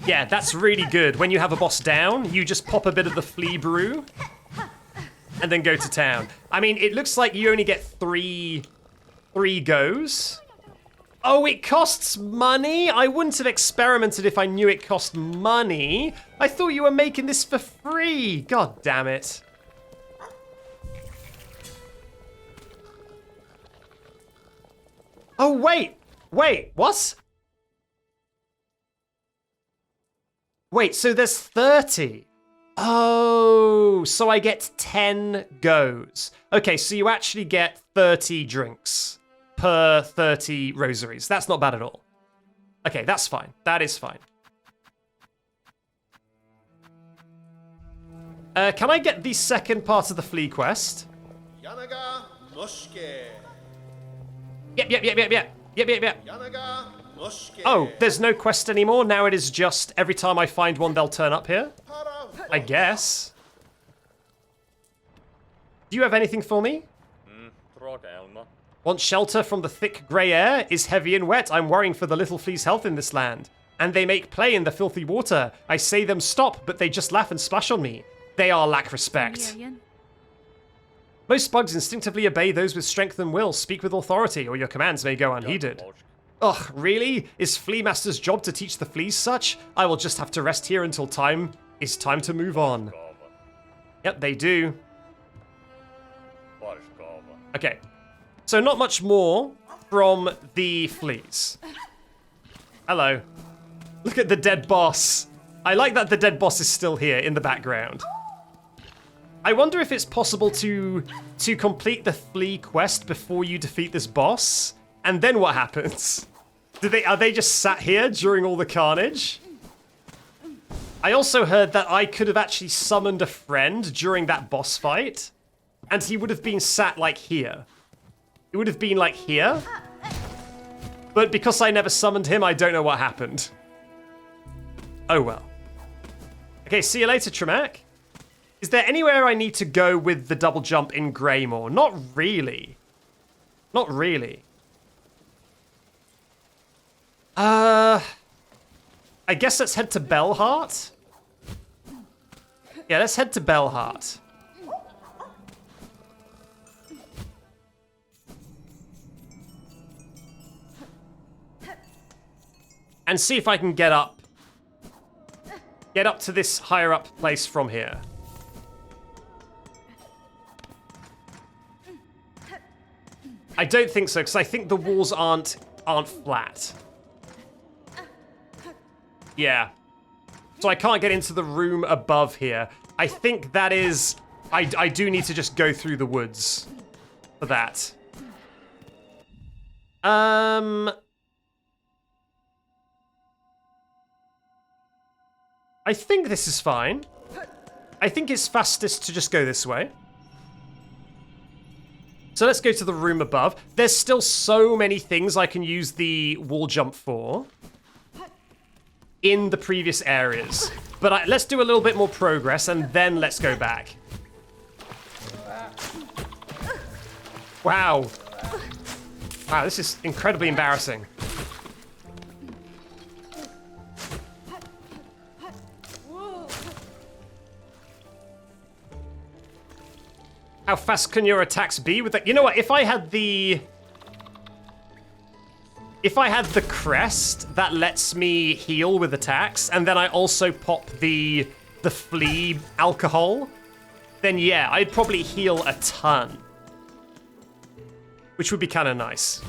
Yeah, that's really good. When you have a boss down, you just pop a bit of the Flea brew and then go to town. I mean, it looks like you only get three goes. Oh, it costs money? I wouldn't have experimented if I knew it cost money. I thought you were making this for free. God damn it. Oh, wait, what? Wait, so there's 30. Oh, so I get 10 goes. Okay, so you actually get 30 drinks per 30 rosaries. That's not bad at all. Okay, that's fine. That is fine. Can I get the second part of the Flea quest? Yep. Oh, there's no quest anymore. Now it is just every time I find one, they'll turn up here. I guess. Do you have anything for me? Want shelter from the thick grey air? Is heavy and wet. I'm worrying for the little flea's health in this land. And they make play in the filthy water. I say them stop, but they just laugh and splash on me. They are lack respect. Most bugs instinctively obey those with strength and will. Speak with authority, or your commands may go unheeded. Ugh, really? Is Flea Master's job to teach the fleas such? I will just have to rest here until it's time to move on. Yep, they do. Okay. So not much more from the fleas. Hello. Look at the dead boss. I like that the dead boss is still here in the background. I wonder if it's possible to complete the Flea quest before you defeat this boss, and then what happens? Are they just sat here during all the carnage? I also heard that I could have actually summoned a friend during that boss fight, and he would have been sat like here. It would have been like here, but because I never summoned him, I don't know what happened. Oh well. Okay, see you later, Tremak. Is there anywhere I need to go with the double jump in Greymore? Not really. Not really. I guess let's head to Bellhart. Yeah, let's head to Bellhart. And see if I can get up to this higher up place from here. I don't think so, because I think the walls aren't flat. Yeah. So I can't get into the room above here. I think that is... I do need to just go through the woods for that. I think this is fine. I think it's fastest to just go this way. So let's go to the room above. There's still so many things I can use the wall jump for in the previous areas. But let's do a little bit more progress, and then let's go back. Wow. Wow, this is incredibly embarrassing. How fast can your attacks be with that? You know what? If I had the crest that lets me heal with attacks, and then I also pop the Flea alcohol, then yeah, I'd probably heal a ton. Which would be kind of nice.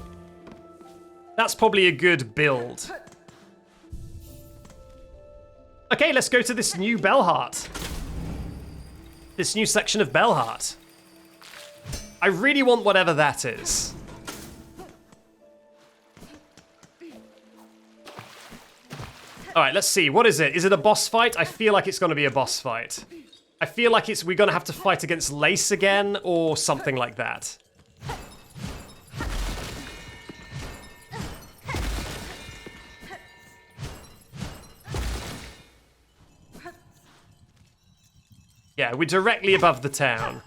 That's probably a good build. Okay, let's go to this new Bellhart. This new section of Bellhart. I really want whatever that is. Alright, let's see. What is it? Is it a boss fight? I feel like it's going to be a boss fight. I feel like we're going to have to fight against Lace again, or something like that. Yeah, we're directly above the town.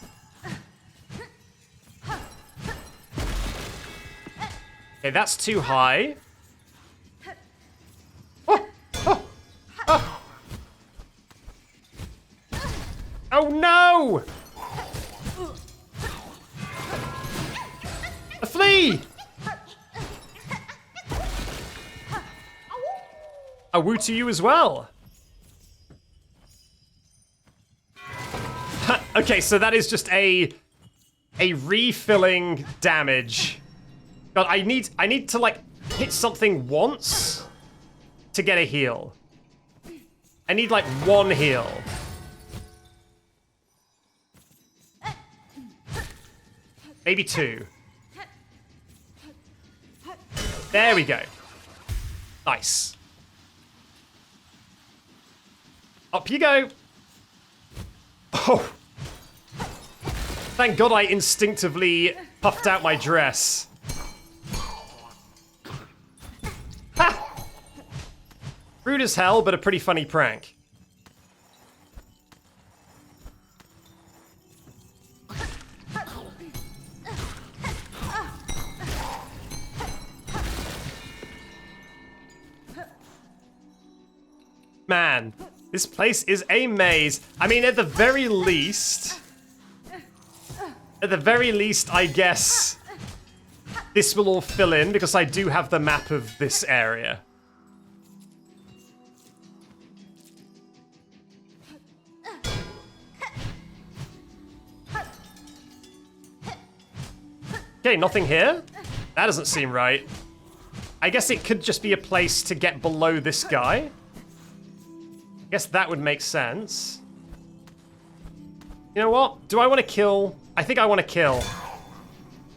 Okay, that's too high. Oh! Oh! Oh! Oh no! A flea! A woo to you as well. Okay, so that is just a refilling damage. God, I need to like hit something once to get a heal. I need like one heal. Maybe two. There we go. Nice. Up you go. Oh. Thank God I instinctively puffed out my dress. Ha! Rude as hell, but a pretty funny prank. Man, this place is a maze. I mean, at the very least, I guess this will all fill in because I do have the map of this area. Okay, nothing here? That doesn't seem right. I guess it could just be a place to get below this guy. I guess that would make sense. You know what? Do I want to kill? I think I want to kill.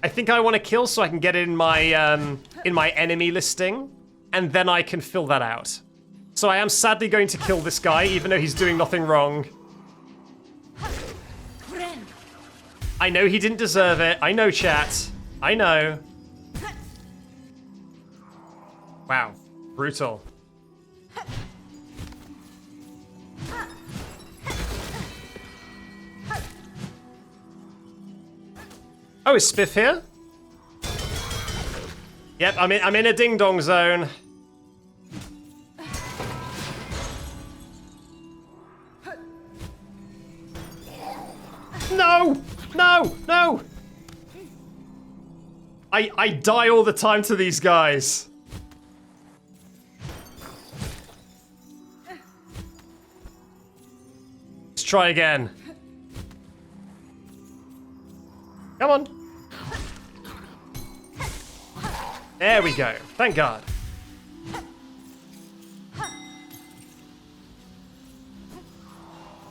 I think I want to kill so I can get it in my enemy listing, and then I can fill that out. So I am sadly going to kill this guy, even though he's doing nothing wrong. I know he didn't deserve it. I know, chat. I know. Wow. Brutal. Oh, is Spiff here? Yep, I'm in a ding-dong zone. No! No! No! I die all the time to these guys. Let's try again. Come on. There we go. Thank God.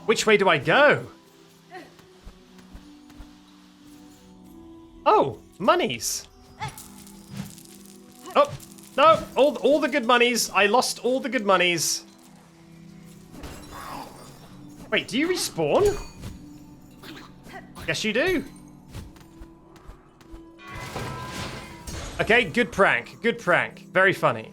Which way do I go? Oh, monies. Oh, no, all the good monies. I lost all the good monies. Wait, do you respawn? Yes, you do. Okay, good prank. Good prank. Very funny.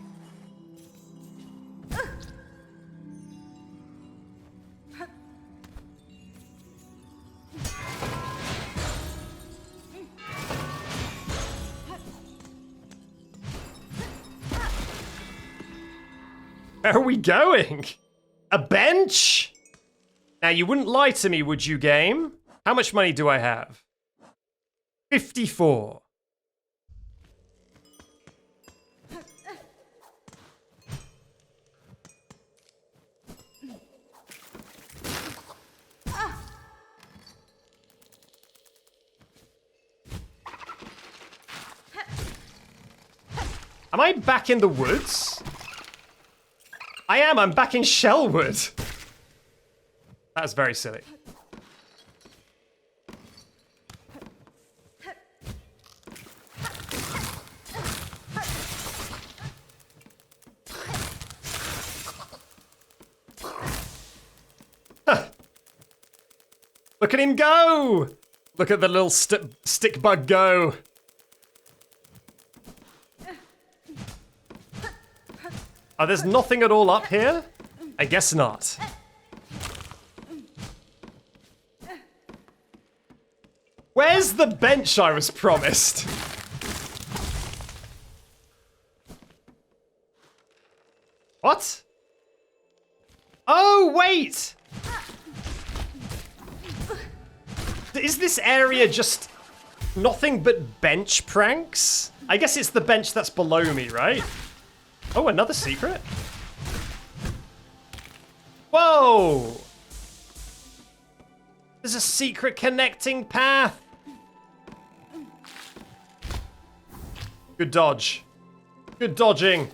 Where are we going? A bench? Now, you wouldn't lie to me, would you, game? How much money do I have? 54. Am I back in the woods? I am, I'm back in Shellwood. That's very silly. Huh. Look at him go! Look at the little stick bug go. Oh, there's nothing at all up here? I guess not. Where's the bench I was promised? What? Oh, wait! Is this area just nothing but bench pranks? I guess it's the bench that's below me, right? Oh, another secret? Whoa! There's a secret connecting path. Good dodge. Good dodging.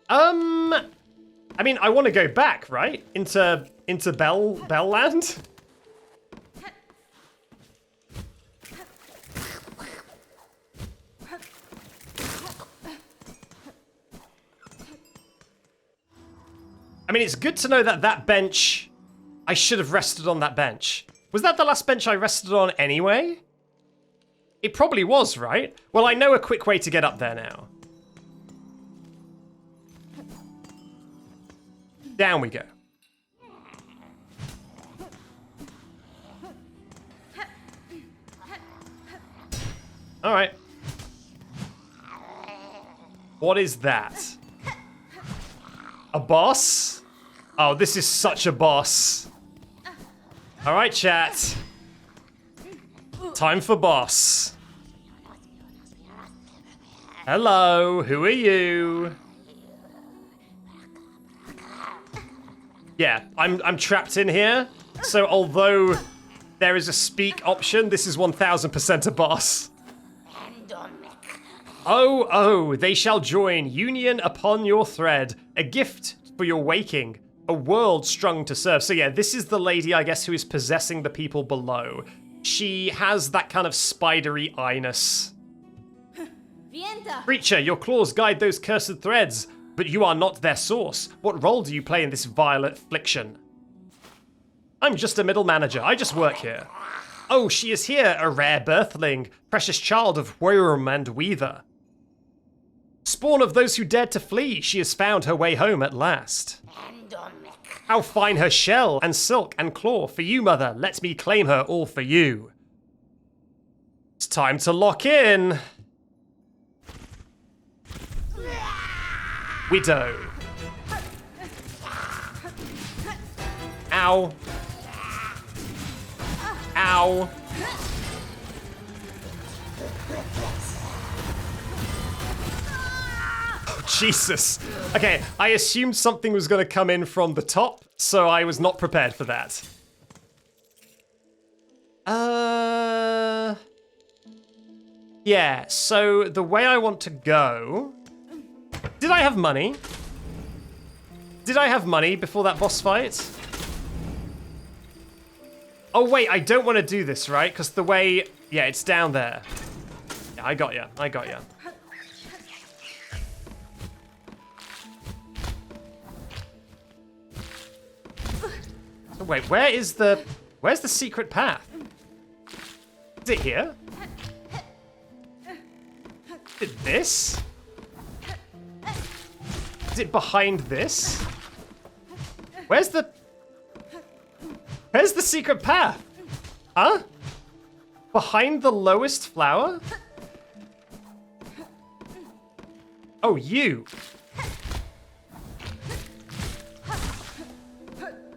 I mean, I want to go back, right? Into Bellland? I mean, it's good to know that that bench, I should have rested on that bench. Was that the last bench I rested on anyway? It probably was, right? Well, I know a quick way to get up there now. Down we go. All right. What is that? A boss? Oh, this is such a boss. All right, chat. Time for boss. Hello, who are you? Yeah, I'm trapped in here. So although there is a speak option, this is 1000% a boss. Oh, they shall join, union upon your thread, a gift for your waking, a world strung to serve. So yeah, this is the lady, I guess, who is possessing the people below. She has that kind of spidery eye-ness. Creature, your claws guide those cursed threads, but you are not their source. What role do you play in this vile affliction? I'm just a middle manager, I just work here. Oh, she is here, a rare birthling, precious child of Worm and Weaver. Spawn of those who dared to flee, she has found her way home at last. How fine her shell and silk and claw. For you, mother, let me claim her all for you. It's time to lock in. Widow. Ow. Ow. Jesus. Okay, I assumed something was going to come in from the top, so I was not prepared for that. Yeah, so the way I want to go... Did I have money? Did I have money before that boss fight? Oh, wait, I don't want to do this, right? Because the way... Yeah, it's down there. Yeah, I got ya. I got ya. So wait, where's the secret path? Is it here? Is it this? Is it behind this? Where's the secret path? Huh? Behind the lowest flower? Oh, you.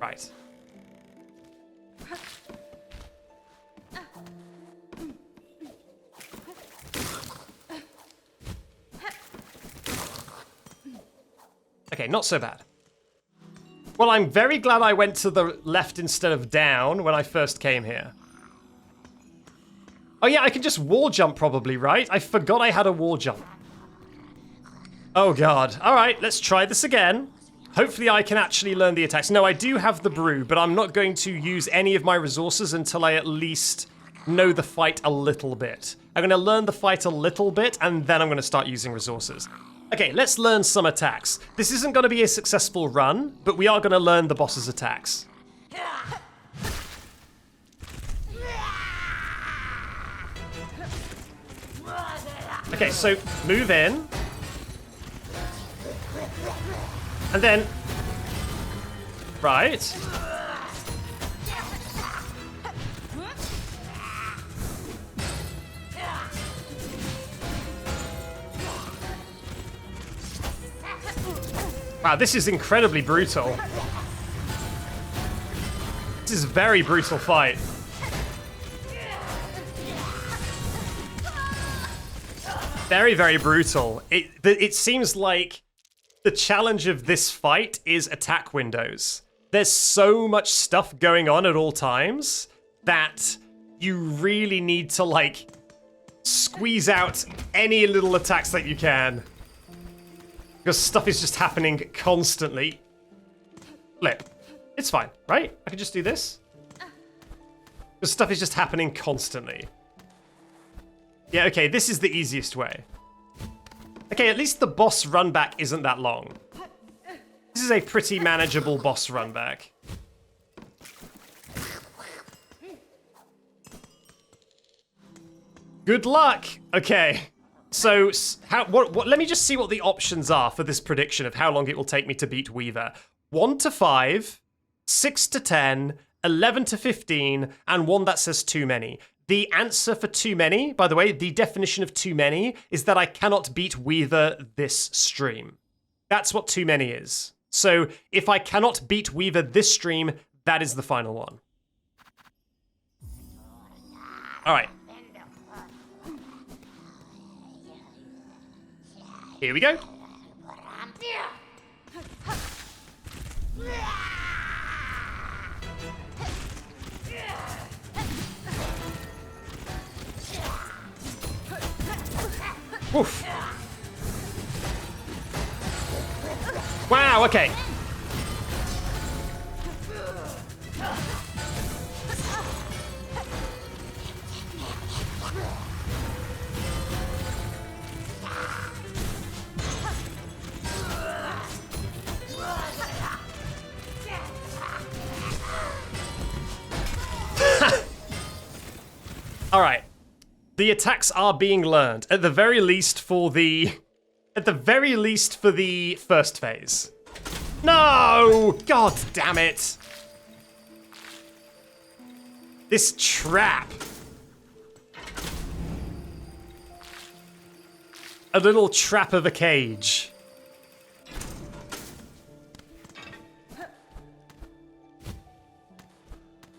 Right. Okay, not so bad. Well, I'm very glad I went to the left instead of down when I first came here. Oh yeah, I can just wall jump probably, right? I forgot I had a wall jump. Oh god. Alright, let's try this again. Hopefully I can actually learn the attacks. No, I do have the brew, but I'm not going to use any of my resources until I at least know the fight a little bit. I'm going to learn the fight a little bit, and then I'm going to start using resources. Okay, let's learn some attacks. This isn't going to be a successful run, but we are going to learn the boss's attacks. Okay, so move in. And then... Right. Wow, this is incredibly brutal. This is a very brutal fight. Very, very brutal. It seems like the challenge of this fight is attack windows. There's so much stuff going on at all times that you really need to, like, squeeze out any little attacks that you can. Because stuff is just happening constantly. Flip. It's fine, right? I can just do this. Because stuff is just happening constantly. Yeah, okay, this is the easiest way. Okay, at least the boss run back isn't that long. This is a pretty manageable boss run back. Good luck! Okay. So, let me just see what the options are for this prediction of how long it will take me to beat Weaver. 1 to 5, 6 to 10, 11 to 15, and one that says too many. The answer for too many, by the way, the definition of too many is that I cannot beat Weaver this stream. That's what too many is. So, if I cannot beat Weaver this stream, that is the final one. Alright. Here we go. Woof. Wow, okay. All right. The attacks are being learned, at the very least for the first phase. No! God damn it. This trap. A little trap of a cage.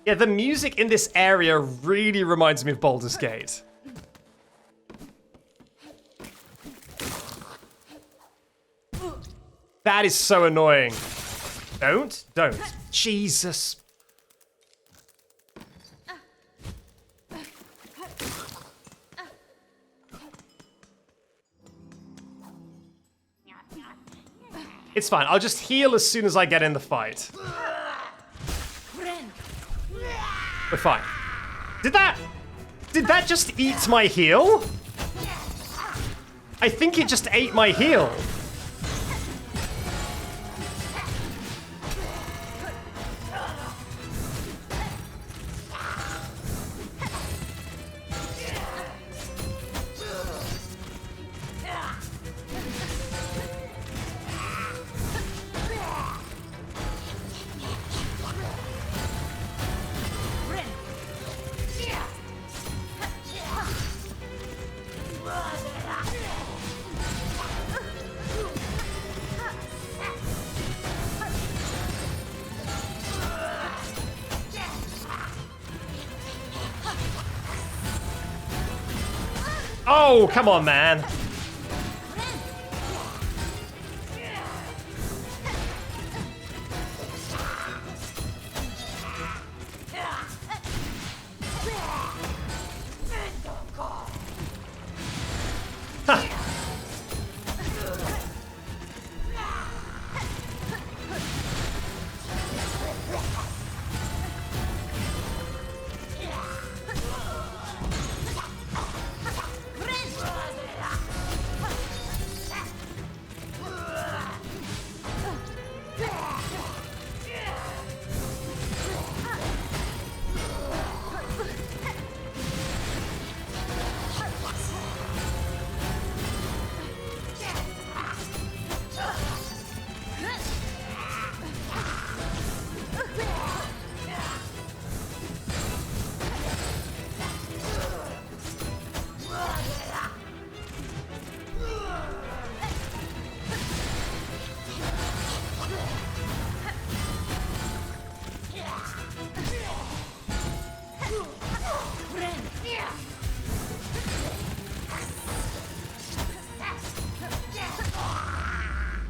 Yeah, the music in this area really reminds me of Baldur's Gate. That is so annoying. Don't. Jesus. It's fine. I'll just heal as soon as I get in the fight. We're fine. Did that just eat my heal? I think it just ate my heal. Oh, come on, man.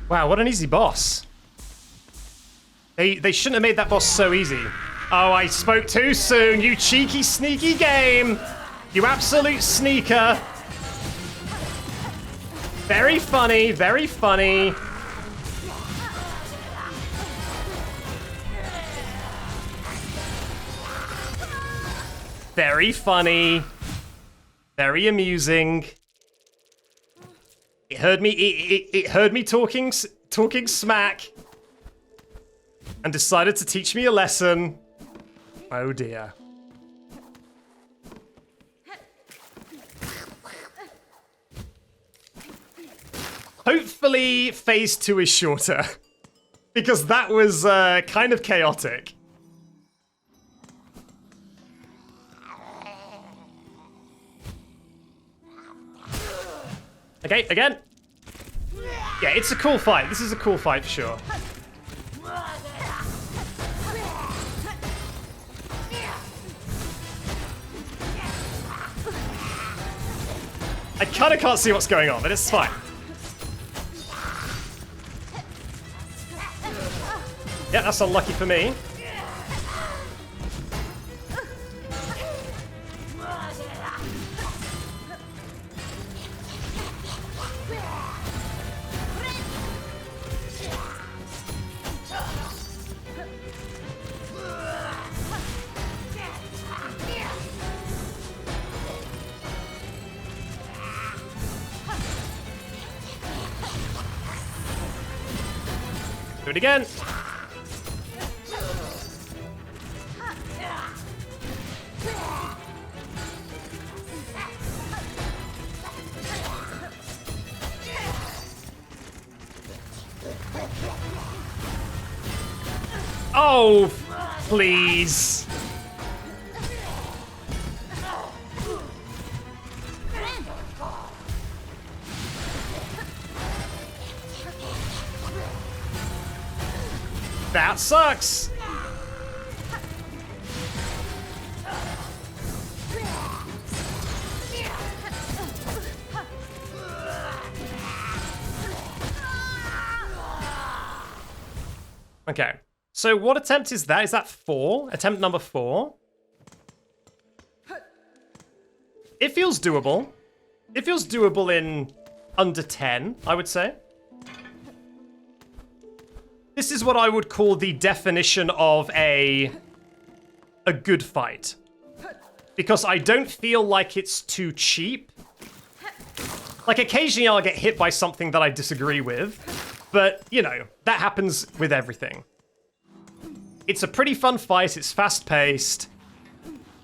Wow, what an easy boss. They shouldn't have made that boss so easy. Oh, I spoke too soon, you cheeky, sneaky game. You absolute sneaker. Very funny, very funny. Very funny. Very amusing. It heard me. It heard me talking smack, and decided to teach me a lesson. Oh dear. Hopefully, phase 2 is shorter, because that was kind of chaotic. Okay, again. Yeah, it's a cool fight. This is a cool fight for sure. I kind of can't see what's going on, but it's fine. Yeah, that's unlucky for me. Do it again. Oh, please. That sucks. Okay. So what attempt is that? Is that 4? Attempt number 4? It feels doable. It feels doable in under 10, I would say. This is what I would call the definition of a good fight. Because I don't feel like it's too cheap. Like, occasionally I'll get hit by something that I disagree with. But, you know, that happens with everything. It's a pretty fun fight, it's fast-paced.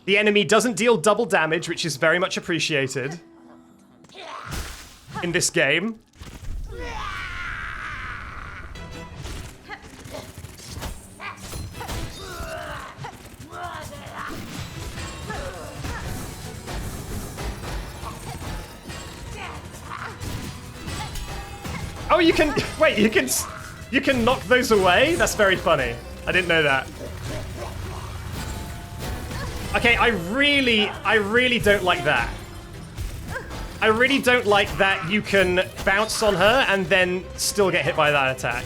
The enemy doesn't deal double damage, which is very much appreciated in this game. Oh, you can, wait, you can knock those away? That's very funny. I didn't know that. Okay, I really don't like that. I really don't like that you can bounce on her and then still get hit by that attack.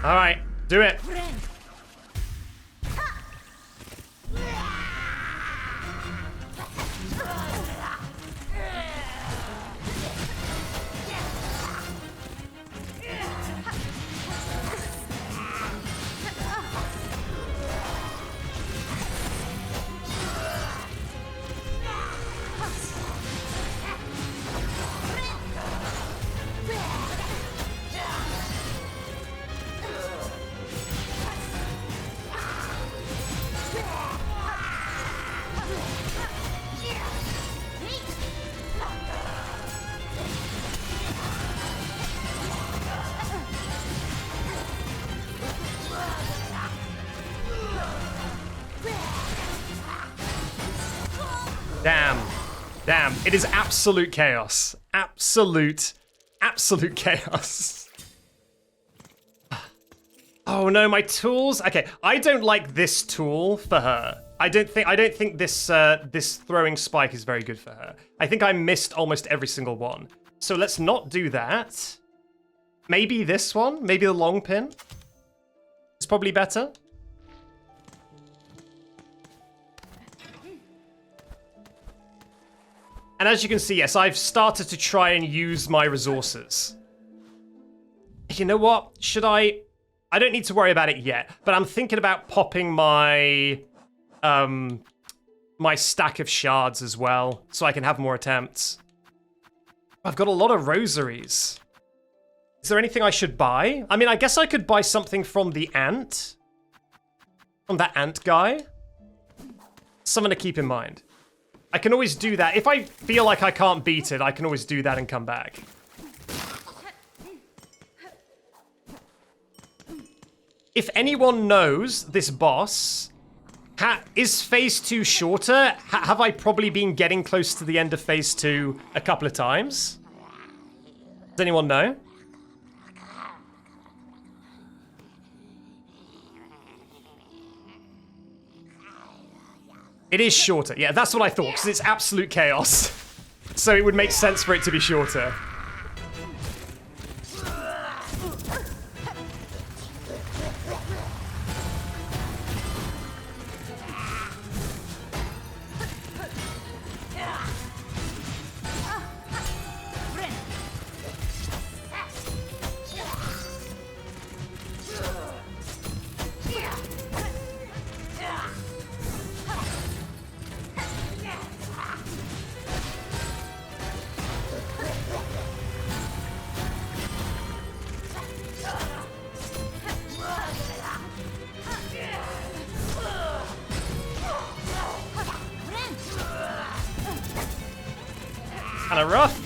All right, do it. Damn. It is absolute chaos. Absolute chaos. Oh no, my tools. Okay, I don't like this tool for her. I don't think this this throwing spike is very good for her. I think I missed almost every single one. So let's not do that. Maybe this one? Maybe the long pin? It's probably better. And as you can see, yes, I've started to try and use my resources. You know what? Should I don't need to worry about it yet, but I'm thinking about popping my my stack of shards as well, so I can have more attempts. I've got a lot of rosaries. Is there anything I should buy? I mean, I guess I could buy something from the ant. From that ant guy. Something to keep in mind. I can always do that. If I feel like I can't beat it, I can always do that and come back. If anyone knows this boss, is phase 2 shorter? Have I probably been getting close to the end of phase 2 a couple of times? Does anyone know? It is shorter. Yeah, that's what I thought, because it's absolute chaos. So it would make sense for it to be shorter. Kinda rough.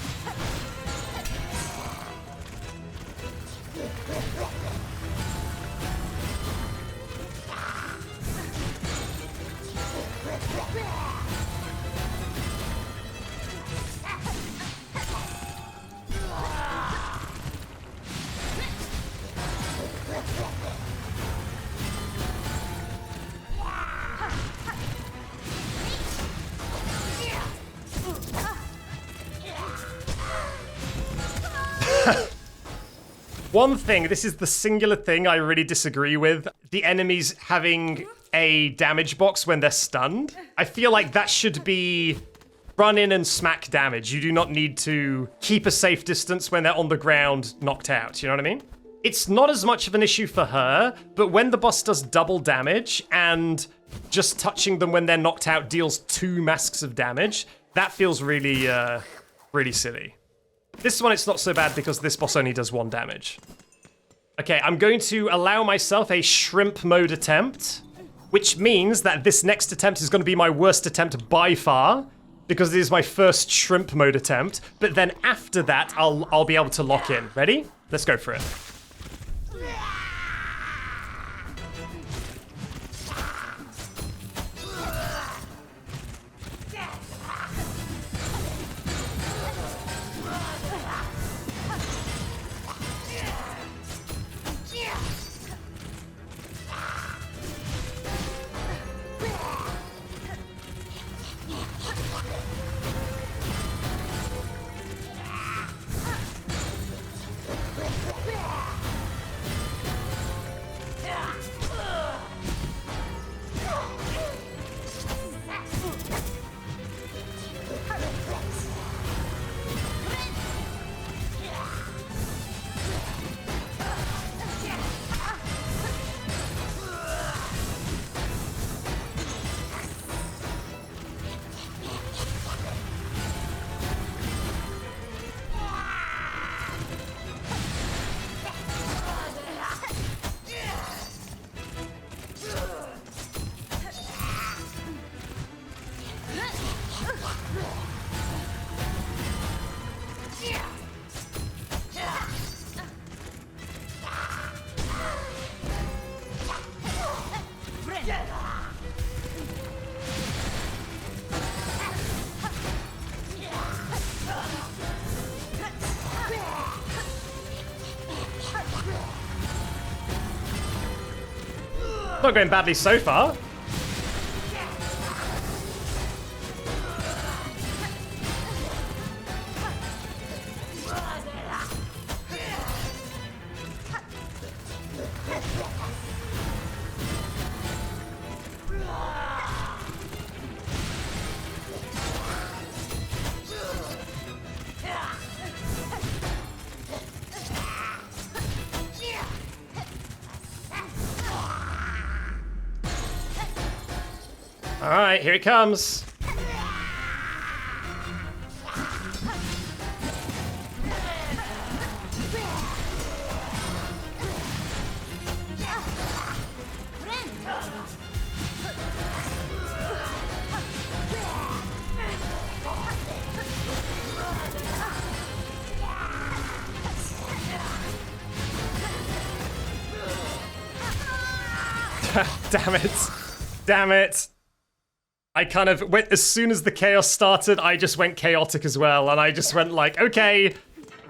one thing, this is the singular thing I really disagree with. The enemies having a damage box when they're stunned. I feel like that should be run in and smack damage. You do not need to keep a safe distance when they're on the ground knocked out, you know what I mean? It's not as much of an issue for her, but when the boss does double damage and just touching them when they're knocked out deals 2 masks of damage, that feels really, really silly. This one, it's not so bad because this boss only does 1 damage. Okay, I'm going to allow myself a shrimp mode attempt, which means that this next attempt is going to be my worst attempt by far, because it is my first shrimp mode attempt, but then after that, I'll be able to lock in. Ready? Let's go for it. Not going badly so far. All right, here it comes. Damn it. Damn it. I kind of went, as soon as the chaos started, I just went chaotic as well. And I just went like, okay,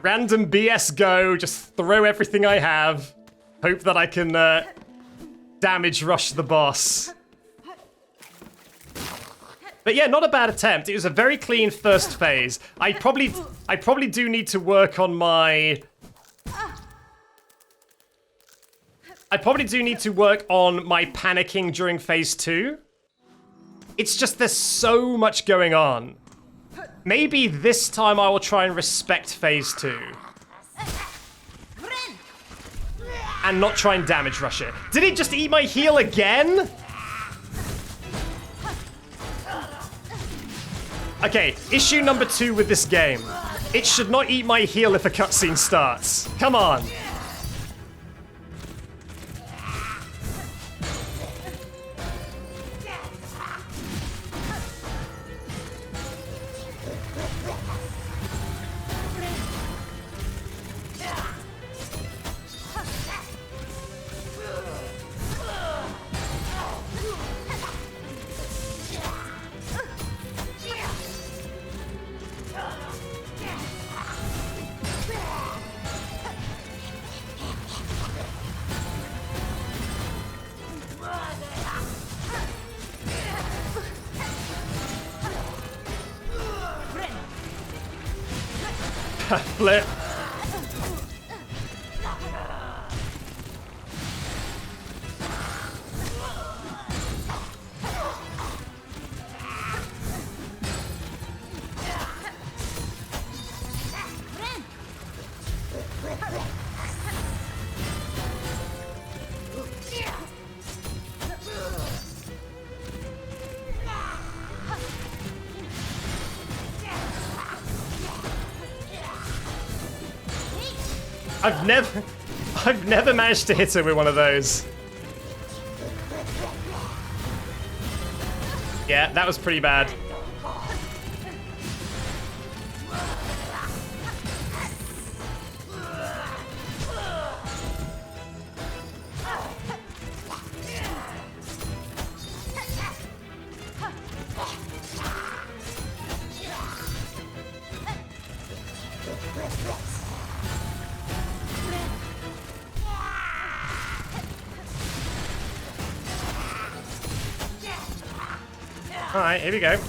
random BS go, just throw everything I have. Hope that I can damage rush the boss. But yeah, not a bad attempt. It was a very clean first phase. I probably do need to work on my... I probably do need to work on my panicking during phase 2. It's just there's so much going on. Maybe this time I will try and respect phase 2. And not try and damage rush it. Did it just eat my heal again? Okay, issue number 2 with this game. It should not eat my heal if a cutscene starts. Come on. Flip. I've never managed to hit her with one of those. Yeah, that was pretty bad. Alright, here we go.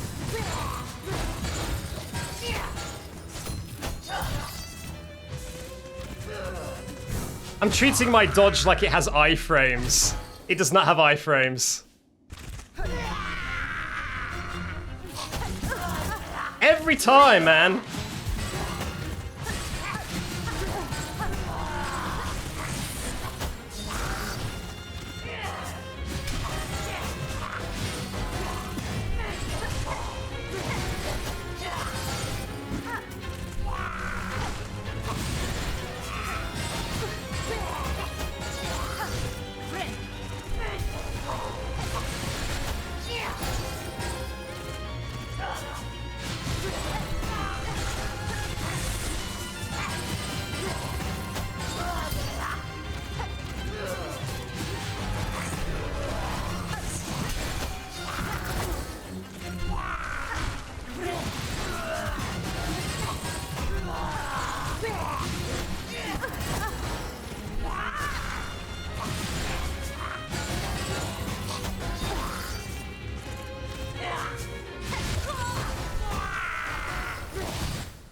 I'm treating my dodge like it has iframes. It does not have iframes. Every time, man.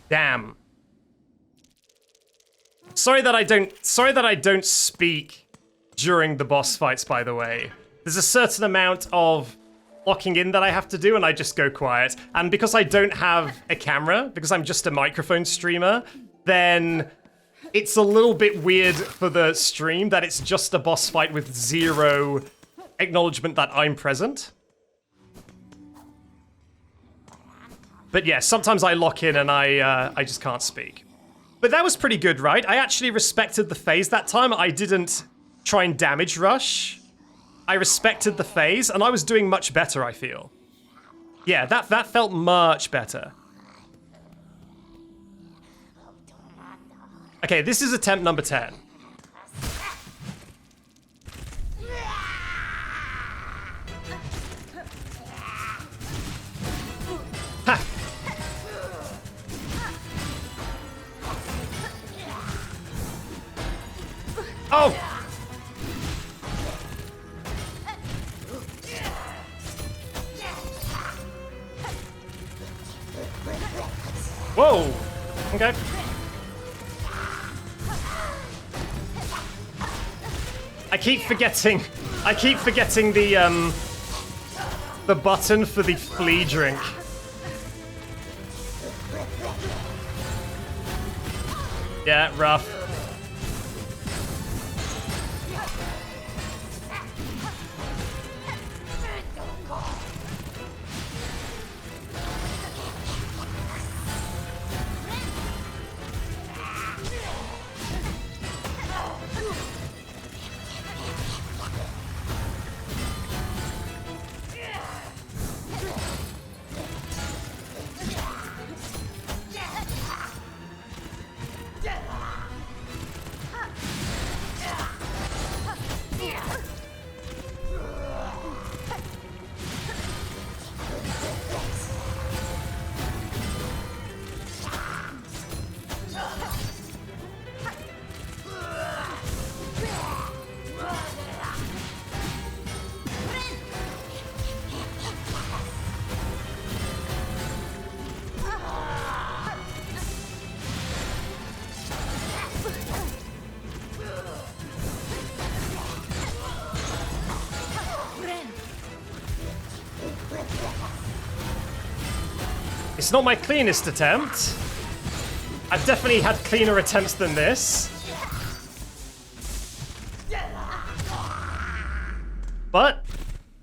Damn. Sorry that I don't speak during the boss fights, by the way. There's a certain amount of locking in that I have to do, and I just go quiet. And because I don't have a camera, because I'm just a microphone streamer, then it's a little bit weird for the stream that it's just a boss fight with zero acknowledgement that I'm present. But yeah, sometimes I lock in and I just can't speak. But that was pretty good, right? I actually respected the phase that time. I didn't try and damage rush. I respected the phase, and I was doing much better, I feel. Yeah, that felt much better. Okay, this is attempt number 10. Ha! Oh! Whoa! Okay. I keep forgetting the button for the Flea drink. Yeah, rough. It's not my cleanest attempt. I've definitely had cleaner attempts than this. But,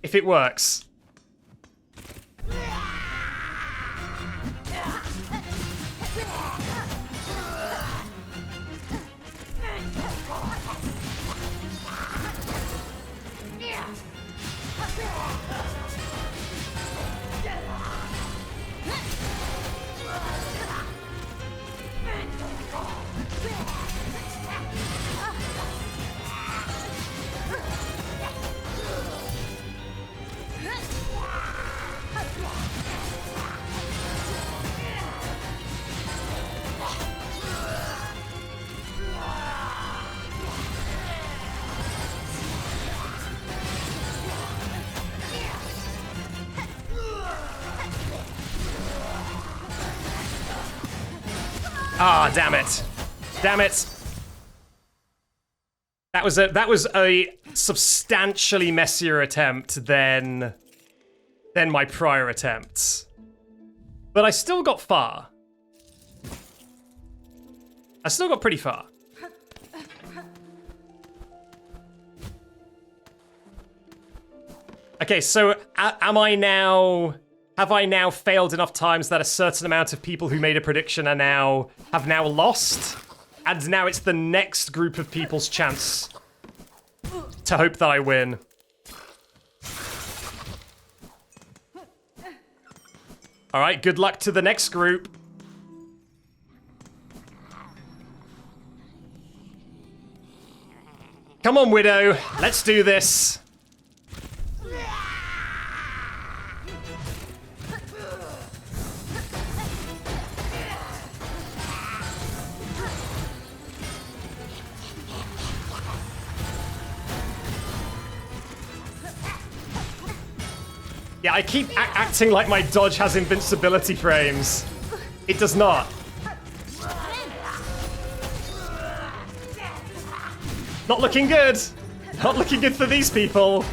if it works. Ah, damn it. Damn it. That was a substantially messier attempt than my prior attempts. But I still got far. I still got pretty far. Okay, so have I now failed enough times that a certain amount of people who made a prediction have now lost? And now it's the next group of people's chance to hope that I win. All right, good luck to the next group. Come on, Widow, let's do this. Yeah, I keep acting like my dodge has invincibility frames. It does not. Not looking good. Not looking good for these people.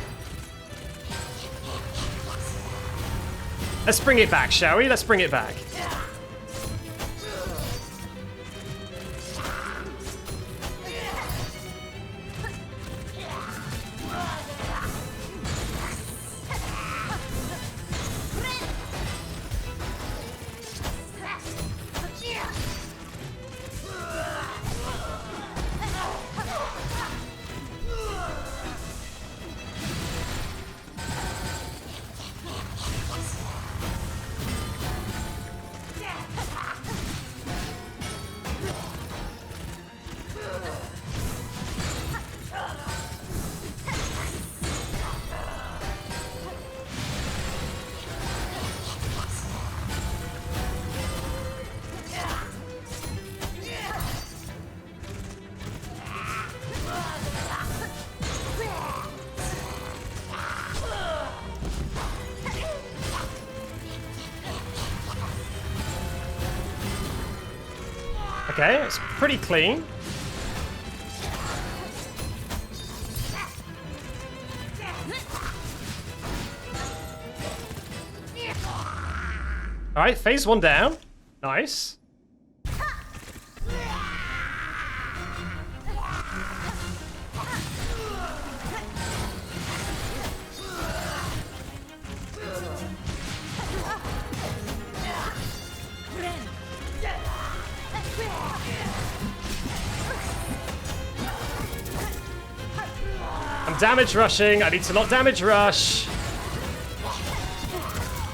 Let's bring it back, shall we? Let's bring it back. Okay, it's pretty clean. All right, phase one down. Nice. I'm damage rushing. I need to not damage rush.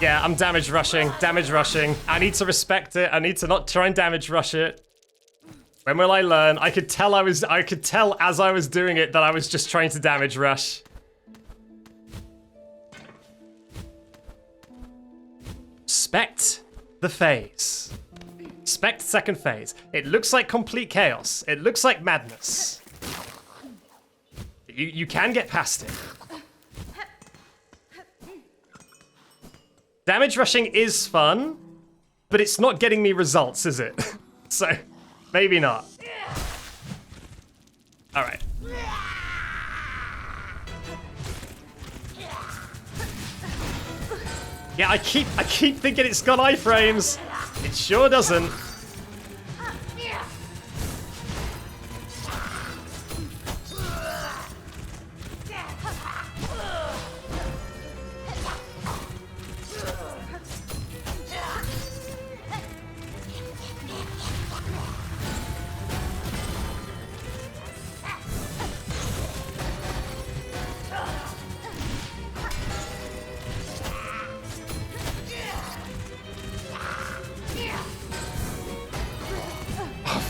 Yeah, I'm damage rushing. Damage rushing. I need to respect it. I need to not try and damage rush it. When will I learn? I could tell as I was doing it that I was just trying to damage rush. Spect the phase. Spect second phase. It looks like complete chaos. It looks like madness. You can get past it. Damage rushing is fun, but it's not getting me results, is it? So, maybe not. All right. Yeah, I keep thinking it's got iframes. It sure doesn't.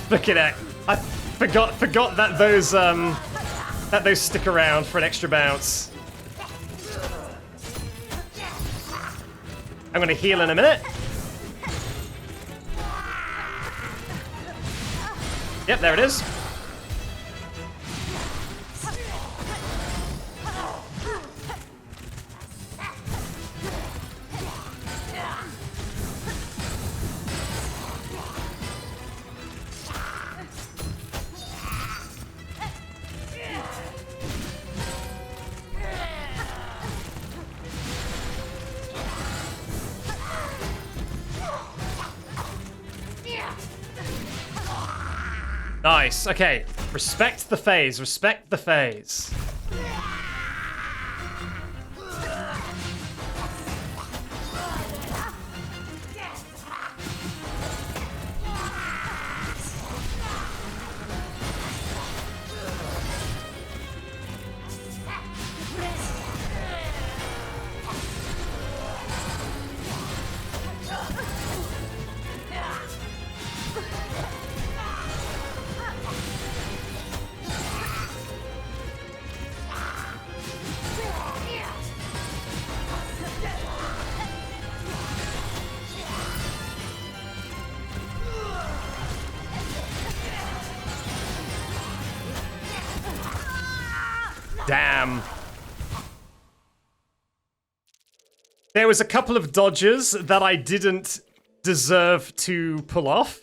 Look at it. I forgot that those stick around for an extra bounce. I'm gonna heal in a minute. Yep, there it is. Nice. Okay. Respect the phase. Respect the phase. Damn. There was a couple of dodges that I didn't deserve to pull off.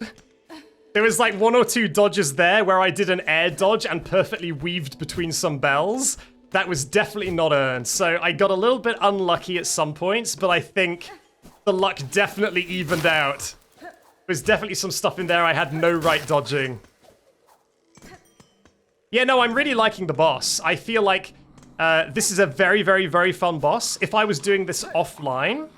There was like 1 or 2 dodges there where I did an air dodge and perfectly weaved between some bells. That was definitely not earned. So I got a little bit unlucky at some points, but I think the luck definitely evened out. There's definitely some stuff in there I had no right dodging. Yeah, no, I'm really liking the boss. I feel like this is a very, very, very fun boss. If I was doing this offline,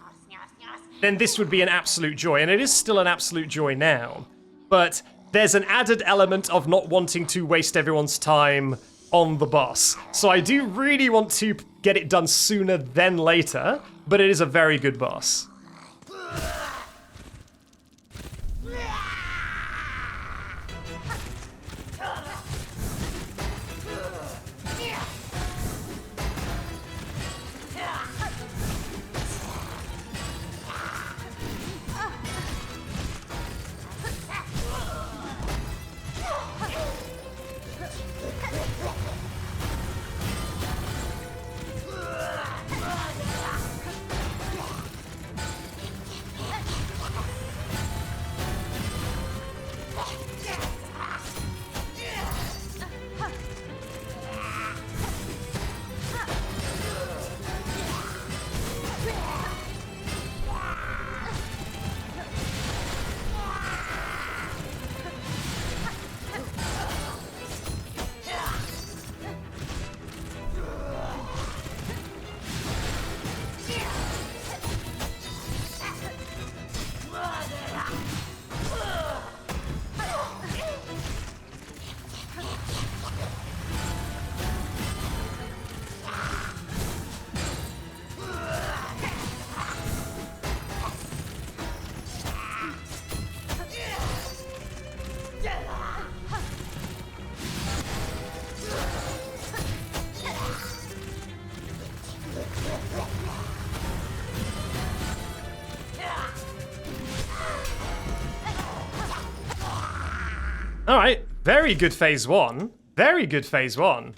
then this would be an absolute joy. And it is still an absolute joy now. But there's an added element of not wanting to waste everyone's time on the boss. So I do really want to get it done sooner than later, but it is a very good boss. All right, very good phase 1. Very good phase 1.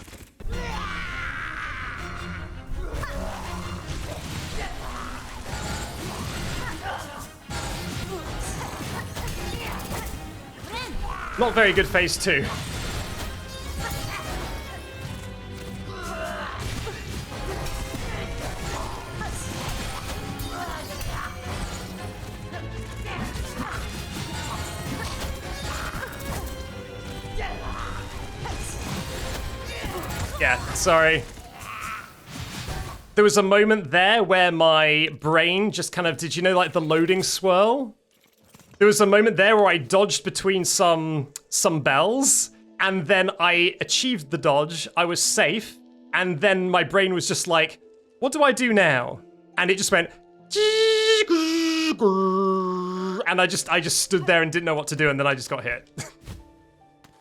Not very good phase 2. Yeah, sorry. There was a moment there where my brain just kind of, did you know, like the loading swirl? There was a moment there where I dodged between some bells, and then I achieved the dodge, I was safe, and then my brain was just like, what do I do now? And it just went, and I just stood there and didn't know what to do, and then I just got hit.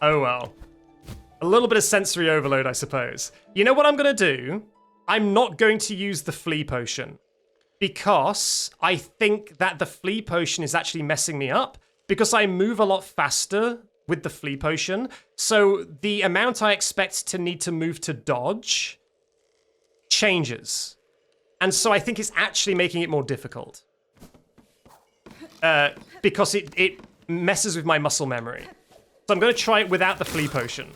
Oh well. A little bit of sensory overload, I suppose. You know what I'm gonna do? I'm not going to use the Flea potion, because I think that the Flea potion is actually messing me up, because I move a lot faster with the Flea potion, so the amount I expect to need to move to dodge changes. And so I think it's actually making it more difficult. Because it messes with my muscle memory. So I'm going to try it without the Flea potion.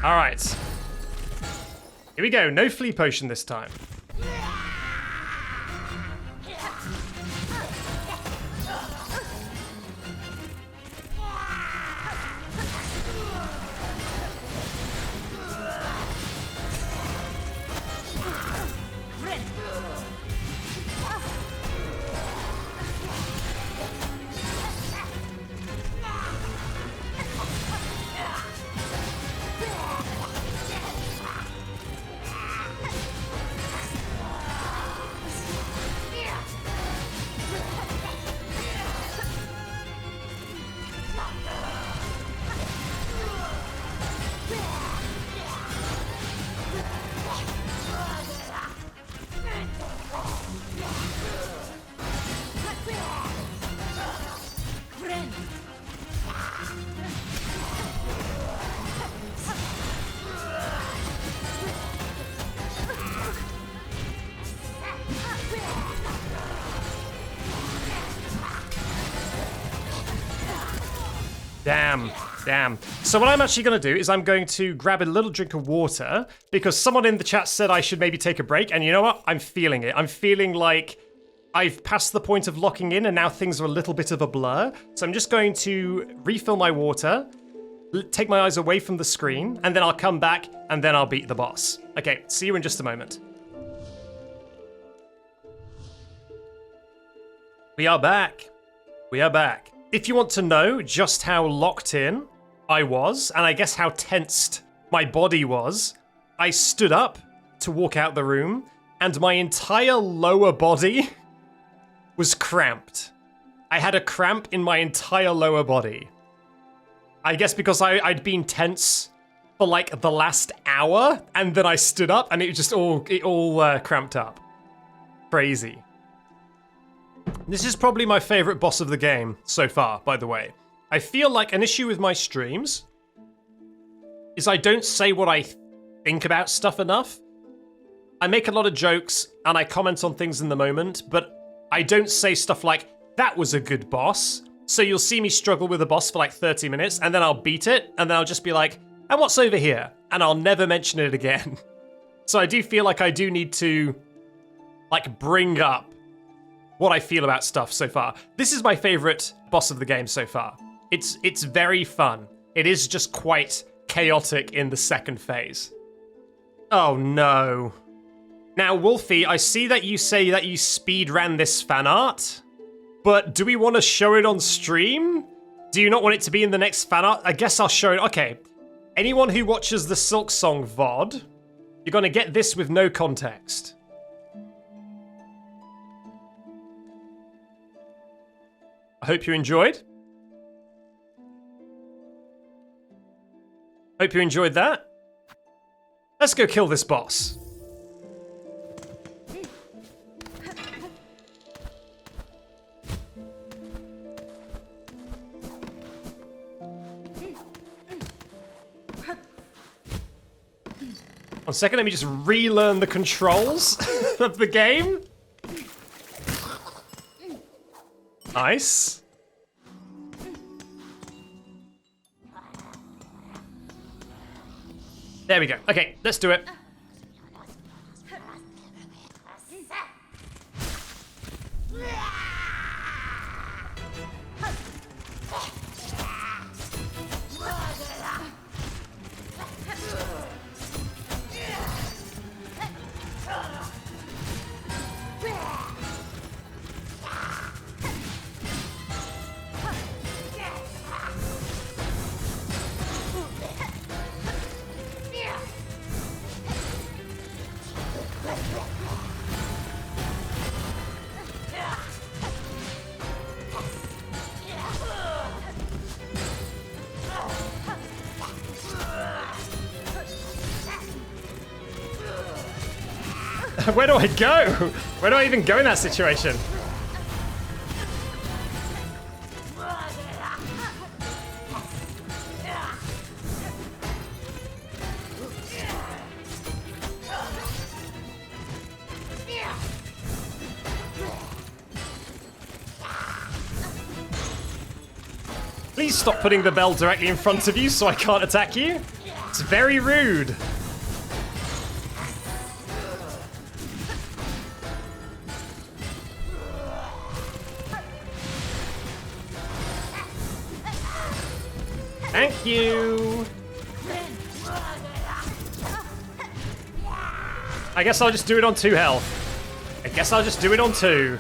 All right. Here we go. No Flea potion this time. Damn. So what I'm actually going to do is I'm going to grab a little drink of water because someone in the chat said I should maybe take a break. And you know what? I'm feeling it. I'm feeling like I've passed the point of locking in and now things are a little bit of a blur. So I'm just going to refill my water, take my eyes away from the screen, and then I'll come back and then I'll beat the boss. Okay, see you in just a moment. We are back. If you want to know just how locked in I was, and I guess how tensed my body was, I stood up to walk out the room, and my entire lower body was cramped. I had a cramp in my entire lower body. I guess because I'd been tense for like the last hour, and then I stood up, and it all cramped up. Crazy. This is probably my favorite boss of the game so far, by the way. I feel like an issue with my streams is I don't say what I think about stuff enough. I make a lot of jokes and I comment on things in the moment, but I don't say stuff like, that was a good boss. So you'll see me struggle with a boss for like 30 minutes and then I'll beat it and then I'll just be like, and what's over here? And I'll never mention it again. So I do feel like I do need to like bring up what I feel about stuff so far. This is my favorite boss of the game so far. It's very fun. It is just quite chaotic in the second phase. Oh no. Now, Wolfie, I see that you say that you speed ran this fan art, but do we want to show it on stream? Do you not want it to be in the next fan art? I guess I'll show it. Okay. Anyone who watches the Silksong VOD, you're going to get this with no context. I hope you enjoyed. Hope you enjoyed that. Let's go kill this boss. One second, let me just relearn the controls of the game. Nice. There we go. Okay, let's do it. Where do I go? Where do I even go in that situation? Please stop putting the bell directly in front of you so I can't attack you. It's very rude. Thank you. I guess I'll just do it on 2 health. I guess I'll just do it on 2.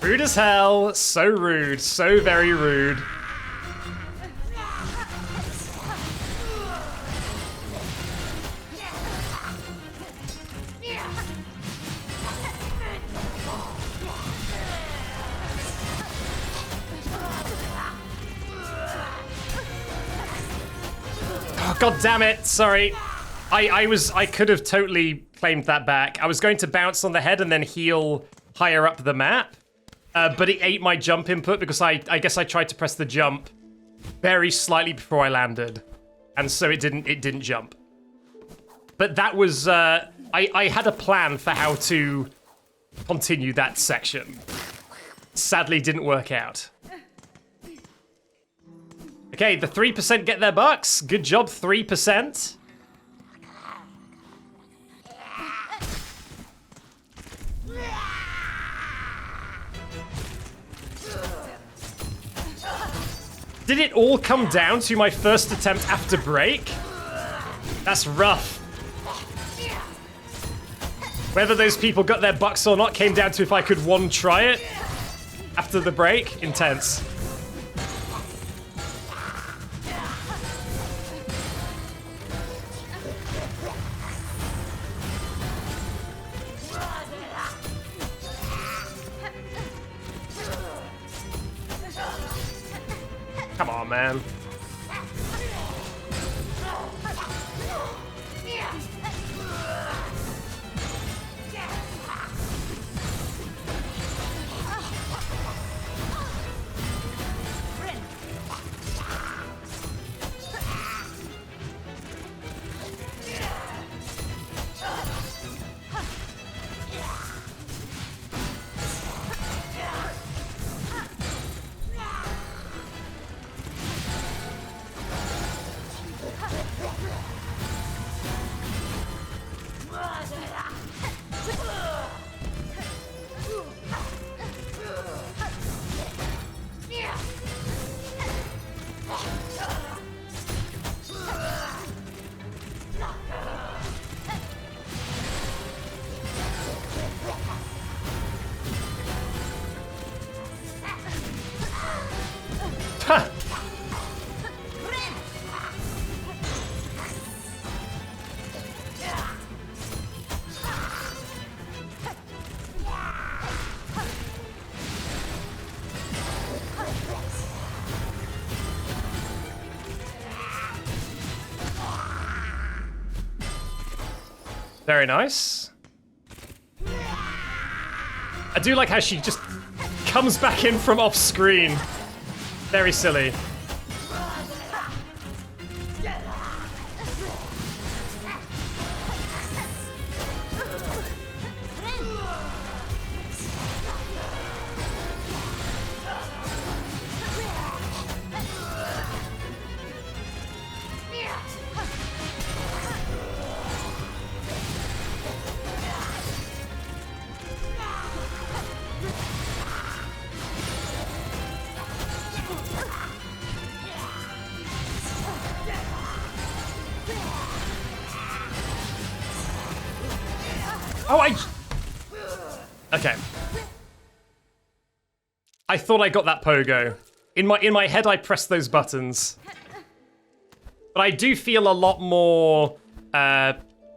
Rude as hell. So rude. So very rude. Oh, God damn it. Sorry. I could have totally claimed that back. I was going to bounce on the head and then heal higher up the map. But it ate my jump input because I guess I tried to press the jump very slightly before I landed, and so it didn't jump. But that was I had a plan for how to continue that section. Sadly, didn't work out. Okay, the 3% get their bucks. Good job, 3%. Did it all come down to my first attempt after break? That's rough. Whether those people got their bucks or not came down to if I could one try it after the break. Intense. Come on, man. Very nice. I do like how she just comes back in from off screen. Very silly. Oh, okay. I thought I got that pogo. In my head, I pressed those buttons. But I do feel a lot more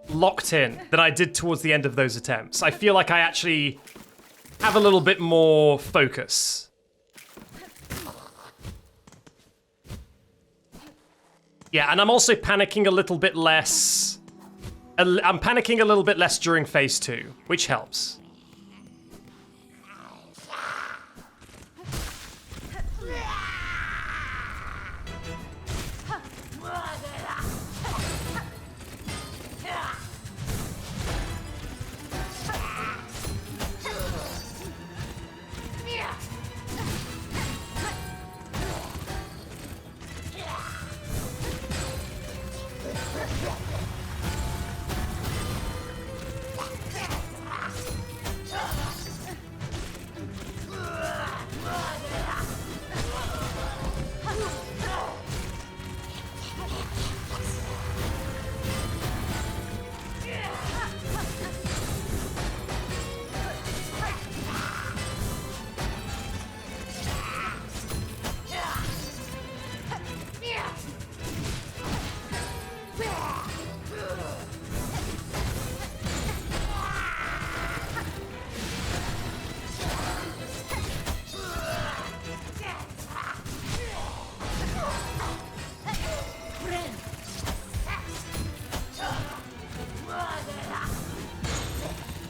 locked in than I did towards the end of those attempts. I feel like I actually have a little bit more focus. Yeah, and I'm also panicking a little bit less. I'm panicking a little bit less during phase 2, which helps.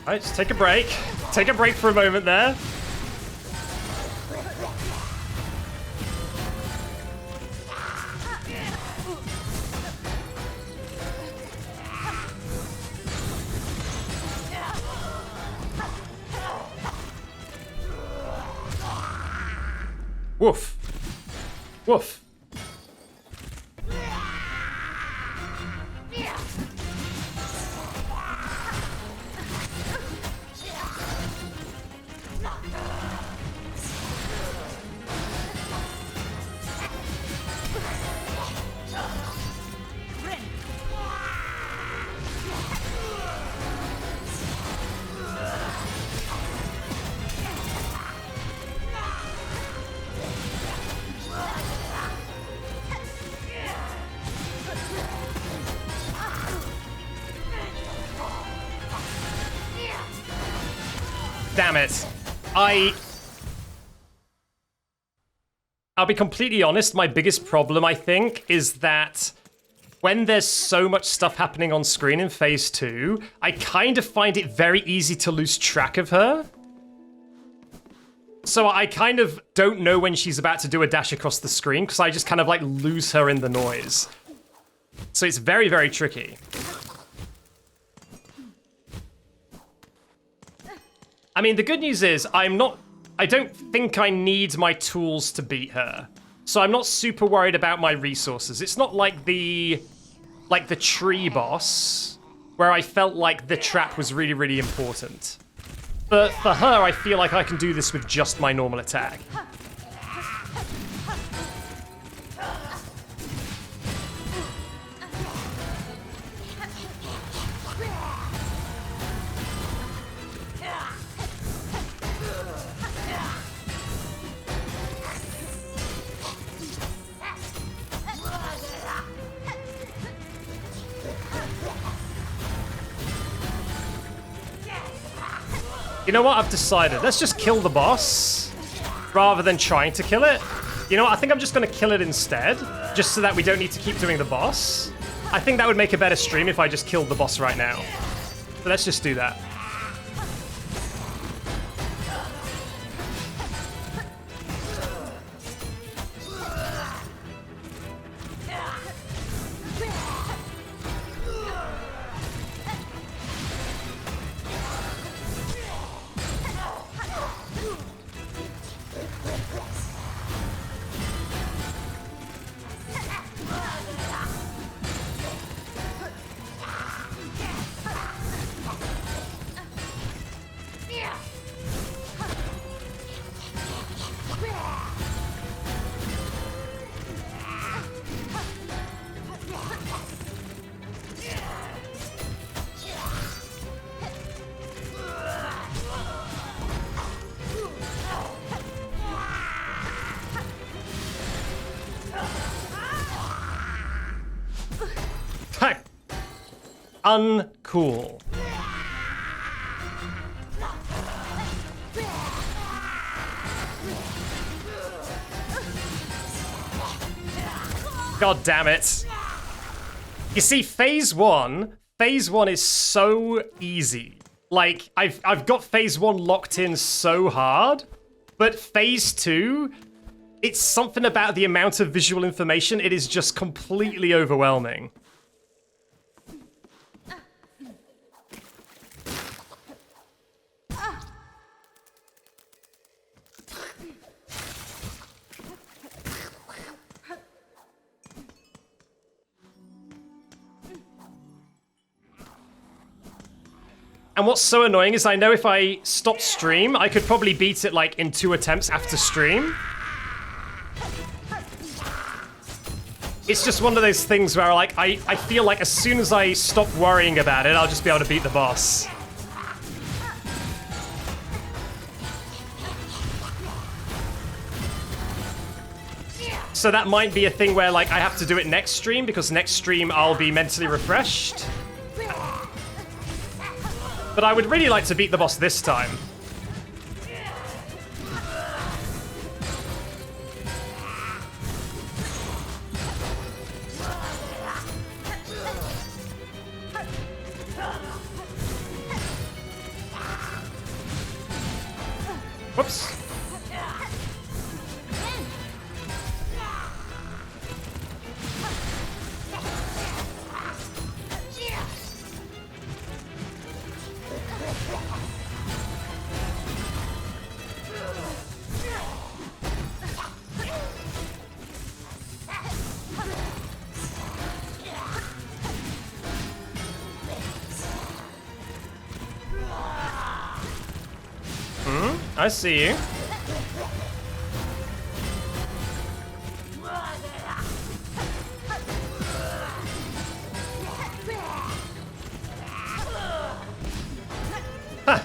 Alright, just take a break. Take a break for a moment there. Woof. Woof. Damn it. I'll be completely honest, my biggest problem, I think, is that when there's so much stuff happening on screen in phase 2, I kind of find it very easy to lose track of her. So I kind of don't know when she's about to do a dash across the screen, because I just kind of like lose her in the noise. So it's very, very tricky. I mean, the good news is I don't think I need my tools to beat her. So I'm not super worried about my resources. It's not like the tree boss, where I felt like the trap was really, really important. But for her, I feel like I can do this with just my normal attack. You know what? I've decided. Let's just kill the boss rather than trying to kill it. You know what? I think I'm just going to kill it instead, just so that we don't need to keep doing the boss. I think that would make a better stream if I just killed the boss right now. So let's just do that. uncool. God damn it. You see, phase one is so easy. Like, I've got phase one locked in so hard, but phase two, it's something about the amount of visual information, it is just completely overwhelming. And what's so annoying is I know if I stop stream, I could probably beat it like in 2 attempts after stream. It's just one of those things where like I feel like as soon as I stop worrying about it, I'll just be able to beat the boss. So that might be a thing where like I have to do it next stream, because next stream I'll be mentally refreshed. But I would really like to beat the boss this time. Whoops. I see you. Huh.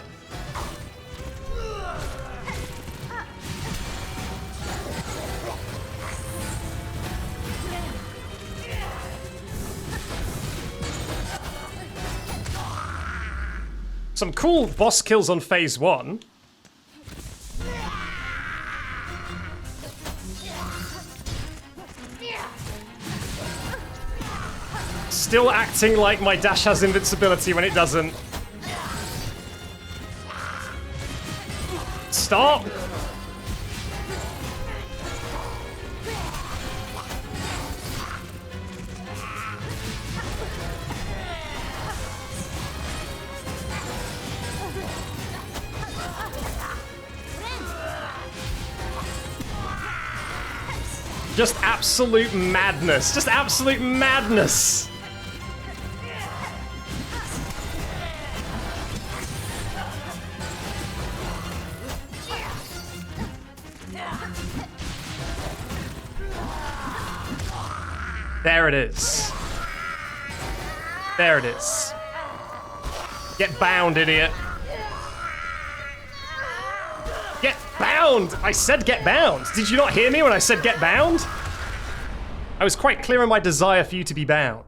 Some cool boss kills on phase one. Still acting like my dash has invincibility when it doesn't. Stop! Just absolute madness. Just absolute madness. There it is. There it is. Get bound, idiot. Get bound! I said get bound. Did you not hear me when I said get bound? I was quite clear in my desire for you to be bound.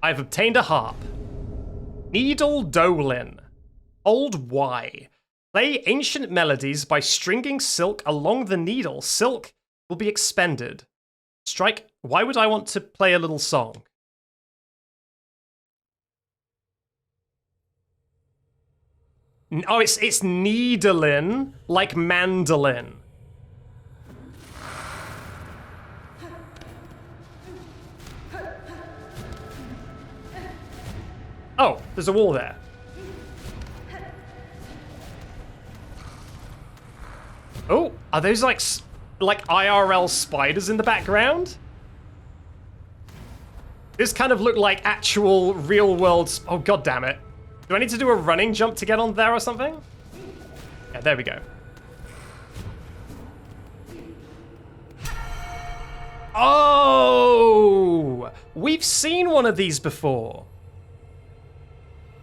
I've obtained a harp. Needle Dolin. Old Y. Play ancient melodies by stringing silk along the needle. Silk will be expended. Strike. Why would I want to play a little song? Oh, it's needlin, like mandolin. Oh, there's a wall there. Oh, are those like IRL spiders in the background? This kind of look like actual real world. Oh, god damn it. Do I need to do a running jump to get on there or something? Yeah, there we go. Oh! We've seen one of these before.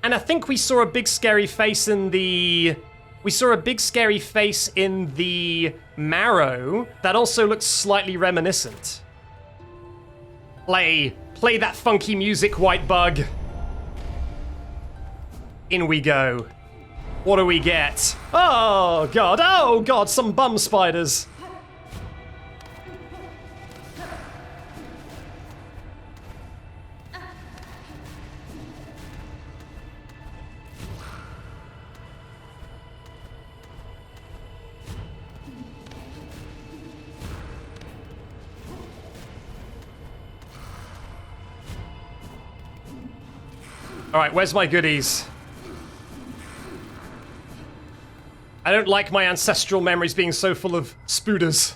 And I think we saw a big scary face in the We saw a big scary face in the Marrow that also looked slightly reminiscent. Play that funky music, white bug. In we go. What do we get? Oh god, some bum spiders. Alright, where's my goodies? I don't like my ancestral memories being so full of spooders.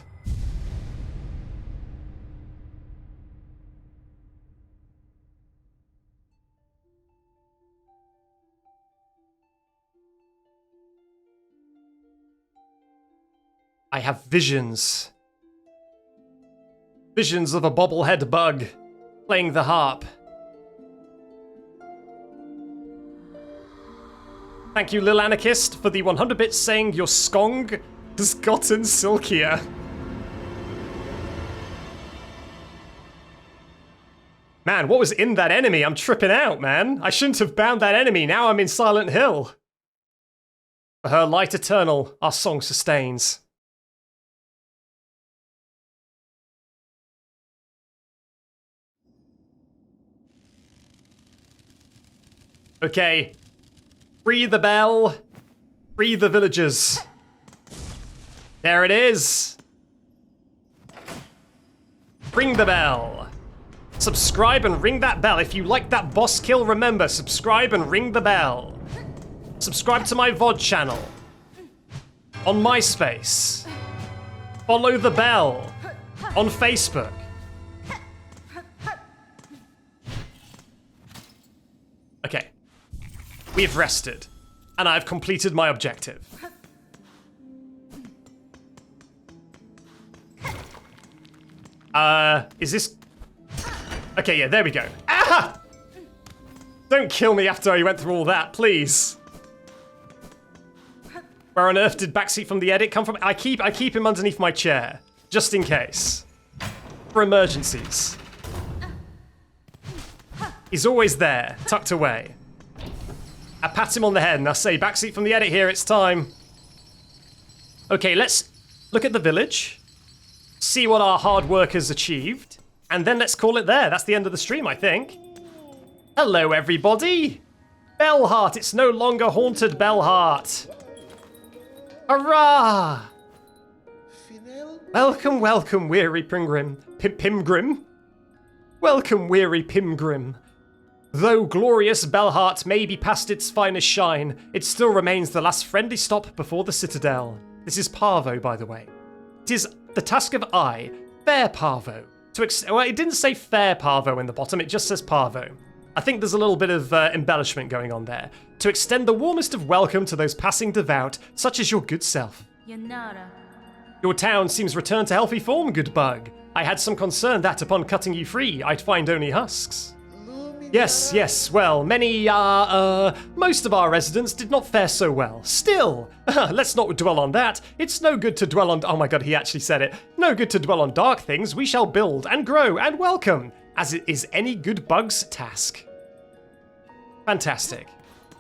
I have visions. Visions of a bobblehead bug playing the harp. Thank you, Lil Anarchist, for the 100 bits saying your skong has gotten silkier. Man, what was in that enemy? I'm tripping out, man. I shouldn't have bound that enemy. Now I'm in Silent Hill. For her light eternal, our song sustains. Okay. Free the bell. Free the villagers. There it is. Ring the bell. Subscribe and ring that bell. If you like that boss kill, remember, subscribe and ring the bell. Subscribe to my VOD channel. On MySpace. Follow the bell. On Facebook. Okay. We have rested, and I've completed my objective. Is this... Okay, yeah, there we go. Ah! Don't kill me after I went through all that, please. Where on earth did Backseat from the edit come from? I keep him underneath my chair, just in case. For emergencies. He's always there, tucked away. I pat him on the head and I say, Backseat from the edit here, it's time. Okay, let's look at the village, see what our hard workers achieved, and then let's call it there. That's the end of the stream, I think. Hello, everybody. Bellhart, it's no longer haunted Bellhart. Hurrah! Welcome, welcome, weary Pimgrim. Pimgrim? Welcome, weary Pimgrim. Though glorious Bellhart may be past its finest shine, it still remains the last friendly stop before the Citadel. This is Parvo, by the way. It is the task of I, Fair Parvo, well, it didn't say Fair Parvo in the bottom, it just says Parvo. I think there's a little bit of embellishment going on there. To extend the warmest of welcome to those passing devout, such as your good self. Your town seems returned to healthy form, good bug. I had some concern that upon cutting you free, I'd find only husks. Yes, well, most of our residents did not fare so well. Still, let's not dwell on that. It's no good to dwell on... Oh my god, he actually said it. No good to dwell on dark things. We shall build and grow and welcome, as it is any good bug's task. Fantastic.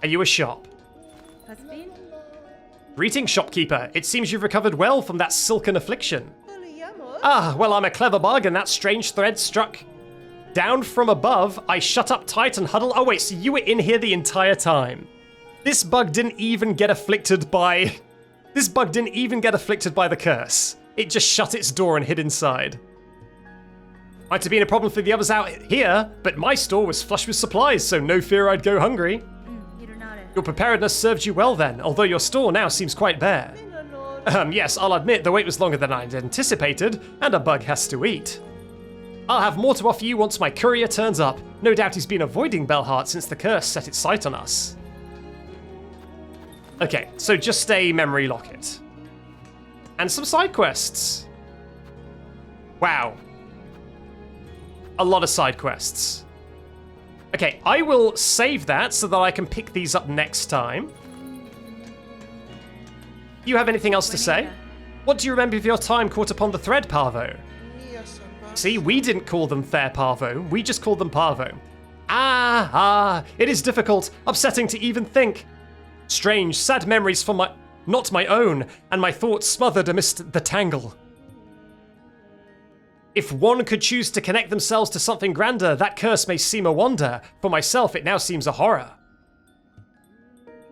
Are you a shop? Greeting, shopkeeper. It seems you've recovered well from that silken affliction. Ah, well, I'm a clever bug, and that strange thread struck... Down from above, I shut up tight and huddle. Oh wait, so you were in here the entire time. This bug didn't even get afflicted by... This bug didn't even get afflicted by the curse. It just shut its door and hid inside. Might have been a problem for the others out here, but my store was flush with supplies, so no fear I'd go hungry. Your preparedness served you well then, although your store now seems quite bare. Yes, I'll admit the wait was longer than I'd anticipated, and a bug has to eat. I'll have more to offer you once my courier turns up. No doubt he's been avoiding Bellhart since the curse set its sight on us. Okay, so just a memory locket. And some side quests. Wow. A lot of side quests. Okay, I will save that so that I can pick these up next time. You have anything else to say? What do you remember of your time caught upon the thread, Parvo? See, we didn't call them fair Parvo, we just called them Parvo. It is difficult, upsetting to even think. Strange, sad memories from not my own, and my thoughts smothered amidst the tangle. If one could choose to connect themselves to something grander, that curse may seem a wonder. For myself, it now seems a horror.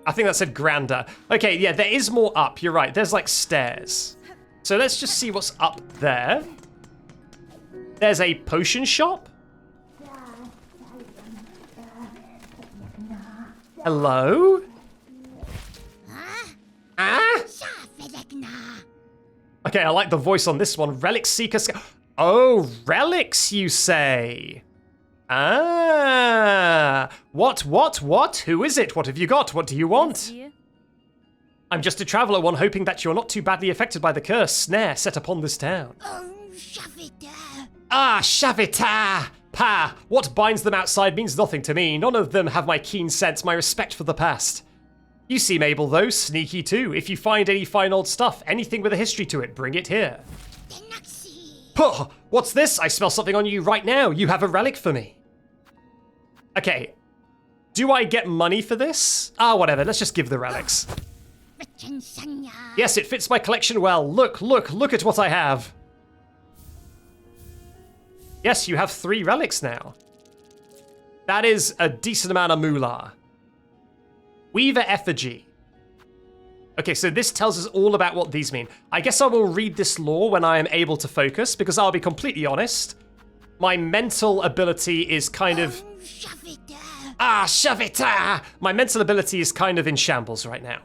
I think that said grander. Okay, yeah, there is more up, you're right, there's like stairs. So let's just see what's up there. There's a potion shop. Hello? Okay, I like the voice on this one. Relic Seeker. Oh, relics, you say? What? Who is it? What have you got? What do you want? I'm just a traveller, one hoping that you're not too badly affected by the curse snare set upon this town. Shavita! Pa! What binds them outside means nothing to me. None of them have my keen sense, my respect for the past. You seem able, though, sneaky too. If you find any fine old stuff, anything with a history to it, bring it here. Puh! What's this? I smell something on you right now. You have a relic for me. Okay. Do I get money for this? Whatever. Let's just give the relics. Yes, it fits my collection well. Look at what I have. Yes, you have 3 relics now. That is a decent amount of moolah. Weaver Effigy. Okay, so this tells us all about what these mean. I guess I will read this lore when I am able to focus, because I'll be completely honest. My mental ability is kind of... Shavita! My mental ability is kind of in shambles right now.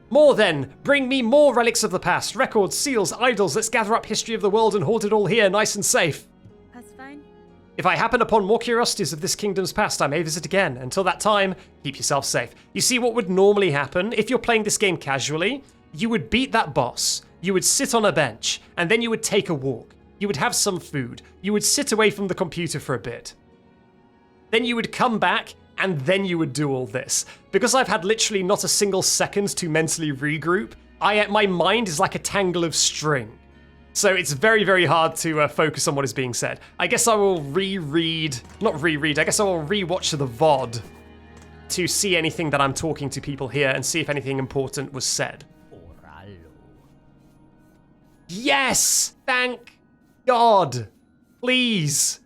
More then, bring me more relics of the past. Records, seals, idols, let's gather up history of the world and hoard it all here, nice and safe. That's fine. If I happen upon more curiosities of this kingdom's past, I may visit again. Until that time, keep yourself safe. You see, what would normally happen, if you're playing this game casually, you would beat that boss, you would sit on a bench, and then you would take a walk. You would have some food. You would sit away from the computer for a bit. Then you would come back, and then you would do all this. Because I've had literally not a single second to mentally regroup, my mind is like a tangle of string. So it's very, very hard to focus on what is being said. I guess I will I guess I will rewatch the VOD to see anything that I'm talking to people here and see if anything important was said. Yes! Thank God! Please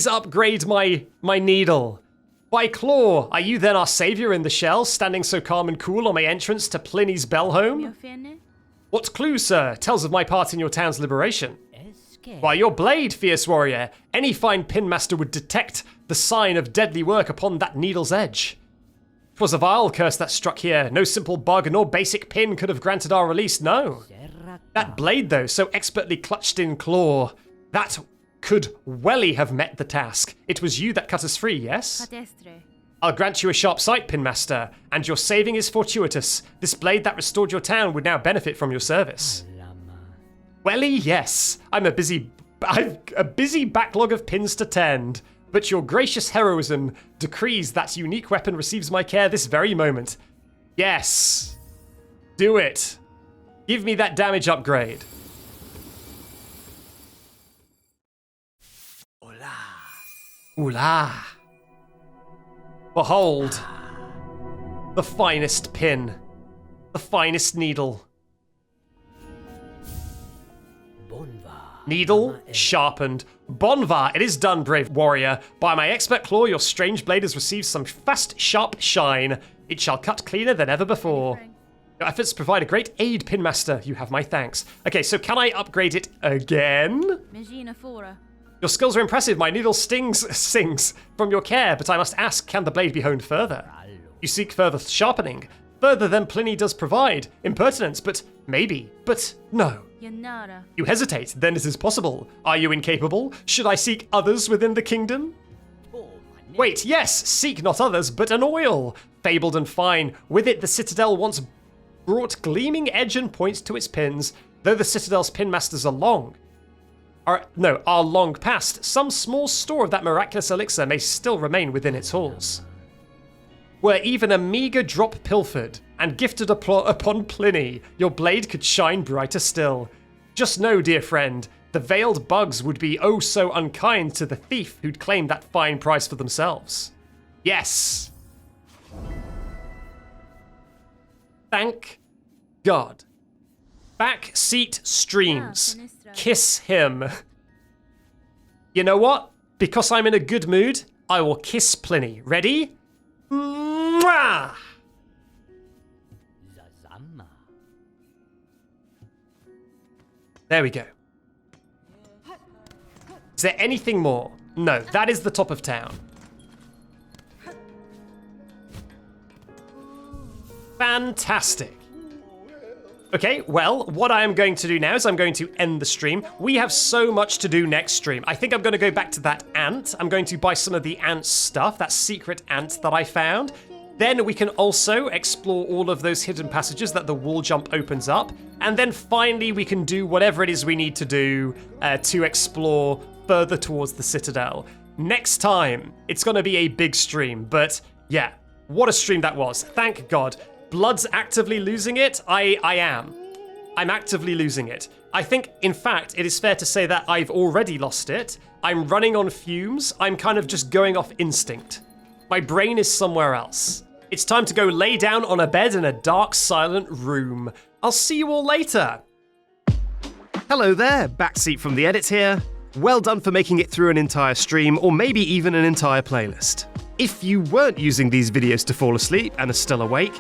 upgrade my needle. By Claw, are you then our saviour in the shell, standing so calm and cool on my entrance to Pliny's Bell home? What clue, sir, tells of my part in your town's liberation? Why, your blade, fierce warrior. Any fine pinmaster would detect the sign of deadly work upon that needle's edge. 'Twas a vile curse that struck here. No simple bug nor basic pin could have granted our release, no. That blade, though, so expertly clutched in claw, that could welly have met the task. It was you that cut us free, yes? I'll grant you a sharp sight, Pinmaster, and your saving is fortuitous. This blade that restored your town would now benefit from your service. Welly, yes. I've a busy backlog of pins to tend, but your gracious heroism decrees that unique weapon receives my care this very moment. Yes. Do it. Give me that damage upgrade. Oola. Behold, the finest pin, the finest needle. Needle sharpened. Bonvar, it is done, brave warrior. By my expert claw, your strange blade has received some fast, sharp shine. It shall cut cleaner than ever before. Your efforts provide a great aid, Pinmaster. You have my thanks. Okay, so can I upgrade it again? Your skills are impressive. My needle sings from your care, but I must ask, can the blade be honed further? You seek further sharpening. Further than Pliny does provide. Impertinence, but maybe. But no. You hesitate, then it is possible. Are you incapable? Should I seek others within the kingdom? Wait, yes, seek not others, but an oil. Fabled and fine. With it the citadel once brought gleaming edge and point to its pins, though the citadel's pinmasters are long past. Some small store of that miraculous elixir may still remain within its halls. Were even a meager drop pilfered, and gifted upon Pliny, your blade could shine brighter still. Just know, dear friend, the veiled bugs would be oh so unkind to the thief who'd claim that fine price for themselves. Yes. Thank God. Backseat streams. Kiss him. You know what? Because I'm in a good mood, I will kiss Pliny. Ready? Mwah! There we go. Is there anything more? No, that is the top of town. Fantastic. Okay, well, what I am going to do now is I'm going to end the stream. We have so much to do next stream. I think I'm going to go back to that ant. I'm going to buy some of the ant stuff, that secret ant that I found. Then we can also explore all of those hidden passages that the wall jump opens up. And then finally we can do whatever it is we need to do to explore further towards the Citadel. Next time, it's going to be a big stream. But yeah, what a stream that was. Thank God. Blood's actively losing it. I am. I'm actively losing it. I think, in fact, it is fair to say that I've already lost it. I'm running on fumes. I'm kind of just going off instinct. My brain is somewhere else. It's time to go lay down on a bed in a dark, silent room. I'll see you all later. Hello there, Backseat from the edits here. Well done for making it through an entire stream, or maybe even an entire playlist. If you weren't using these videos to fall asleep and are still awake,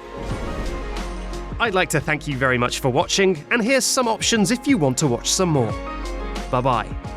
I'd like to thank you very much for watching, and here's some options if you want to watch some more. Bye-bye.